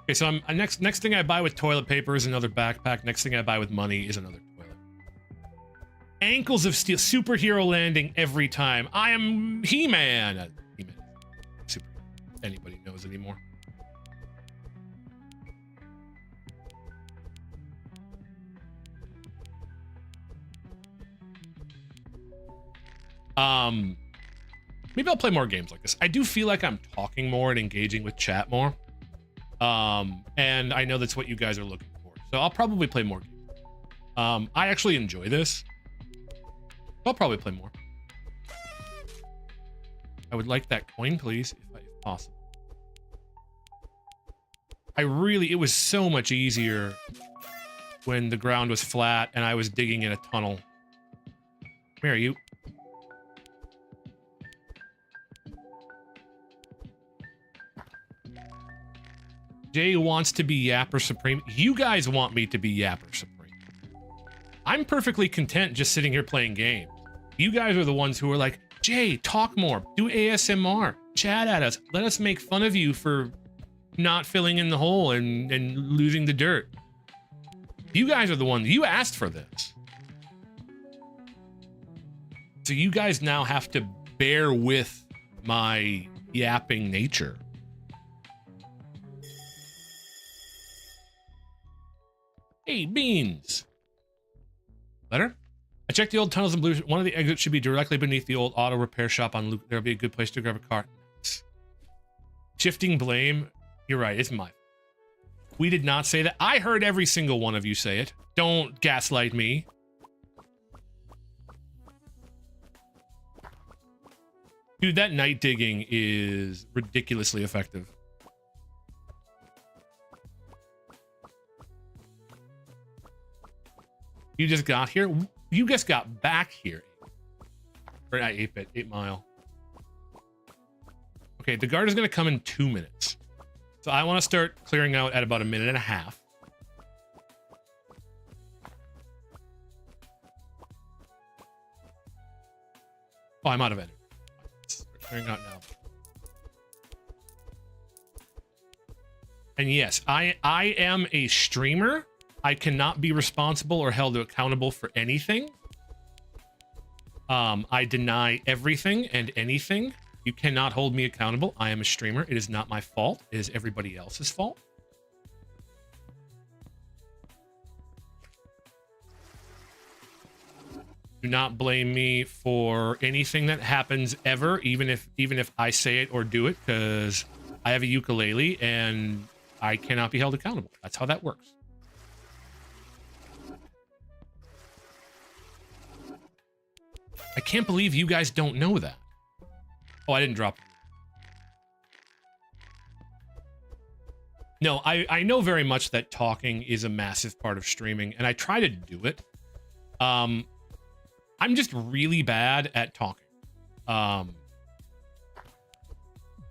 Okay, so I'm next thing I buy with toilet paper is another backpack. Next thing I buy with money is another toilet. Ankles of steel, superhero landing every time. I am He-Man. He-Man. Super. Anybody knows anymore. Maybe I'll play more games like this. I do feel like I'm talking more and engaging with chat more. And I know that's what you guys are looking for. So I'll probably play more games. I actually enjoy this. I'll probably play more. I would like that coin, please, if possible. It was so much easier when the ground was flat and I was digging in a tunnel. Where are you? Jay wants to be Yapper Supreme. You guys want me to be Yapper Supreme. I'm perfectly content just sitting here playing games. You guys are the ones who are like, Jay, talk more, do ASMR, chat at us, let us make fun of you for not filling in the hole and losing the dirt. You guys are the ones, you asked for this. So you guys now have to bear with my yapping nature. Hey, Beans. Letter? I checked the old tunnels in Blue. One of the exits should be directly beneath the old auto repair shop on Luke. There'll be a good place to grab a car. Shifting blame. You're right. It's my. We did not say that. I heard every single one of you say it. Don't gaslight me. Dude, that night digging is ridiculously effective. You just got here? You just got back here. Or not 8-bit, 8 Mile. Okay, the guard is going to come in 2 minutes. So I want to start clearing out at about 1.5 minutes. Oh, I'm out of energy. Start clearing out now. And yes, I am a streamer. I cannot be responsible or held accountable for anything. I deny everything and anything. You cannot hold me accountable. I am a streamer. It is not my fault. It is everybody else's fault. Do not blame me for anything that happens ever, even if I say it or do it, because I have a ukulele and I cannot be held accountable. That's how that works. I can't believe you guys don't know that. Oh, I didn't drop it. No, I know very much that talking is a massive part of streaming, and I try to do it. I'm just really bad at talking.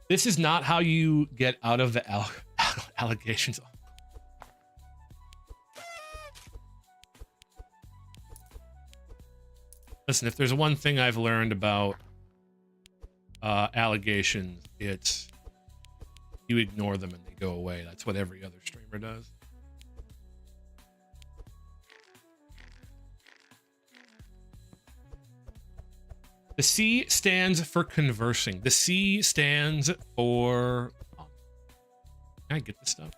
This is not how you get out of the allegations. Listen, if there's one thing I've learned about allegations, it's you ignore them and they go away. That's what every other streamer does. The C stands for conversing. The C stands for... Can I get this stuff?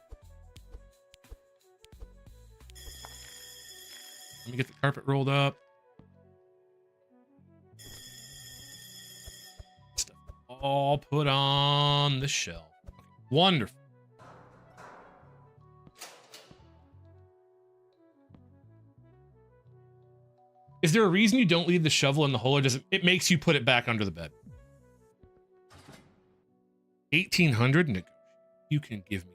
Let me get the carpet rolled up. Stuff all put on the shelf. Okay, wonderful. Is there a reason you don't leave the shovel in the hole, or does it makes you put it back under the bed? 1,800? You can give me.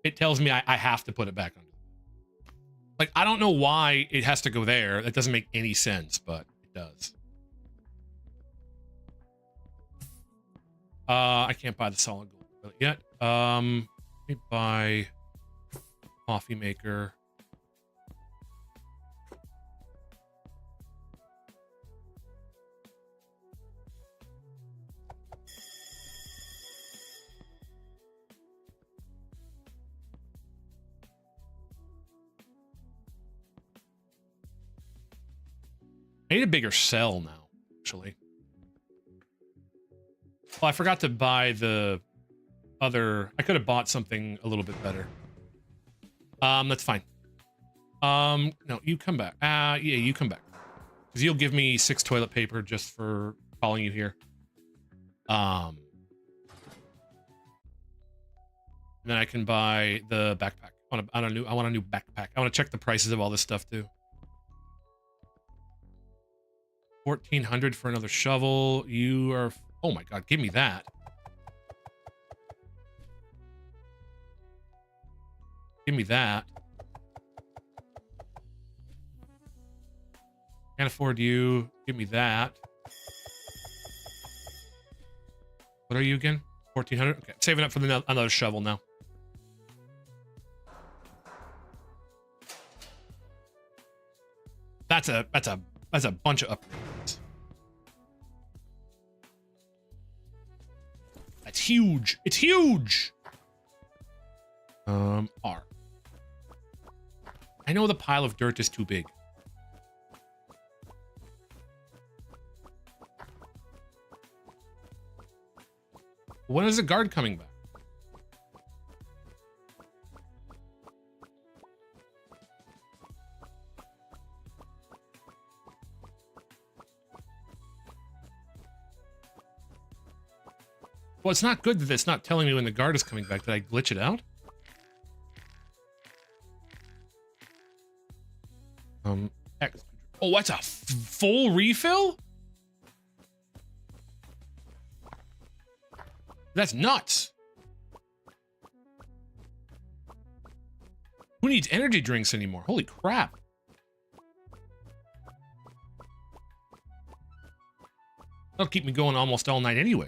It tells me I have to put it back under. Like, I don't know why it has to go there. That doesn't make any sense, but it does. I can't buy the solid gold yet. Let me buy coffee maker. I need a bigger cell now, actually. Well, I forgot to buy the other... I could have bought something a little bit better. That's fine. No, you come back. Yeah, you come back. Because you'll give me 6 toilet paper just for calling you here. And then I can buy the backpack. I want a new backpack. I want to check the prices of all this stuff, too. 1,400 for another shovel. You are... Oh my god, give me that. Give me that. Can't afford you. Give me that. What are you again? 1,400? Okay, saving up for another shovel now. That's a bunch of upgrades. That's huge. It's huge. R. I know the pile of dirt is too big. When is the guard coming back? Well, it's not good that it's not telling me when the guard is coming back. Did I glitch it out? X. Oh, what's a full refill? That's nuts. Who needs energy drinks anymore? Holy crap. That'll keep me going almost all night anyway.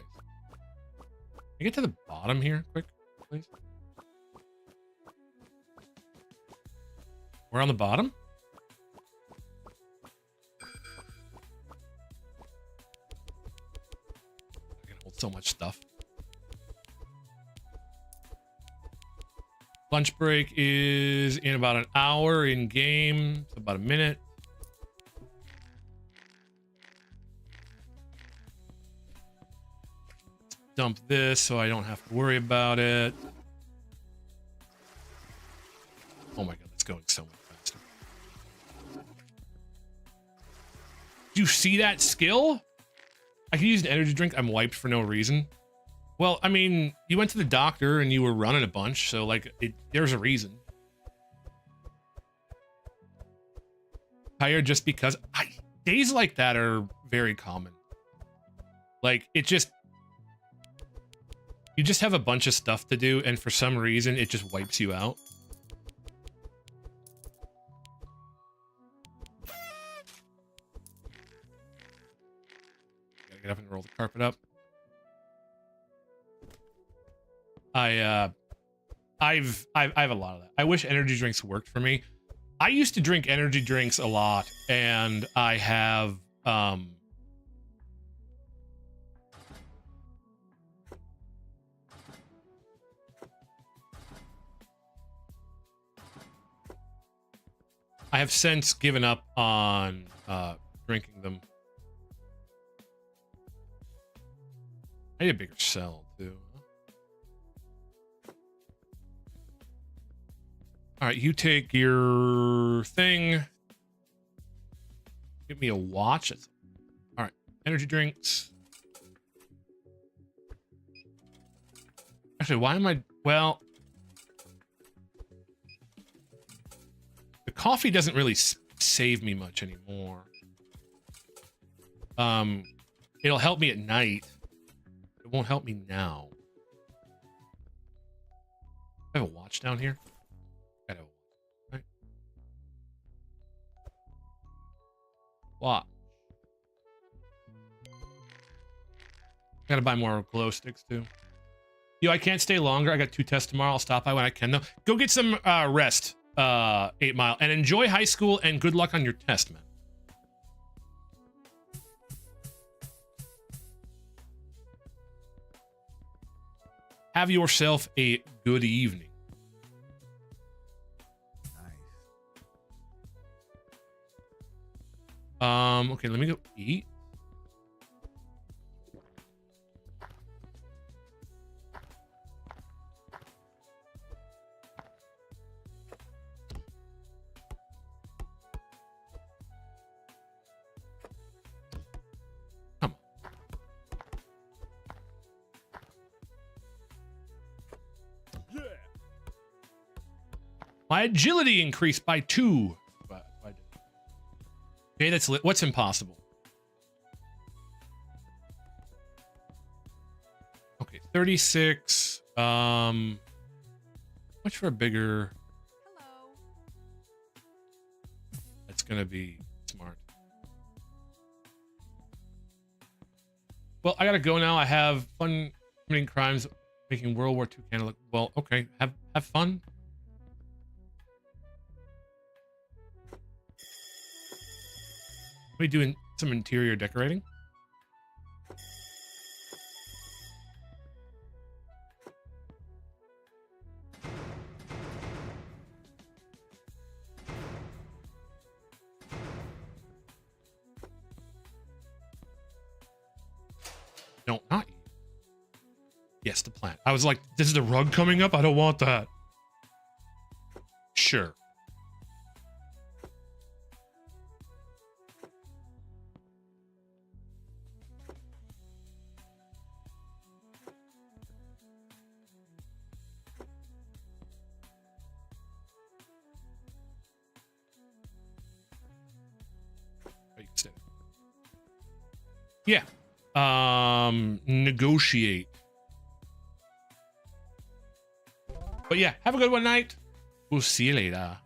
Can I get to the bottom here quick, please? We're on the bottom? I can hold so much stuff. Lunch break is in about an hour in game. It's about a minute. Dump this so I don't have to worry about it. Oh my god, it's going so much faster. Do you see that skill? I can use an energy drink. I'm wiped for no reason. Well, I mean, you went to the doctor and you were running a bunch, so like there's a reason. Tired just because days like that are very common. Like you just have a bunch of stuff to do, and for some reason it just wipes you out. Gotta get up and roll the carpet up. I have a lot of that. I wish energy drinks worked for me. I used to drink energy drinks a lot, and I have I have since given up on drinking them. I need a bigger cell too. All right, you take your thing. Give me a watch. All right, energy drinks. Actually, why am I? Well, the coffee doesn't really save me much anymore. It'll help me at night. It won't help me now. I have a watch down here. Right. Watch. Gotta buy more glow sticks too. Yo, I can't stay longer. I got 2 tests tomorrow. I'll stop by when I can though. Go get some rest, 8 Mile, and enjoy high school and good luck on your test, man. Have yourself a good evening. Okay, let me go eat. Come on. Yeah. My agility increased by 2. Okay, that's lit. What's impossible? Okay, 36. Much for a bigger. Hello. That's gonna be smart. Well, I gotta go now. I have fun committing crimes, making World War II candle. Well, okay, have fun. Are we doing some interior decorating? No, not you. Yes, the plant. I was like, this is the rug coming up? I don't want that. Sure. Yeah. Negotiate. But yeah, have a good one night. We'll see you later.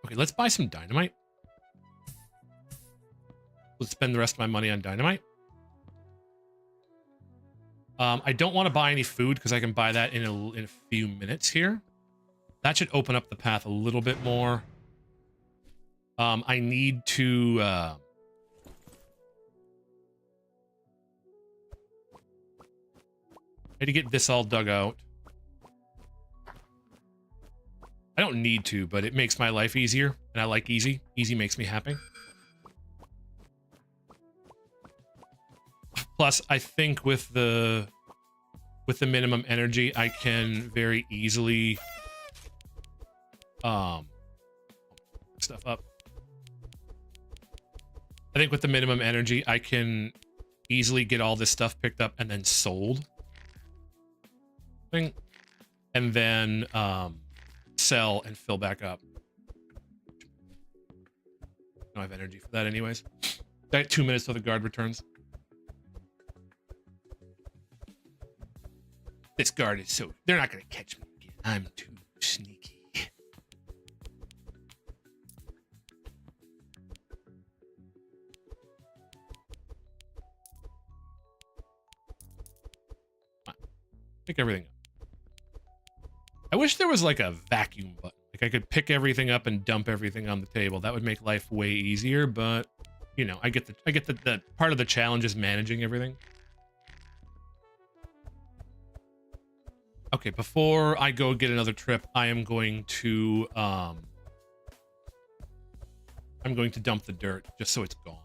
Okay, let's buy some dynamite. Let's spend the rest of my money on dynamite. I don't want to buy any food because I can buy that in a few minutes here. That should open up the path a little bit more. I need to... I need to get this all dug out. I don't need to, but it makes my life easier, and I like easy. Easy makes me happy. Plus, I think with the minimum energy, I can very easily stuff up. I think with the minimum energy, I can easily get all this stuff picked up and then sold. And then sell and fill back up. I don't have energy for that anyways. I got 2 minutes till the guard returns. This guard is so... They're not going to catch me again. I'm too sneaky. Pick everything up. I wish there was like a vacuum button. Like I could pick everything up and dump everything on the table. That would make life way easier, but you know, I get the part of the challenge is managing everything. Okay, before I go get another trip, I am going to dump the dirt just so it's gone.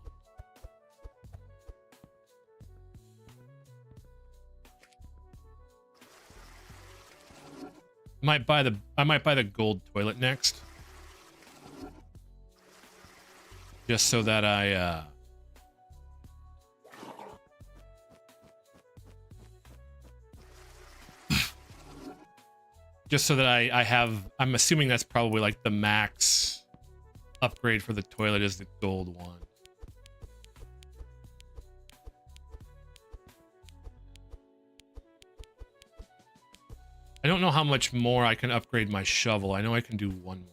I might buy the gold toilet next. Just so that I just so that I have, I'm assuming that's probably like the max upgrade for the toilet is the gold one. I don't know how much more I can upgrade my shovel. I know I can do one more.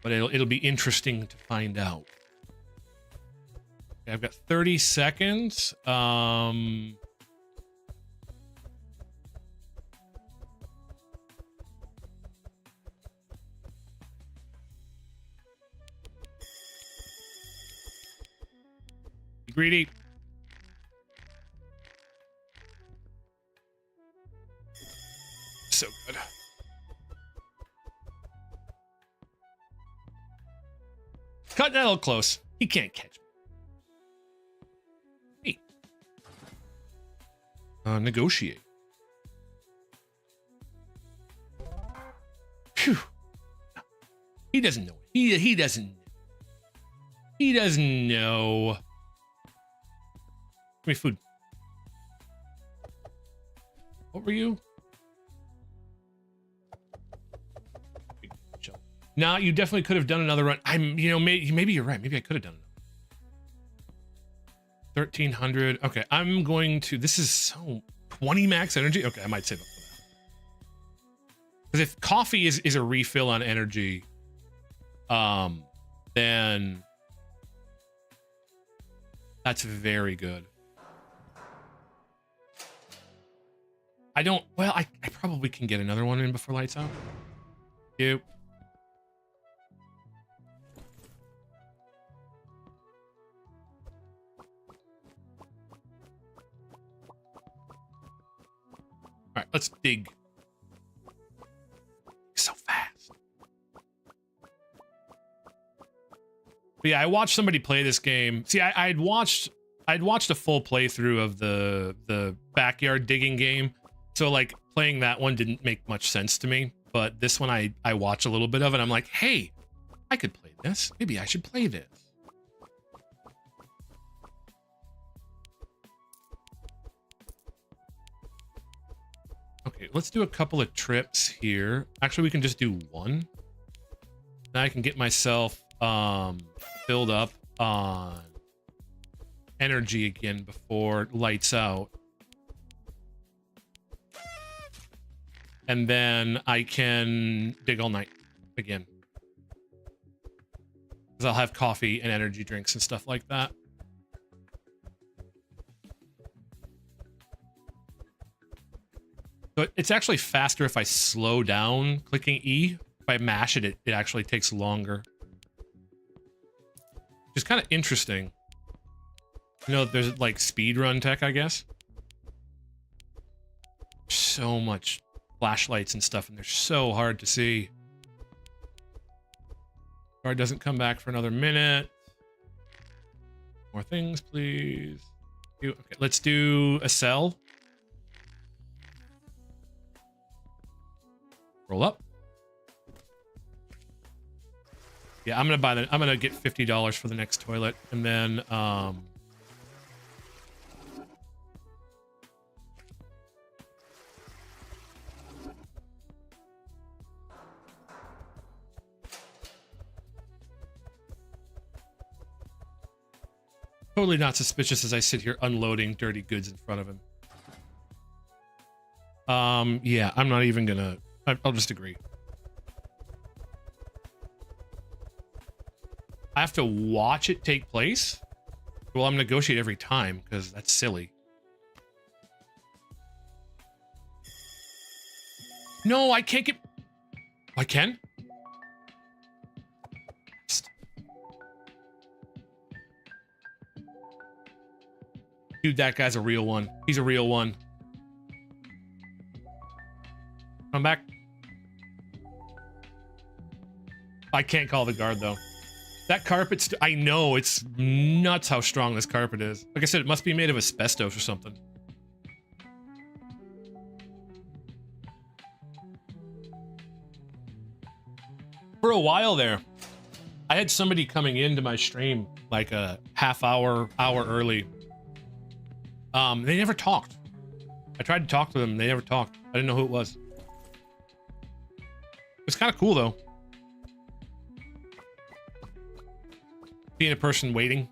But it'll be interesting to find out. Okay, I've got 30 seconds. Greedy. So good. Cut that a little close. He can't catch me. Hey. Negotiate. Phew. He doesn't know. He doesn't. He doesn't know. Give me food. What were you? Nah, you definitely could have done another run. Maybe you're right. Maybe I could have done another. 1300. Okay, I'm going to. This is so 20 max energy. Okay, I might save up for that. Because if coffee is a refill on energy, then that's very good. I don't. Well, I probably can get another one in before lights out. Yep. All right, let's dig. So fast. But yeah, I watched somebody play this game. See, I'd watched a full playthrough of the backyard digging game. So like playing that one didn't make much sense to me, but this one I watched a little bit of it. I'm like, hey, I could play this. Maybe I should play this. Okay, let's do a couple of trips here. Actually, we can just do one. Now I can get myself filled up on energy again before lights out. And then I can dig all night again. Because I'll have coffee and energy drinks and stuff like that. So it's actually faster if I slow down clicking E. If I mash it, it actually takes longer. Which is kind of interesting. You know, there's like speedrun tech, I guess. So much flashlights and stuff, and they're so hard to see. Guard doesn't come back for another minute. More things, please. Okay, let's do a cell. Roll up. Yeah, I'm gonna get $50 for the next toilet, and then totally not suspicious as I sit here unloading dirty goods in front of him. Yeah, I'm not even gonna. I'll just agree. I have to watch it take place. Well, I'm negotiate every time because that's silly. No, I can't get. I can. Dude, that guy's a real one. He's a real one. Come back. I can't call the guard though. That carpet's, I know, it's nuts how strong this carpet is. Like I said, it must be made of asbestos or something. For a while there, I had somebody coming into my stream like a half hour early. They never talked. I tried to talk to them, they never talked. I didn't know who it was. It's kind of cool though. Being a person waiting.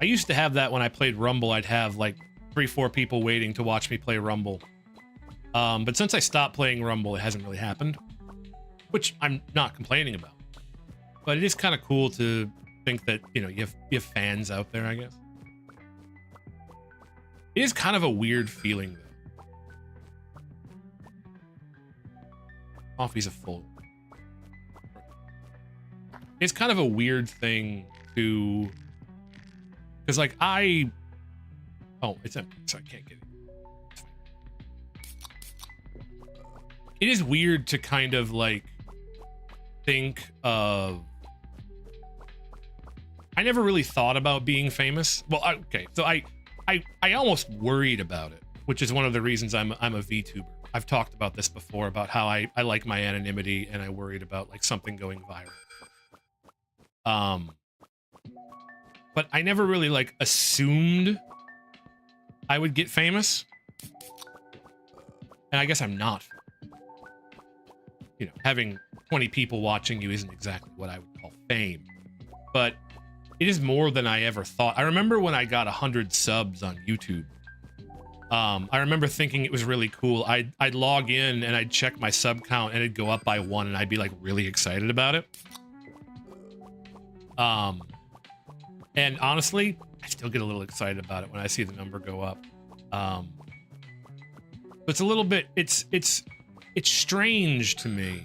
I used to have that when I played Rumble. I'd have like 3-4 people waiting to watch me play Rumble. But since I stopped playing Rumble, it hasn't really happened, which I'm not complaining about. But it is kind of cool to think that, you know, you have fans out there, I guess. It is kind of a weird feeling though. Coffee's a full. It's kind of a weird thing to, because like oh, it's empty, so I can't get it. It is weird to kind of like think of, I never really thought about being famous. Well, okay, so I almost worried about it, which is one of the reasons I'm a VTuber. I've talked about this before, about how I like my anonymity and I worried about like something going viral. But I never really like assumed I would get famous. And I guess I'm not. You know, having 20 people watching you isn't exactly what I would call fame, but it is more than I ever thought. I remember when I got 100 subs on YouTube. I remember thinking it was really cool. I'd log in and I'd check my sub count and it'd go up by 1 and I'd be like really excited about it. And honestly, I still get a little excited about it when I see the number go up. It's a little bit, it's strange to me.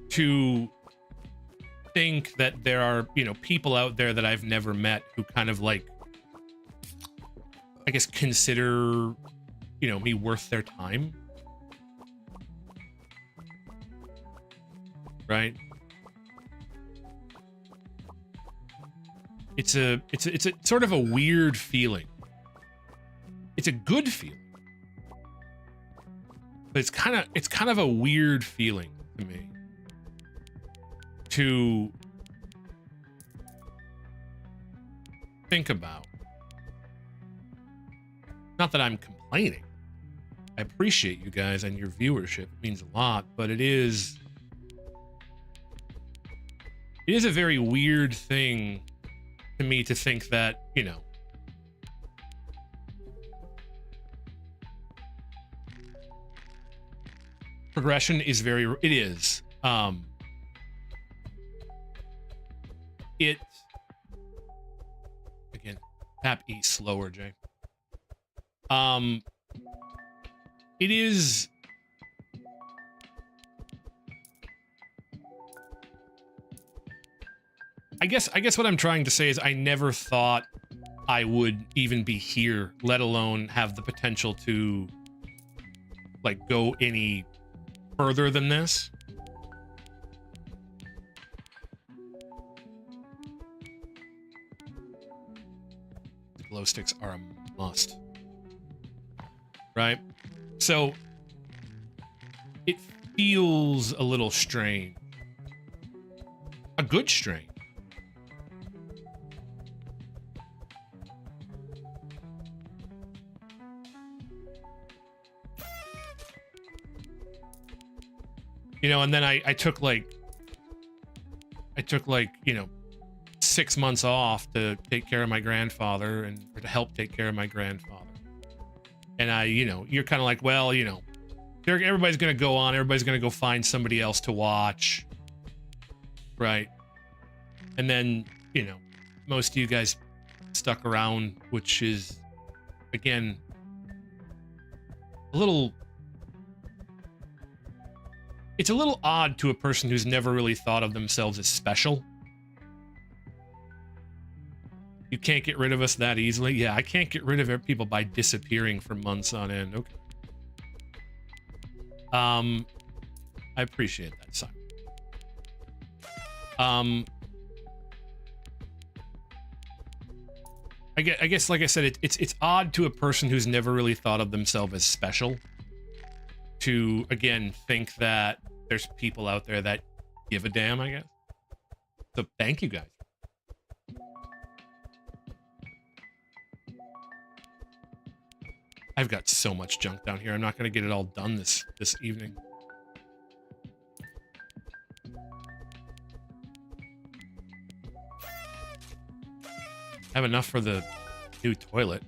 To think that there are, you know, people out there that I've never met who kind of like, I guess, consider, you know, me worth their time. Right? It's a sort of a weird feeling. It's a good feeling. But it's kind of a weird feeling to me. To think about. Not that I'm complaining. I appreciate you guys and your viewership. It means a lot, but it is It is a very weird thing to me to think that, you know, progression is very, it is. It, again, tap E slower, Jay. It is, I guess what I'm trying to say is I never thought I would even be here, let alone have the potential to like go any further than this. The glow sticks are a must. Right? So it feels a little strange. A good strain. You know, and then I took like, you know, 6 months off to take care of my grandfather and or to help take care of my grandfather. And I, you know, you're kind of like, well, you know, everybody's going to go on. Everybody's going to go find somebody else to watch. Right. And then, you know, most of you guys stuck around, which is, again, a little, it's a little odd to a person who's never really thought of themselves as special. You can't get rid of us that easily. Yeah, I can't get rid of people by disappearing for months on end. Okay. I appreciate that, Simon. I guess, like I said, it's odd to a person who's never really thought of themselves as special to, again, think that there's people out there that give a damn, I guess. So thank you guys. I've got so much junk down here. I'm not going to get it all done this evening. I have enough for the new toilet.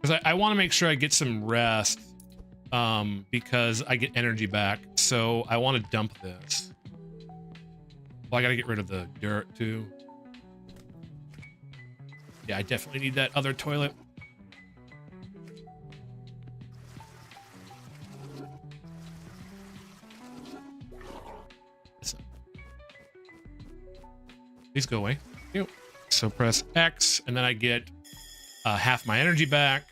Because I want to make sure I get some rest, because I get energy back. So I want to dump this. Well, I got to get rid of the dirt too. Yeah, I definitely need that other toilet. Please go away. Yep. So press X, and then I get half my energy back.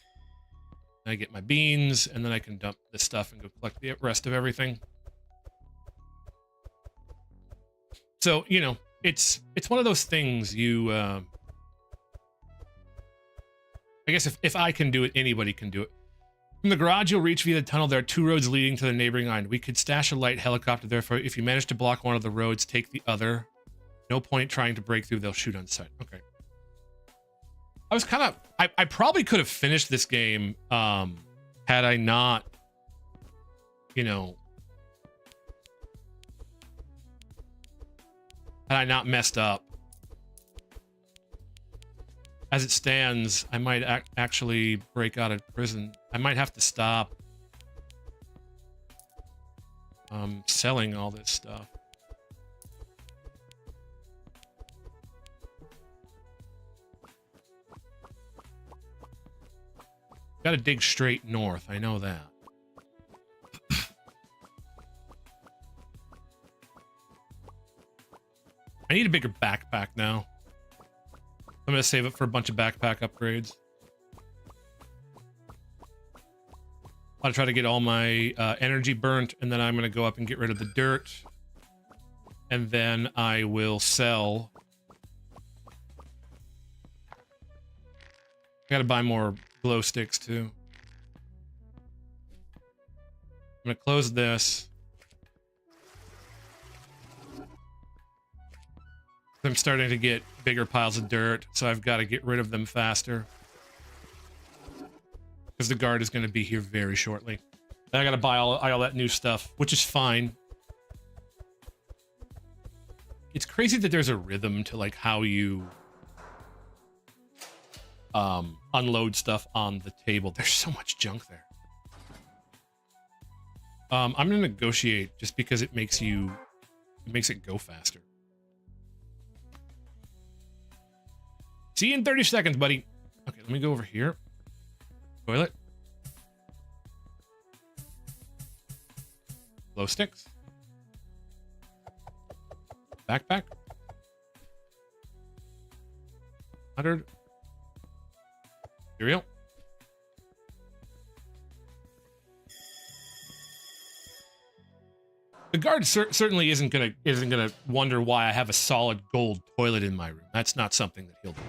I get my beans, and then I can dump this stuff and go collect the rest of everything. So, you know, it's one of those things you... I guess if I can do it, anybody can do it. From the garage, you'll reach via the tunnel. There are 2 roads leading to the neighboring island. We could stash a light helicopter there. For if you manage to block one of the roads, take the other. No point trying to break through. They'll shoot on sight. Okay. I was kind of... I probably could have finished this game had I not, you know... had I not messed up. As it stands, I might actually break out of prison. I might have to stop selling all this stuff. Got to dig straight north. I know that. I need a bigger backpack now. I'm going to save it for a bunch of backpack upgrades. I'll try to get all my energy burnt, and then I'm going to go up and get rid of the dirt. And then I will sell. I got to buy more glow sticks, too. I'm going to close this. I'm starting to get bigger piles of dirt, so I've got to get rid of them faster. Because the guard is going to be here very shortly. I gotta buy all that new stuff, which is fine. It's crazy that there's a rhythm to like how you unload stuff on the table. There's so much junk there. I'm gonna negotiate just because it makes it go faster. See you in 30 seconds, buddy. Okay, let me go over here. Toilet. Glow sticks. Backpack. 100. Cereal. The guard certainly isn't gonna wonder why I have a solid gold toilet in my room. That's not something that he'll do.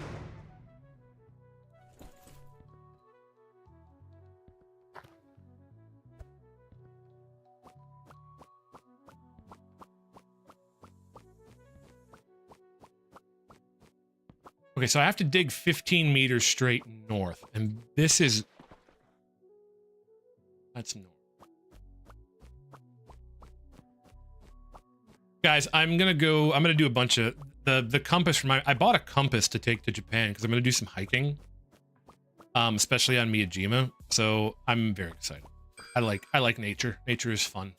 Okay, so I have to dig 15 meters straight north, and this is... That's north. Guys, I'm gonna do a bunch of... The compass from I bought a compass to take to Japan, because I'm gonna do some hiking. Especially on Miyajima, so I'm very excited. I like nature. Nature is fun.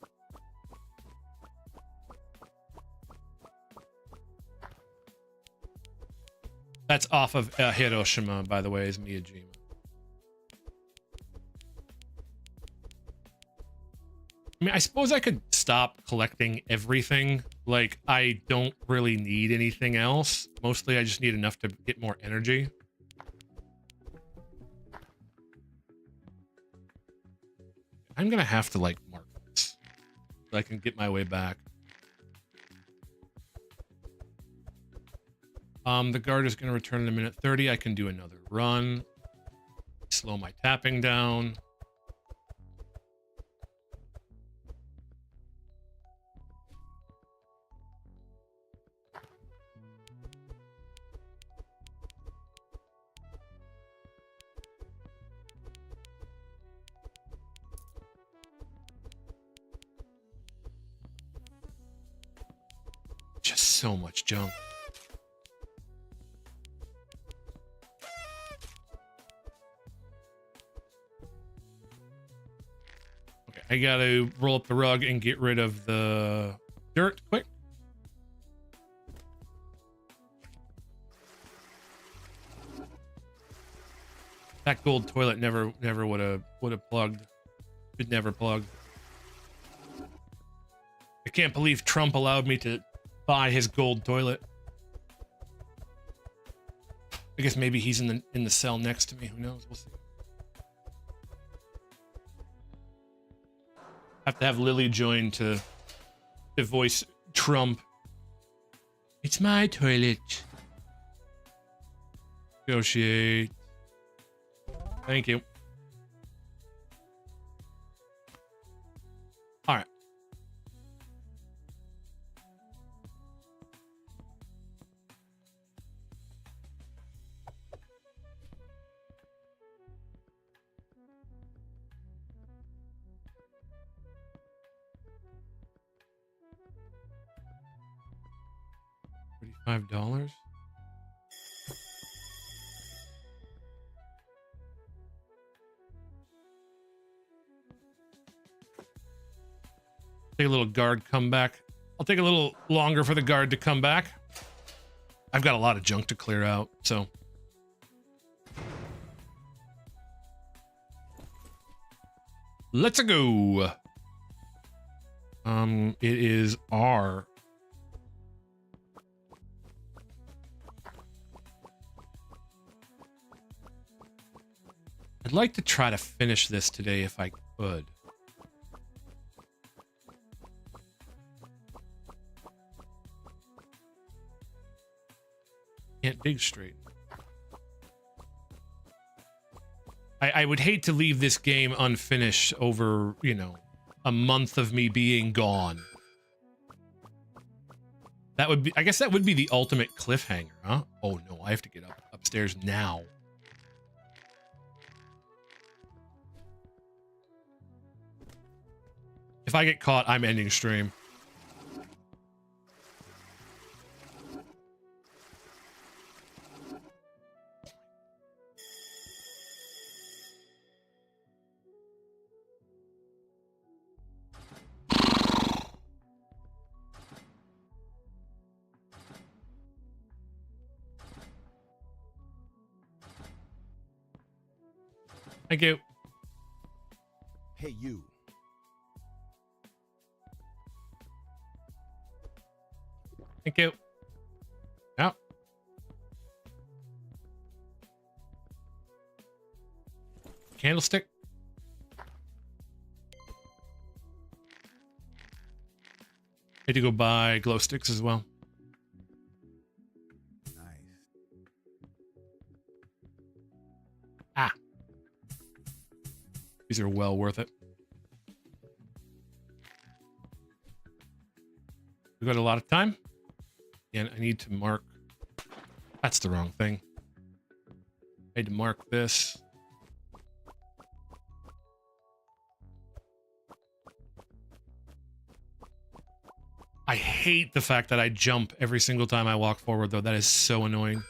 That's off of Hiroshima, by the way, is Miyajima. I mean, I suppose I could stop collecting everything. Like, I don't really need anything else. Mostly, I just need enough to get more energy. I'm gonna have to, like, mark this so I can get my way back. The guard is going to return in a minute 30. I can do another run. Slow my tapping down. Just so much junk. I gotta roll up the rug and get rid of the dirt quick. That gold toilet never would have plugged. It never plugged. I can't believe Trump allowed me to buy his gold toilet. I guess maybe he's in the cell next to me. Who knows? We'll see. Have to have Lily join to voice Trump. It's my toilet. Negotiate. Thank you. All right. $35. Take a little guard come back. I'll take a little longer for the guard to come back. I've got a lot of junk to clear out, so. Let's go. It is R. I'd like to try to finish this today if I could. Can't dig straight. I would hate to leave this game unfinished over, you know, a month of me being gone. That would be, I guess that would be the ultimate cliffhanger, huh? Oh no, I have to get upstairs now. If I get caught, I'm ending stream. Thank you. Hey, you. Thank you. Yeah. Candlestick. Need to go buy glow sticks as well. Nice. Ah. These are well worth it. We got a lot of time. And I need to mark. That's the wrong thing. I need to mark this. I hate the fact that I jump every single time I walk forward, though. That is so annoying.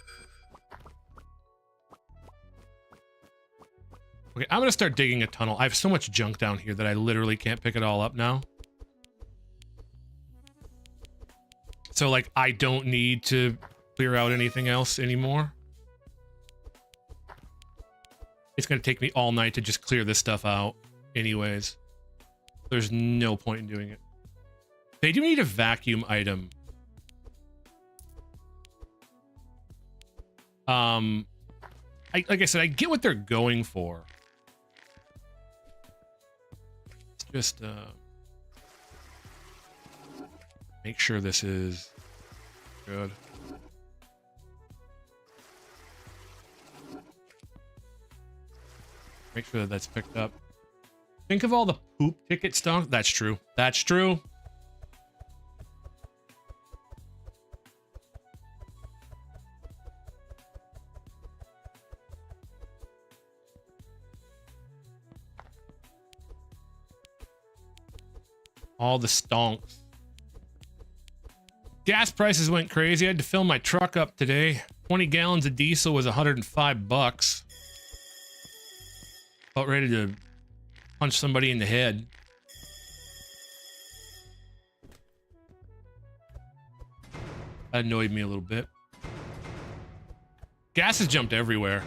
Okay, I'm going to start digging a tunnel. I have so much junk down here that I literally can't pick it all up now. So, like, I don't need to clear out anything else anymore. It's going to take me all night to just clear this stuff out anyways. There's no point in doing it. They do need a vacuum item. Like I said, I get what they're going for. It's just make sure this is good. Make sure that that's picked up. Think of all the poop ticket stuff. That's true. That's true. All the stonks. Gas prices went crazy. I had to fill my truck up today. 20 gallons of diesel was $105. About ready to punch somebody in the head. That annoyed me a little bit. Gas has jumped everywhere.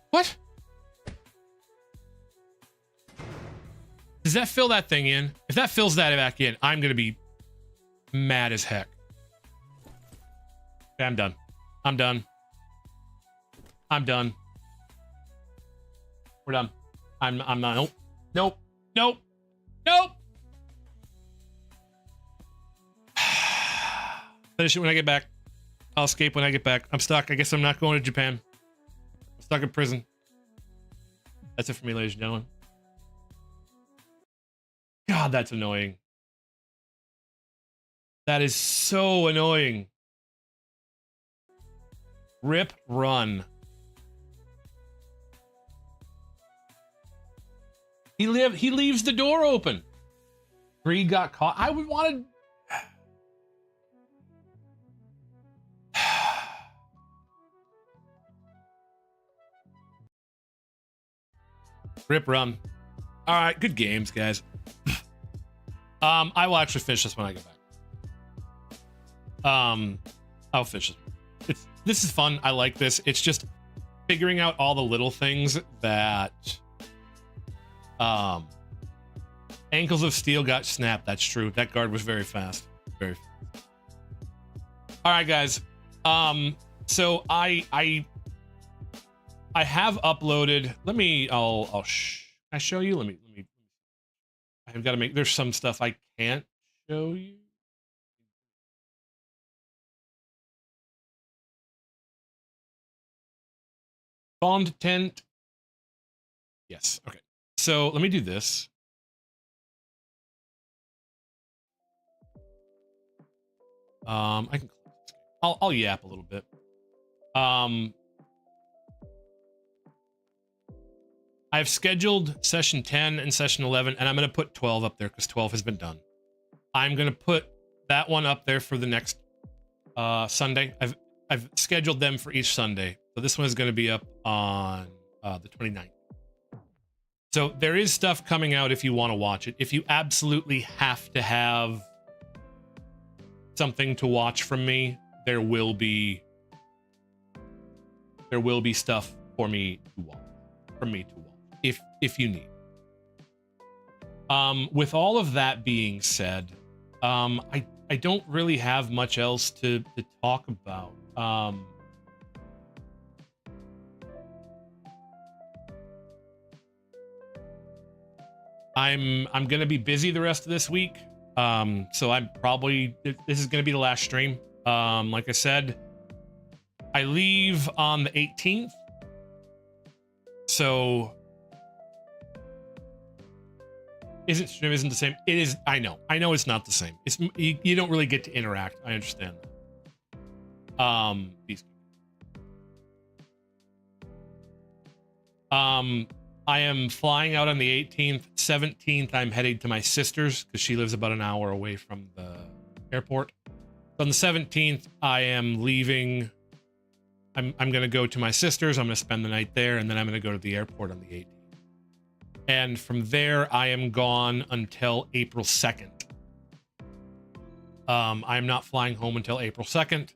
What? Does that fill that thing in? If that fills that back in, I'm gonna be mad as heck. Okay, I'm done. I'm done. I'm done. We're done. I'm not. Nope. Nope. Nope. Nope. Finish it when I get back. I'll escape when I get back. I'm stuck. I guess I'm not going to Japan. I'm stuck in prison. That's it for me, ladies and gentlemen. God, that's annoying. That is so annoying. Rip, run. He leaves the door open. Greed got caught. I would want to. Rip, run. All right, good games, guys. I will actually finish this when I get back. I'll finish this. This is fun. I like this. It's just figuring out all the little things that Ankles of Steel got snapped. That's true. That guard was very fast. Very fast. All right, guys. So I have uploaded. I'll show you. Let me I've got to make, there's some stuff I can't show you. Bond tent. Yes. Okay. So let me do this. I'll yap a little bit. I've scheduled session 10 and session 11, and I'm going to put 12 up there because 12 has been done. I'm going to put that one up there for the next Sunday. I've scheduled them for each Sunday. So this one is going to be up on the 29th. So there is stuff coming out if you want to watch it. If you absolutely have to have something to watch from me, there will be stuff for me to watch. If you need. With all of that being said, I don't really have much else to talk about. I'm gonna be busy the rest of this week. So I'm probably, this is gonna be the last stream. Like I said, I leave on the 18th. So stream isn't the same. It is. I know it's not the same. It's you don't really get to interact. I understand. I am flying out on the 18th. 17th, I'm heading to my sister's because she lives about an hour away from the airport. So on the 17th, I am leaving. I'm going to go to my sister's. I'm going to spend the night there, and then I'm going to go to the airport on the 18th. And from there, I am gone until April 2nd. I am not flying home until April 2nd.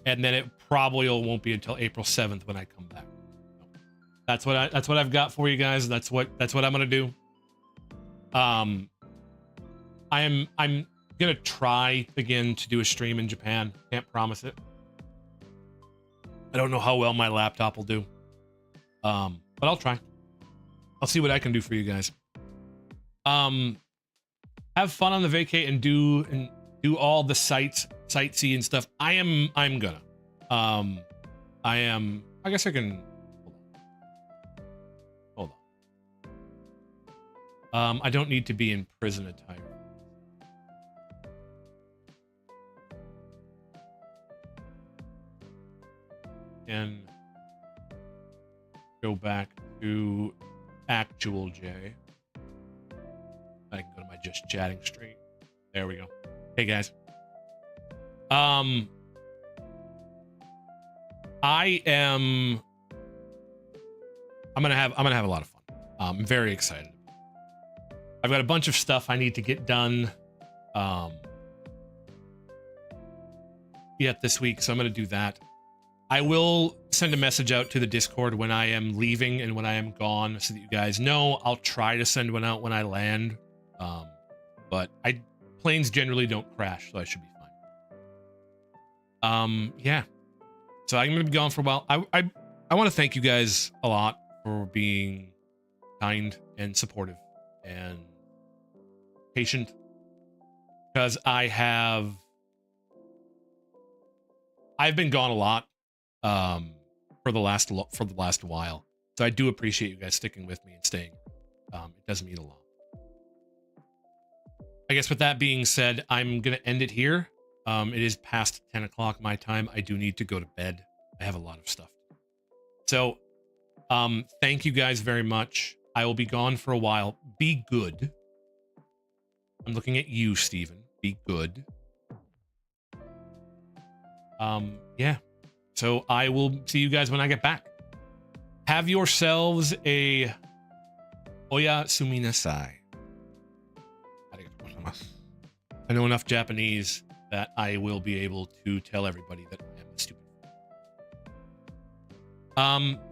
And then it probably won't be until April 7th when I come back. That's what I've got for you guys. That's what I'm gonna do. I'm gonna try again to do a stream in Japan. Can't promise it. I don't know how well my laptop will do. But I'll try. I'll see what I can do for you guys. Have fun on the vacay and do all the sightsee and stuff. I'm gonna. I guess I can. Hold on. I don't need to be in prison attire. And go back to actual J. I can go to my just chatting stream. There we go. Hey guys. I'm gonna have a lot of fun. I'm very excited. I've got a bunch of stuff I need to get done yet this week, so I'm gonna do that. I will send a message out to the Discord when I am leaving and when I am gone so that you guys know. I'll try to send one out when I land. But planes generally don't crash, so I should be fine. Yeah. So I'm going to be gone for a while. I want to thank you guys a lot for being kind and supportive and patient, because I've been gone a lot for the last while. So I do appreciate you guys sticking with me and staying. It does mean a lot. I guess with that being said, I'm going to end it here. It is past 10 o'clock my time. I do need to go to bed. I have a lot of stuff. So, thank you guys very much. I will be gone for a while. Be good. I'm looking at you, Steven. Be good. Yeah. So I will see you guys when I get back. Have yourselves a Oyasumi nasai. I know enough Japanese that I will be able to tell everybody that I am stupid.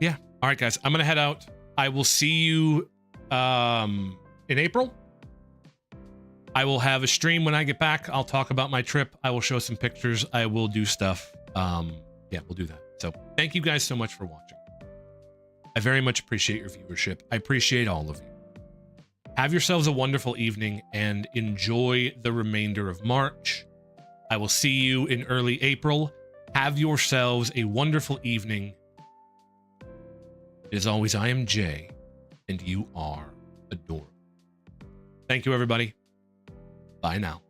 Yeah. All right, guys. I'm gonna head out. I will see you in April. I will have a stream when I get back. I'll talk about my trip. I will show some pictures. I will do stuff. Yeah, we'll do that. So thank you guys so much for watching. I very much appreciate your viewership. I appreciate all of you. Have yourselves a wonderful evening and enjoy the remainder of March. I will see you in early April. Have yourselves a wonderful evening. As always, I am Jay, and you are adorable. Thank you, everybody. Bye now.